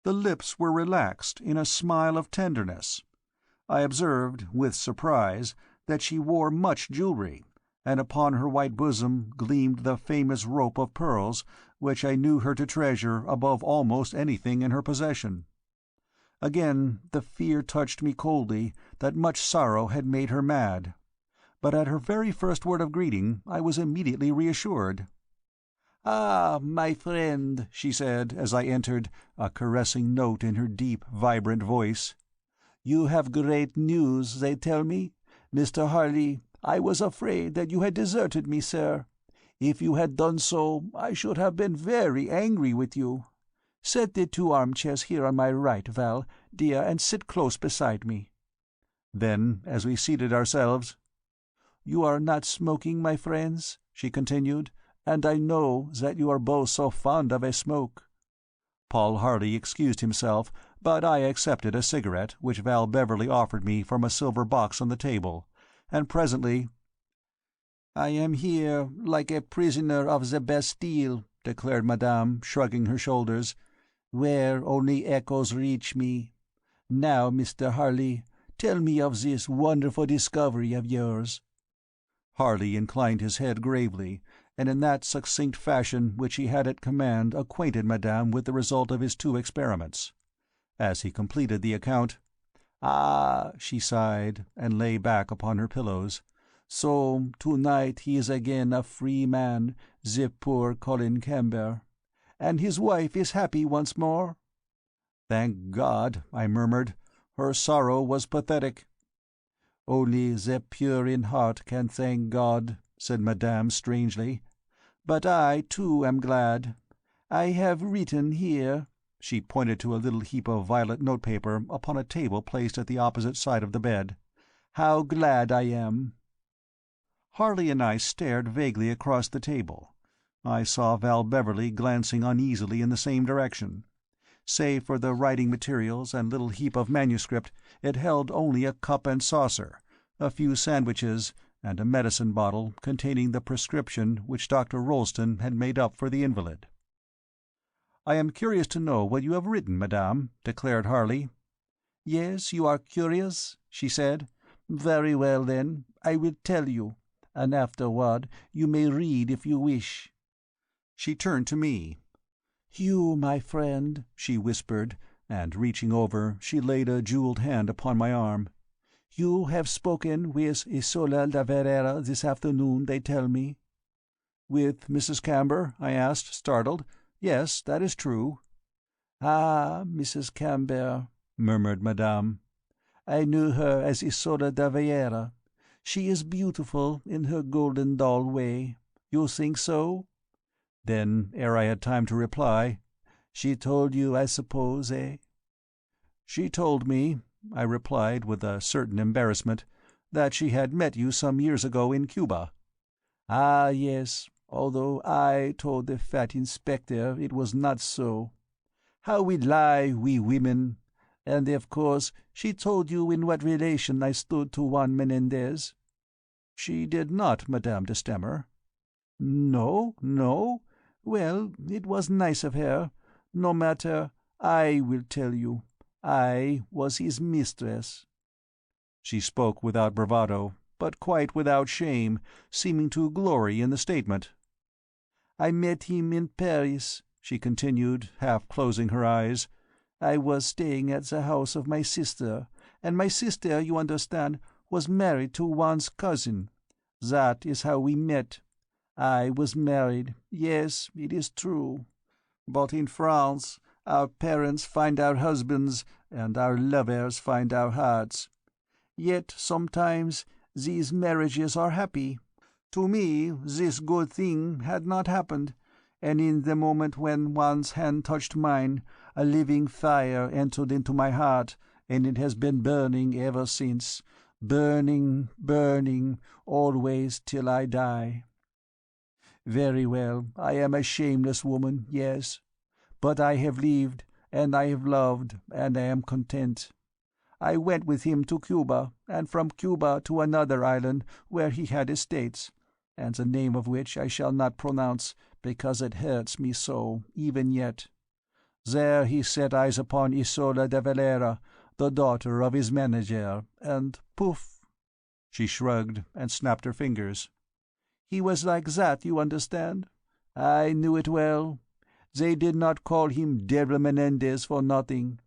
The lips were relaxed in a smile of tenderness. I observed, with surprise, that she wore much jewellery, and upon her white bosom gleamed the famous rope of pearls which I knew her to treasure above almost anything in her possession. Again the fear touched me coldly that much sorrow had made her mad, but at her very first word of greeting I was immediately reassured. "Ah, my friend," she said, as I entered, a caressing note in her deep, vibrant voice. "You have great news, they tell me. Mr. Harley, I was afraid that you had deserted me, sir. If you had done so, I should have been very angry with you. Set the 2 armchairs here on my right, Val, dear, and sit close beside me." Then, as we seated ourselves, "You are not smoking, my friends," she continued, "and I know that you are both so fond of a smoke." Paul Harley excused himself, but I accepted a cigarette which Val Beverley offered me from a silver box on the table, and presently— "I am here like a prisoner of the Bastille," declared Madame, shrugging her shoulders, "where only echoes reach me. Now, Mr. Harley, tell me of this wonderful discovery of yours." Harley inclined his head gravely, and in that succinct fashion which he had at command acquainted Madame with the result of his 2 experiments. As he completed the account, "Ah," she sighed, and lay back upon her pillows, "so to-night he is again a free man, the poor Colin Camber. And his wife is happy once more?" "Thank God," I murmured. Her sorrow was pathetic. "Only the pure in heart can thank God," said Madame strangely. "But I, too, am glad. I have written here—" She pointed to a little heap of violet notepaper upon a table placed at the opposite side of the bed. "How glad I am." Harley and I stared vaguely across the table. I saw Val Beverley glancing uneasily in the same direction. Save for the writing materials and little heap of manuscript, it held only a cup and saucer, a few sandwiches, and a medicine bottle containing the prescription which Dr. Rolleston had made up for the invalid. "I am curious to know what you have written, Madame," declared Harley. "Yes, you are curious?" she said. "Very well, then, I will tell you, and afterward you may read if you wish." She turned to me. "You, my friend," she whispered, and reaching over, she laid a jewelled hand upon my arm. "You have spoken with Isola de Verera this afternoon, they tell me." "With Mrs. Camber?" I asked, startled. "Yes, that is true." "Ah, Mrs. Camber," murmured Madame. "I knew her as Isola de Verera. She is beautiful in her golden doll way. You think so?" Then, ere I had time to reply, "She told you, I suppose, eh?" "She told me," I replied with a certain embarrassment, "that she had met you some years ago in Cuba." "Ah, yes. although I told the fat inspector it was not so. How we lie, we women! And of course she told you in what relation I stood to Juan Menendez?" "She did not, Madame de Stamer." "No, no? Well, it was nice of her. No matter, I will tell you. I was his mistress." She spoke without bravado, but quite without shame, seeming to glory in the statement. "I met him in Paris," she continued, half closing her eyes. "I was staying at the house of my sister, and my sister, you understand, was married to Juan's cousin. That is how we met. I was married, yes, it is true. But in France, our parents find our husbands, and our lovers find our hearts. Yet sometimes these marriages are happy. To me this good thing had not happened, and in the moment when Juan's hand touched mine, a living fire entered into my heart, and it has been burning ever since, burning, burning, always till I die. Very well, I am a shameless woman, yes, but I have lived, and I have loved, and I am content. I went with him to Cuba, and from Cuba to another island where he had estates, and the name of which I shall not pronounce, because it hurts me so, even yet. There he set eyes upon Isola de Valera, the daughter of his manager, and poof!" She shrugged and snapped her fingers. "He was like that, you understand. I knew it well. They did not call him Devil Menendez for nothing.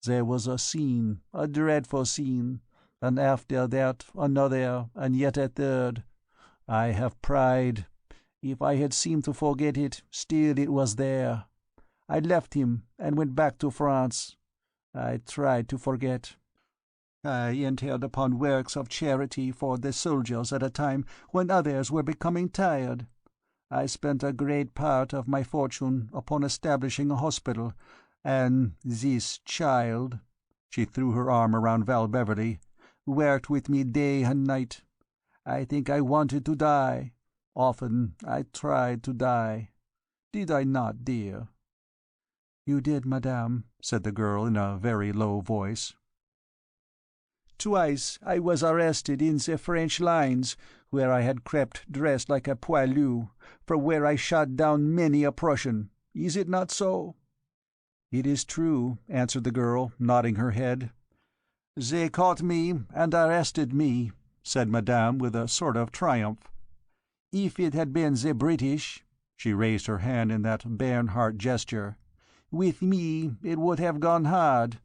There was a scene, a dreadful scene, and after that another, and yet a third. I have pride. If I had seemed to forget it, still it was there. I left him and went back to France. I tried to forget. I entered upon works of charity for the soldiers at a time when others were becoming tired. I spent a great part of my fortune upon establishing a hospital, and this child," she threw her arm around Val Beverley, "worked with me day and night. I think I wanted to die. Often I tried to die. Did I not, dear?" "You did, madame," said the girl in a very low voice. "Twice I was arrested in the French lines, where I had crept dressed like a poilu, from where I shot down many a Prussian. Is it not so?" "It is true," answered the girl, nodding her head. "They caught me and arrested me," said Madame with a sort of triumph. "If it had been the British," she raised her hand in that Bernhardt gesture, "with me it would have gone hard.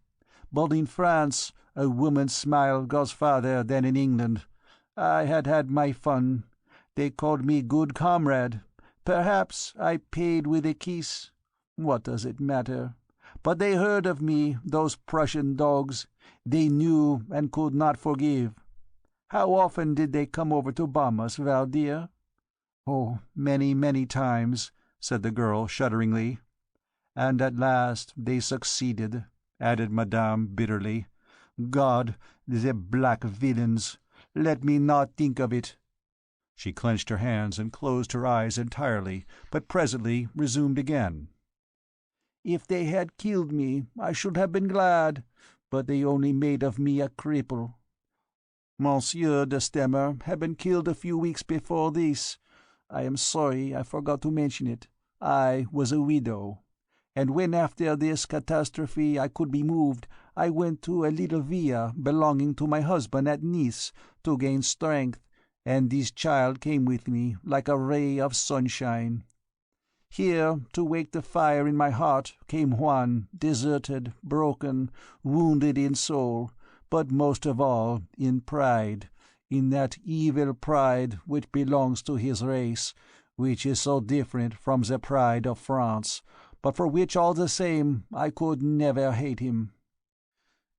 But in France a woman's smile goes farther than in England. I had had my fun. They called me good comrade. Perhaps I paid with a kiss. What does it matter? But they heard of me, those Prussian dogs. They knew and could not forgive. How often did they come over to bomb us, Val, dear?" "Oh, many, many times," said the girl shudderingly. "And at last they succeeded," added Madame bitterly. "God, the black villains! Let me not think of it." She clenched her hands and closed her eyes entirely, but presently resumed again. "If they had killed me, I should have been glad, but they only made of me a cripple. Monsieur de Stemmer had been killed a few weeks before this. I am sorry I forgot to mention it. I was a widow. And when after this catastrophe I could be moved, I went to a little villa belonging to my husband at Nice to gain strength, and this child came with me like a ray of sunshine. Here, to wake the fire in my heart, came Juan, deserted, broken, wounded in soul, but most of all in pride, in that evil pride which belongs to his race, which is so different from the pride of France, but for which all the same I could never hate him.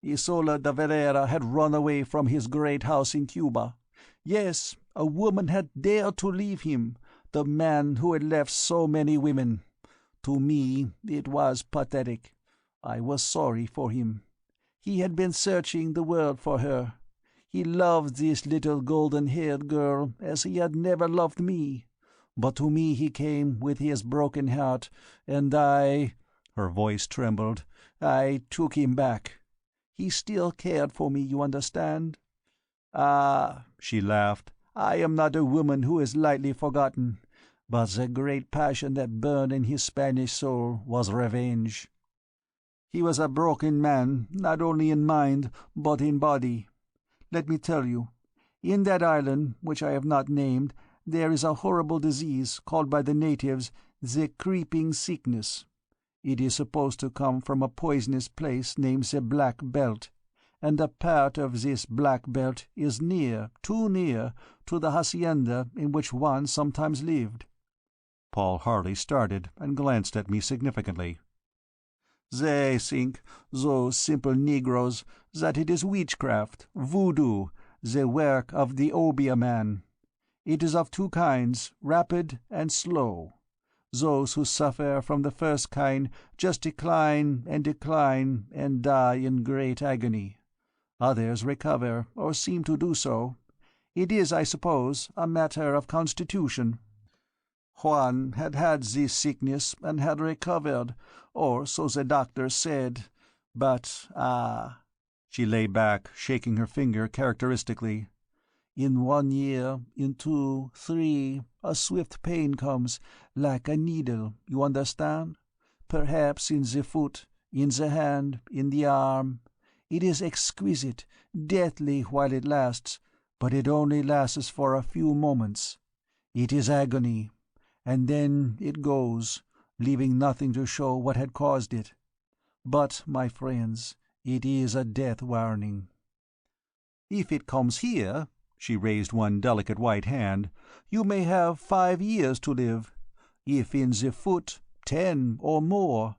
Isola de Valera had run away from his great house in Cuba. Yes, a woman had dared to leave him, the man who had left so many women. To me it was pathetic. I was sorry for him. He had been searching the world for her. He loved this little golden-haired girl as he had never loved me. But to me he came with his broken heart, and her voice trembled, I took him back. He still cared for me, you understand? Ah, she laughed, I am not a woman who is lightly forgotten, but the great passion that burned in his Spanish soul was revenge. He was a broken man, not only in mind, but in body. Let me tell you, in that island, which I have not named, there is a horrible disease called by the natives the creeping sickness. It is supposed to come from a poisonous place named the Black Belt, and a part of this Black Belt is near, too near, to the hacienda in which Juan sometimes lived. Paul Harley started and glanced at me significantly. They think, those simple Negroes, that it is witchcraft, voodoo, the work of the obeah man. It is of two kinds, rapid and slow. Those who suffer from the first kind just decline and die in great agony. Others recover, or seem to do so. It is, I suppose, a matter of constitution. Juan had had this sickness and had recovered, or so the doctor said. But, she lay back, shaking her finger characteristically. In 1 year, in 2, 3, a swift pain comes, like a needle, you understand? Perhaps in the foot, in the hand, in the arm. It is exquisite, deathly while it lasts, but it only lasts for a few moments. It is agony, and then it goes, leaving nothing to show what had caused it. But, my friends, it is a death warning. If it comes here, she raised one delicate white hand, you may have 5 years to live. If in the foot, 10 or more.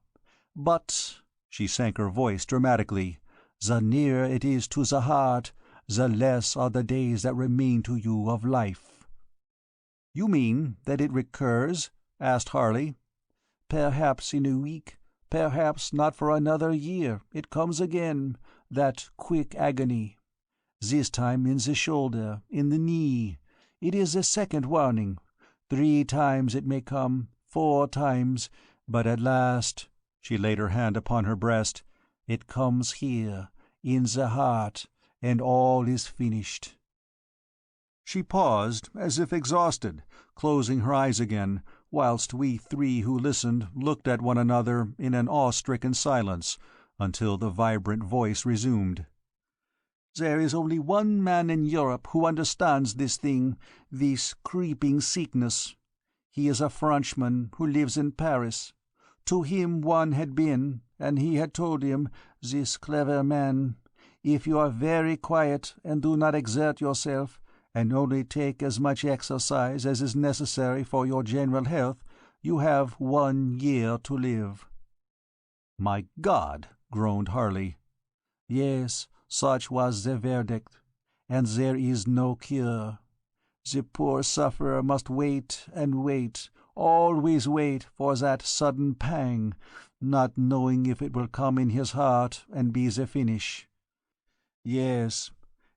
But, she sank her voice dramatically, the nearer it is to the heart, the less are the days that remain to you of life. You mean that it recurs? Asked Harley. Perhaps in a week, perhaps not for another year, it comes again, that quick agony. This time in the shoulder, in the knee. It is the second warning. 3 times it may come, 4 times, but at last, she laid her hand upon her breast, it comes here, in the heart, and all is finished. She paused, as if exhausted, closing her eyes again, whilst we 3 who listened looked at one another in an awe-stricken silence, until the vibrant voice resumed. There is only one man in Europe who understands this thing, this creeping sickness. He is a Frenchman who lives in Paris. To him one had been, and he had told him, this clever man, if you are very quiet and do not exert yourself, and only take as much exercise as is necessary for your general health, you have 1 year to live. My God, groaned Harley. Yes, such was the verdict, and there is no cure. The poor sufferer must wait and wait, always wait for that sudden pang, not knowing if it will come in his heart and be the finish. Yes,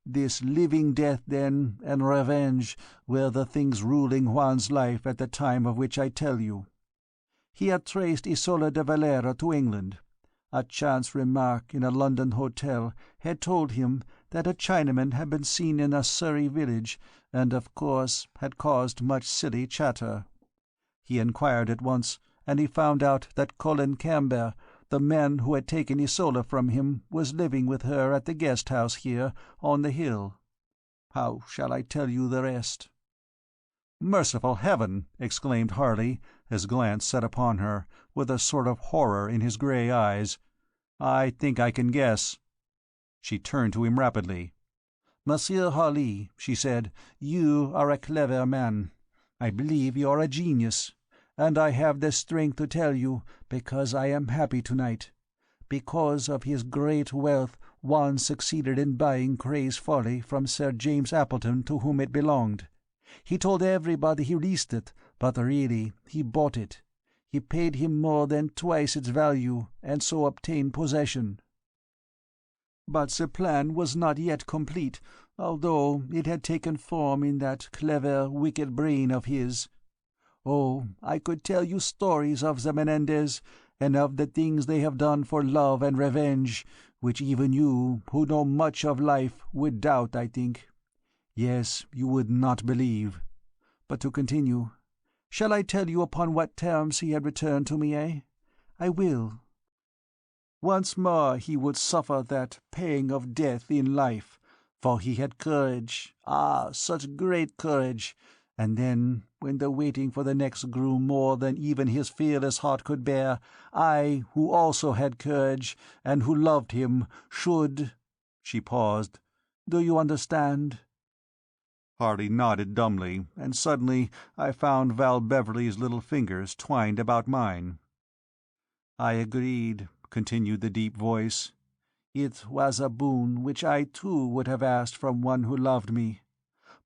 this living death, then, and revenge were the things ruling Juan's life at the time of which I tell you. He had traced Isola de Valera to England. A chance remark in a London hotel had told him that a Chinaman had been seen in a Surrey village, and of course had caused much silly chatter. He inquired at once, and he found out that Colin Camber, the man who had taken Isola from him, was living with her at the guest-house here on the hill. How shall I tell you the rest? "Merciful heaven!" exclaimed Harley, his glance set upon her, with a sort of horror in his grey eyes. "I think I can guess." She turned to him rapidly. "Monsieur Harley," she said, "you are a clever man. I believe you are a genius. And I have the strength to tell you, because I am happy tonight. Because of his great wealth Juan succeeded in buying Cray's Folly from Sir James Appleton, to whom it belonged. He told everybody he leased it, but really he bought it. He paid him more than twice its value, and so obtained possession. But the plan was not yet complete, although it had taken form in that clever, wicked brain of his. Oh, I could tell you stories of the Menendez, and of the things they have done for love and revenge, which even you, who know much of life, would doubt, I think. Yes, you would not believe. But to continue, shall I tell you upon what terms he had returned to me, eh? I will. Once more he would suffer that pang of death in life, for he had courage, such great courage, and then, when the waiting for the next grew more than even his fearless heart could bear, I, who also had courage, and who loved him, should— She paused. Do you understand? Harley nodded dumbly, and suddenly I found Val Beverley's little fingers twined about mine. I agreed, continued the deep voice. It was a boon which I too would have asked from one who loved me.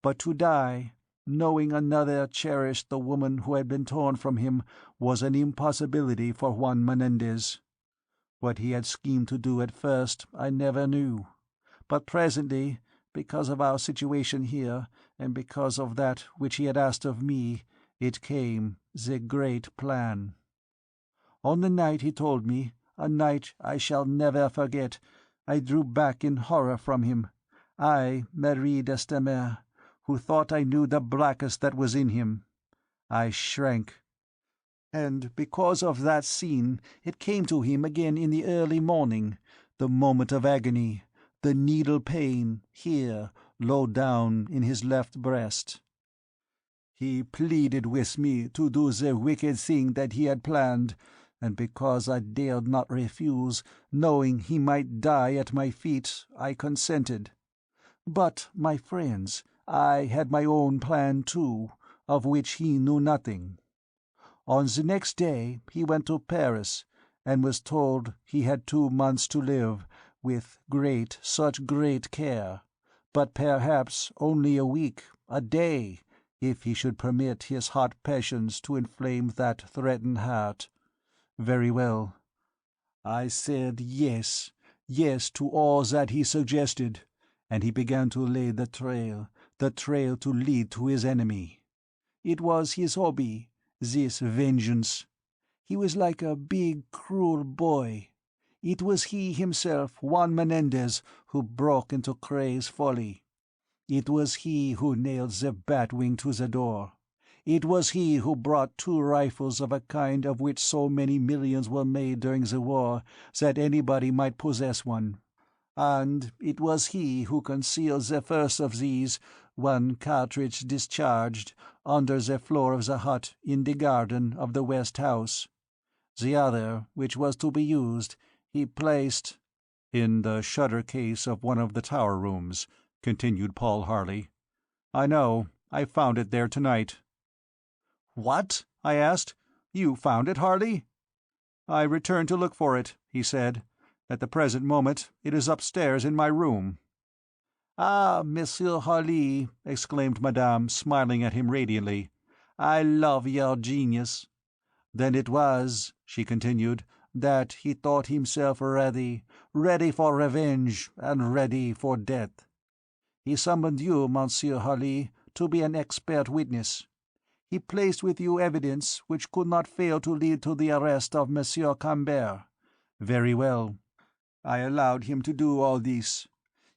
But to die, knowing another cherished the woman who had been torn from him, was an impossibility for Juan Menendez. What he had schemed to do at first I never knew, but presently, because of our situation here, and because of that which he had asked of me, it came, the great plan. On the night he told me, a night I shall never forget, I drew back in horror from him, I, Marie d'Estamer, who thought I knew the blackest that was in him. I shrank. And because of that scene, it came to him again in the early morning, the moment of agony, the needle pain, here, low down in his left breast. He pleaded with me to do the wicked thing that he had planned, and because I dared not refuse, knowing he might die at my feet, I consented. But, my friends, I had my own plan too, of which he knew nothing. On the next day he went to Paris, and was told he had 2 months to live, with such great care, but perhaps only a week, a day, if he should permit his hot passions to inflame that threatened heart. Very well. I said yes, yes to all that he suggested, and he began to lay the trail to lead to his enemy. It was his hobby, this vengeance. He was like a big, cruel boy. It was he himself, Juan Menendez, who broke into Cray's folly. It was he who nailed the bat-wing to the door. It was he who brought 2 rifles of a kind of which so many millions were made during the war that anybody might possess one. And it was he who concealed the first of these, one cartridge discharged, under the floor of the hut in the garden of the west house. The other, which was to be used, he placed— "In the shutter case of one of the tower rooms," continued Paul Harley. "I know. I found it there tonight." "What?" I asked. "You found it, Harley?" "I returned to look for it," he said. "At the present moment it is upstairs in my room." "Ah, Monsieur Harley," exclaimed Madame, smiling at him radiantly, "I love your genius. Then it was," she continued, "that he thought himself ready for revenge and ready for death. He summoned you, Monsieur Harley, to be an expert witness. He placed with you evidence which could not fail to lead to the arrest of Monsieur Cambert. Very well. I allowed him to do all this.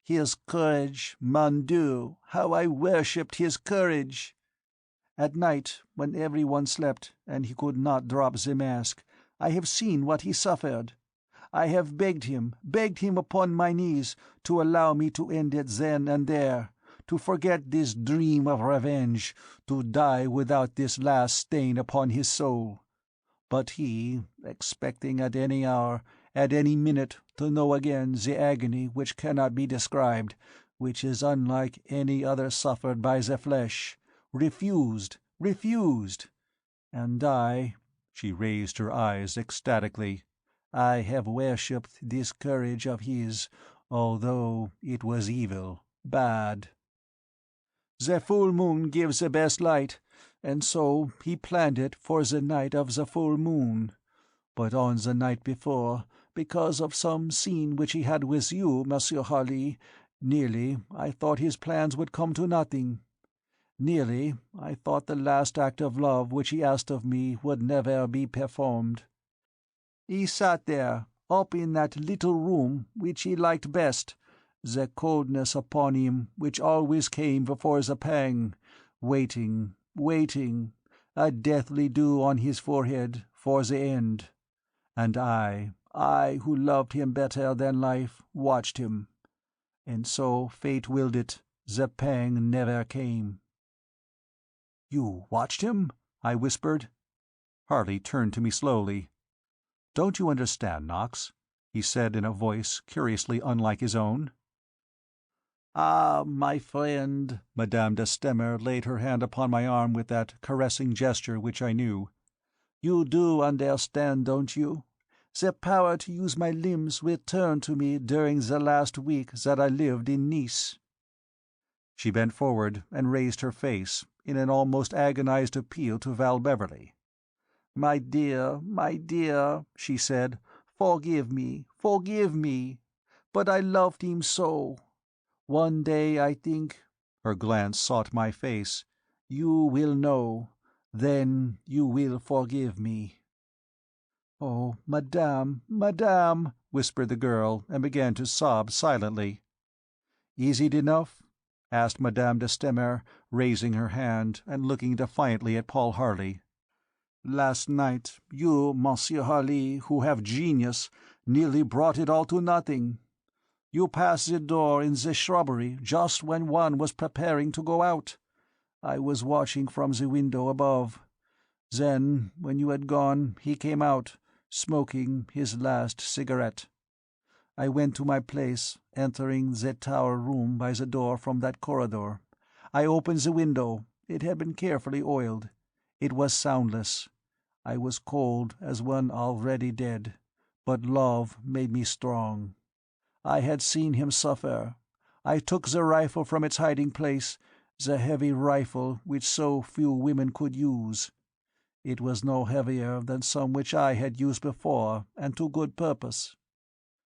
His courage, mon Dieu, how I worshipped his courage! At night, when everyone slept, and he could not drop the mask, I have seen what he suffered. I have begged him upon my knees, to allow me to end it then and there, to forget this dream of revenge, to die without this last stain upon his soul. But he, expecting at any hour, at any minute, to know again the agony which cannot be described, which is unlike any other suffered by the flesh, refused. And I—" she raised her eyes ecstatically, "I have worshipped this courage of his, although it was evil, bad. The full moon gives the best light, and so he planned it for the night of the full moon. But on the night before, because of some scene which he had with you, Monsieur Harley, nearly I thought his plans would come to nothing. Nearly, I thought the last act of love which he asked of me would never be performed. He sat there, up in that little room which he liked best, the coldness upon him which always came before the pang, waiting, waiting, a deathly dew on his forehead, for the end. And I who loved him better than life, watched him. And so fate willed it, the pang never came. "You watched him?" I whispered. Harley turned to me slowly. "Don't you understand, Knox?" he said in a voice curiously unlike his own. "Ah, my friend," Madame de Stamer laid her hand upon my arm with that caressing gesture which I knew. "You do understand, don't you? The power to use my limbs returned to me during the last week that I lived in Nice." She bent forward and raised her face in an almost agonized appeal to Val Beverley. My dear," she said, forgive me, but I loved him so. One day, I think," her glance sought my face, "you will know. Then you will forgive me." "Oh, madame, madame," whispered the girl, and began to sob silently. "Is it enough?" asked Madame de Stamer, raising her hand and looking defiantly at Paul Harley. "Last night, you, Monsieur Harley, who have genius, nearly brought it all to nothing. You passed the door in the shrubbery just when one was preparing to go out. I was watching from the window above. Then, when you had gone, he came out, smoking his last cigarette. I went to my place, entering the tower room by the door from that corridor. I opened the window. It had been carefully oiled. It was soundless. I was cold as one already dead, but love made me strong. I had seen him suffer. I took the rifle from its hiding place, the heavy rifle which so few women could use. It was no heavier than some which I had used before, and to good purpose."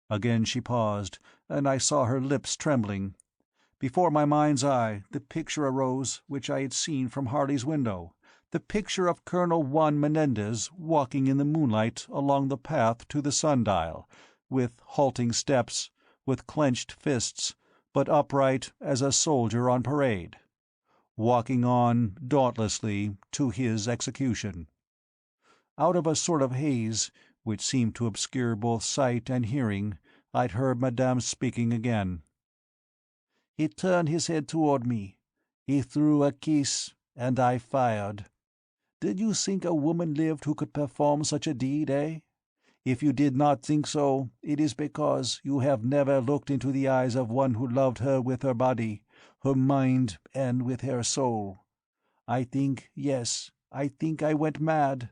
Again she paused, and I saw her lips trembling. Before my mind's eye the picture arose which I had seen from Harley's window, the picture of Colonel Juan Menendez walking in the moonlight along the path to the sundial, with halting steps, with clenched fists, but upright as a soldier on parade, walking on dauntlessly to his execution. Out of a sort of haze, which seemed to obscure both sight and hearing, I'd heard Madame speaking again. "He turned his head toward me. He threw a kiss, and I fired. Did you think a woman lived who could perform such a deed, eh? If you did not think so, it is because you have never looked into the eyes of one who loved her with her body, her mind, and with her soul. I think, yes, I think I went mad.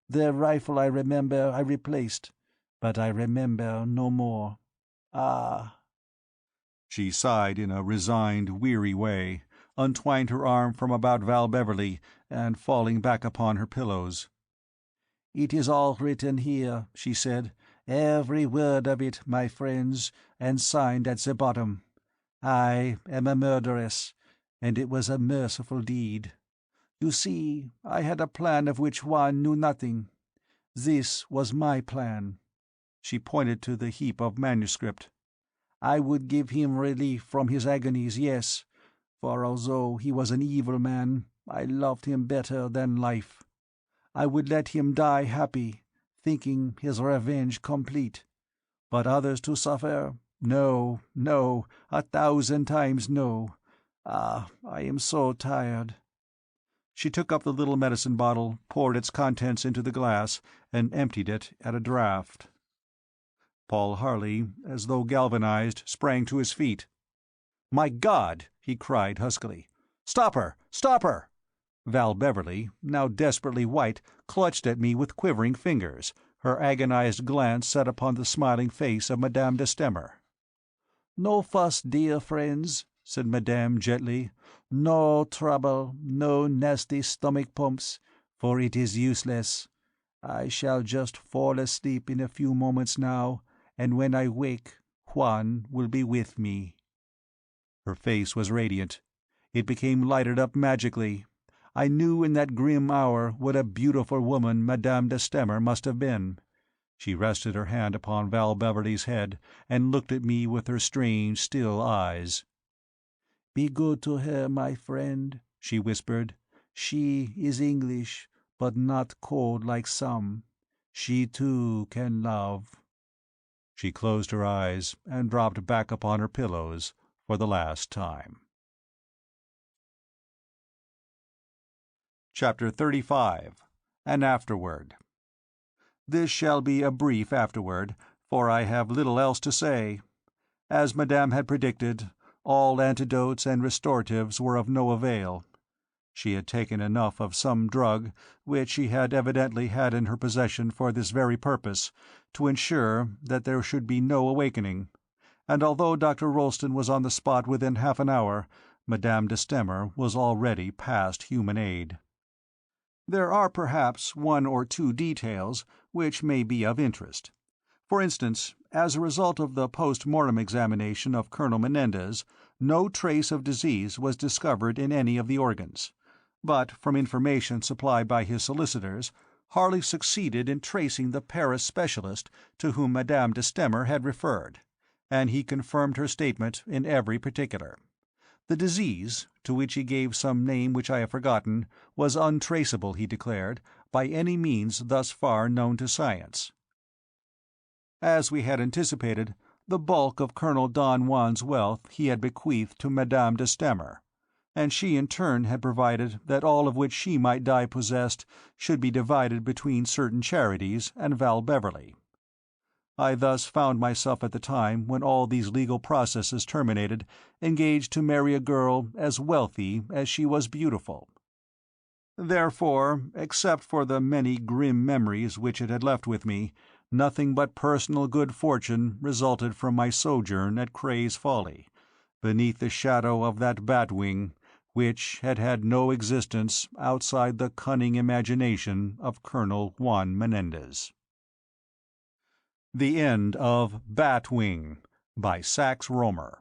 The rifle I remember I replaced, but I remember no more. Ah!" She sighed in a resigned, weary way, untwined her arm from about Val Beverley, and falling back upon her pillows. "It is all written here," she said, "every word of it, my friends, and signed at the bottom. I am a murderess, and it was a merciful deed. You see, I had a plan of which Juan knew nothing. This was my plan." She pointed to the heap of manuscript. "I would give him relief from his agonies, yes, for although he was an evil man, I loved him better than life. I would let him die happy, thinking his revenge complete. But others to suffer? No, no, 1,000 times no. Ah, I am so tired." She took up the little medicine bottle, poured its contents into the glass, and emptied it at a draught. Paul Harley, as though galvanized, sprang to his feet. "My God!" he cried huskily. "Stop her! Stop her!" Val Beverley, now desperately white, clutched at me with quivering fingers, her agonized glance set upon the smiling face of Madame de Stamer. "No fuss, dear friends," said Madame gently. "No trouble, no nasty stomach pumps, for it is useless. I shall just fall asleep in a few moments now, and when I wake, Juan will be with me." Her face was radiant. It became lighted up magically. I knew in that grim hour what a beautiful woman Madame de Stamer must have been. She rested her hand upon Val Beverley's head and looked at me with her strange, still eyes. "Be good to her, my friend," she whispered. "She is English, but not cold like some. She too can love." She closed her eyes and dropped back upon her pillows for the last time. Chapter 35. An Afterword. This shall be a brief afterword, for I have little else to say. As Madame had predicted, all antidotes and restoratives were of no avail. She had taken enough of some drug, which she had evidently had in her possession for this very purpose, to ensure that there should be no awakening, and although Dr. Rolleston was on the spot within half an hour, Madame de Stamer was already past human aid. There are perhaps one or two details which may be of interest. For instance, as a result of the post-mortem examination of Colonel Menendez, no trace of disease was discovered in any of the organs. But from information supplied by his solicitors, Harley succeeded in tracing the Paris specialist to whom Madame de Stamer had referred, and he confirmed her statement in every particular. The disease, to which he gave some name which I have forgotten, was untraceable, he declared, by any means thus far known to science. As we had anticipated, the bulk of Colonel Don Juan's wealth he had bequeathed to Madame de Stamer, and she in turn had provided that all of which she might die possessed should be divided between certain charities and Val Beverley. I thus found myself at the time when all these legal processes terminated, engaged to marry a girl as wealthy as she was beautiful. Therefore, except for the many grim memories which it had left with me, nothing but personal good fortune resulted from my sojourn at Cray's Folly, beneath the shadow of that bat-wing which had had no existence outside the cunning imagination of Colonel Juan Menendez. The End of Bat-Wing by Sax Rohmer.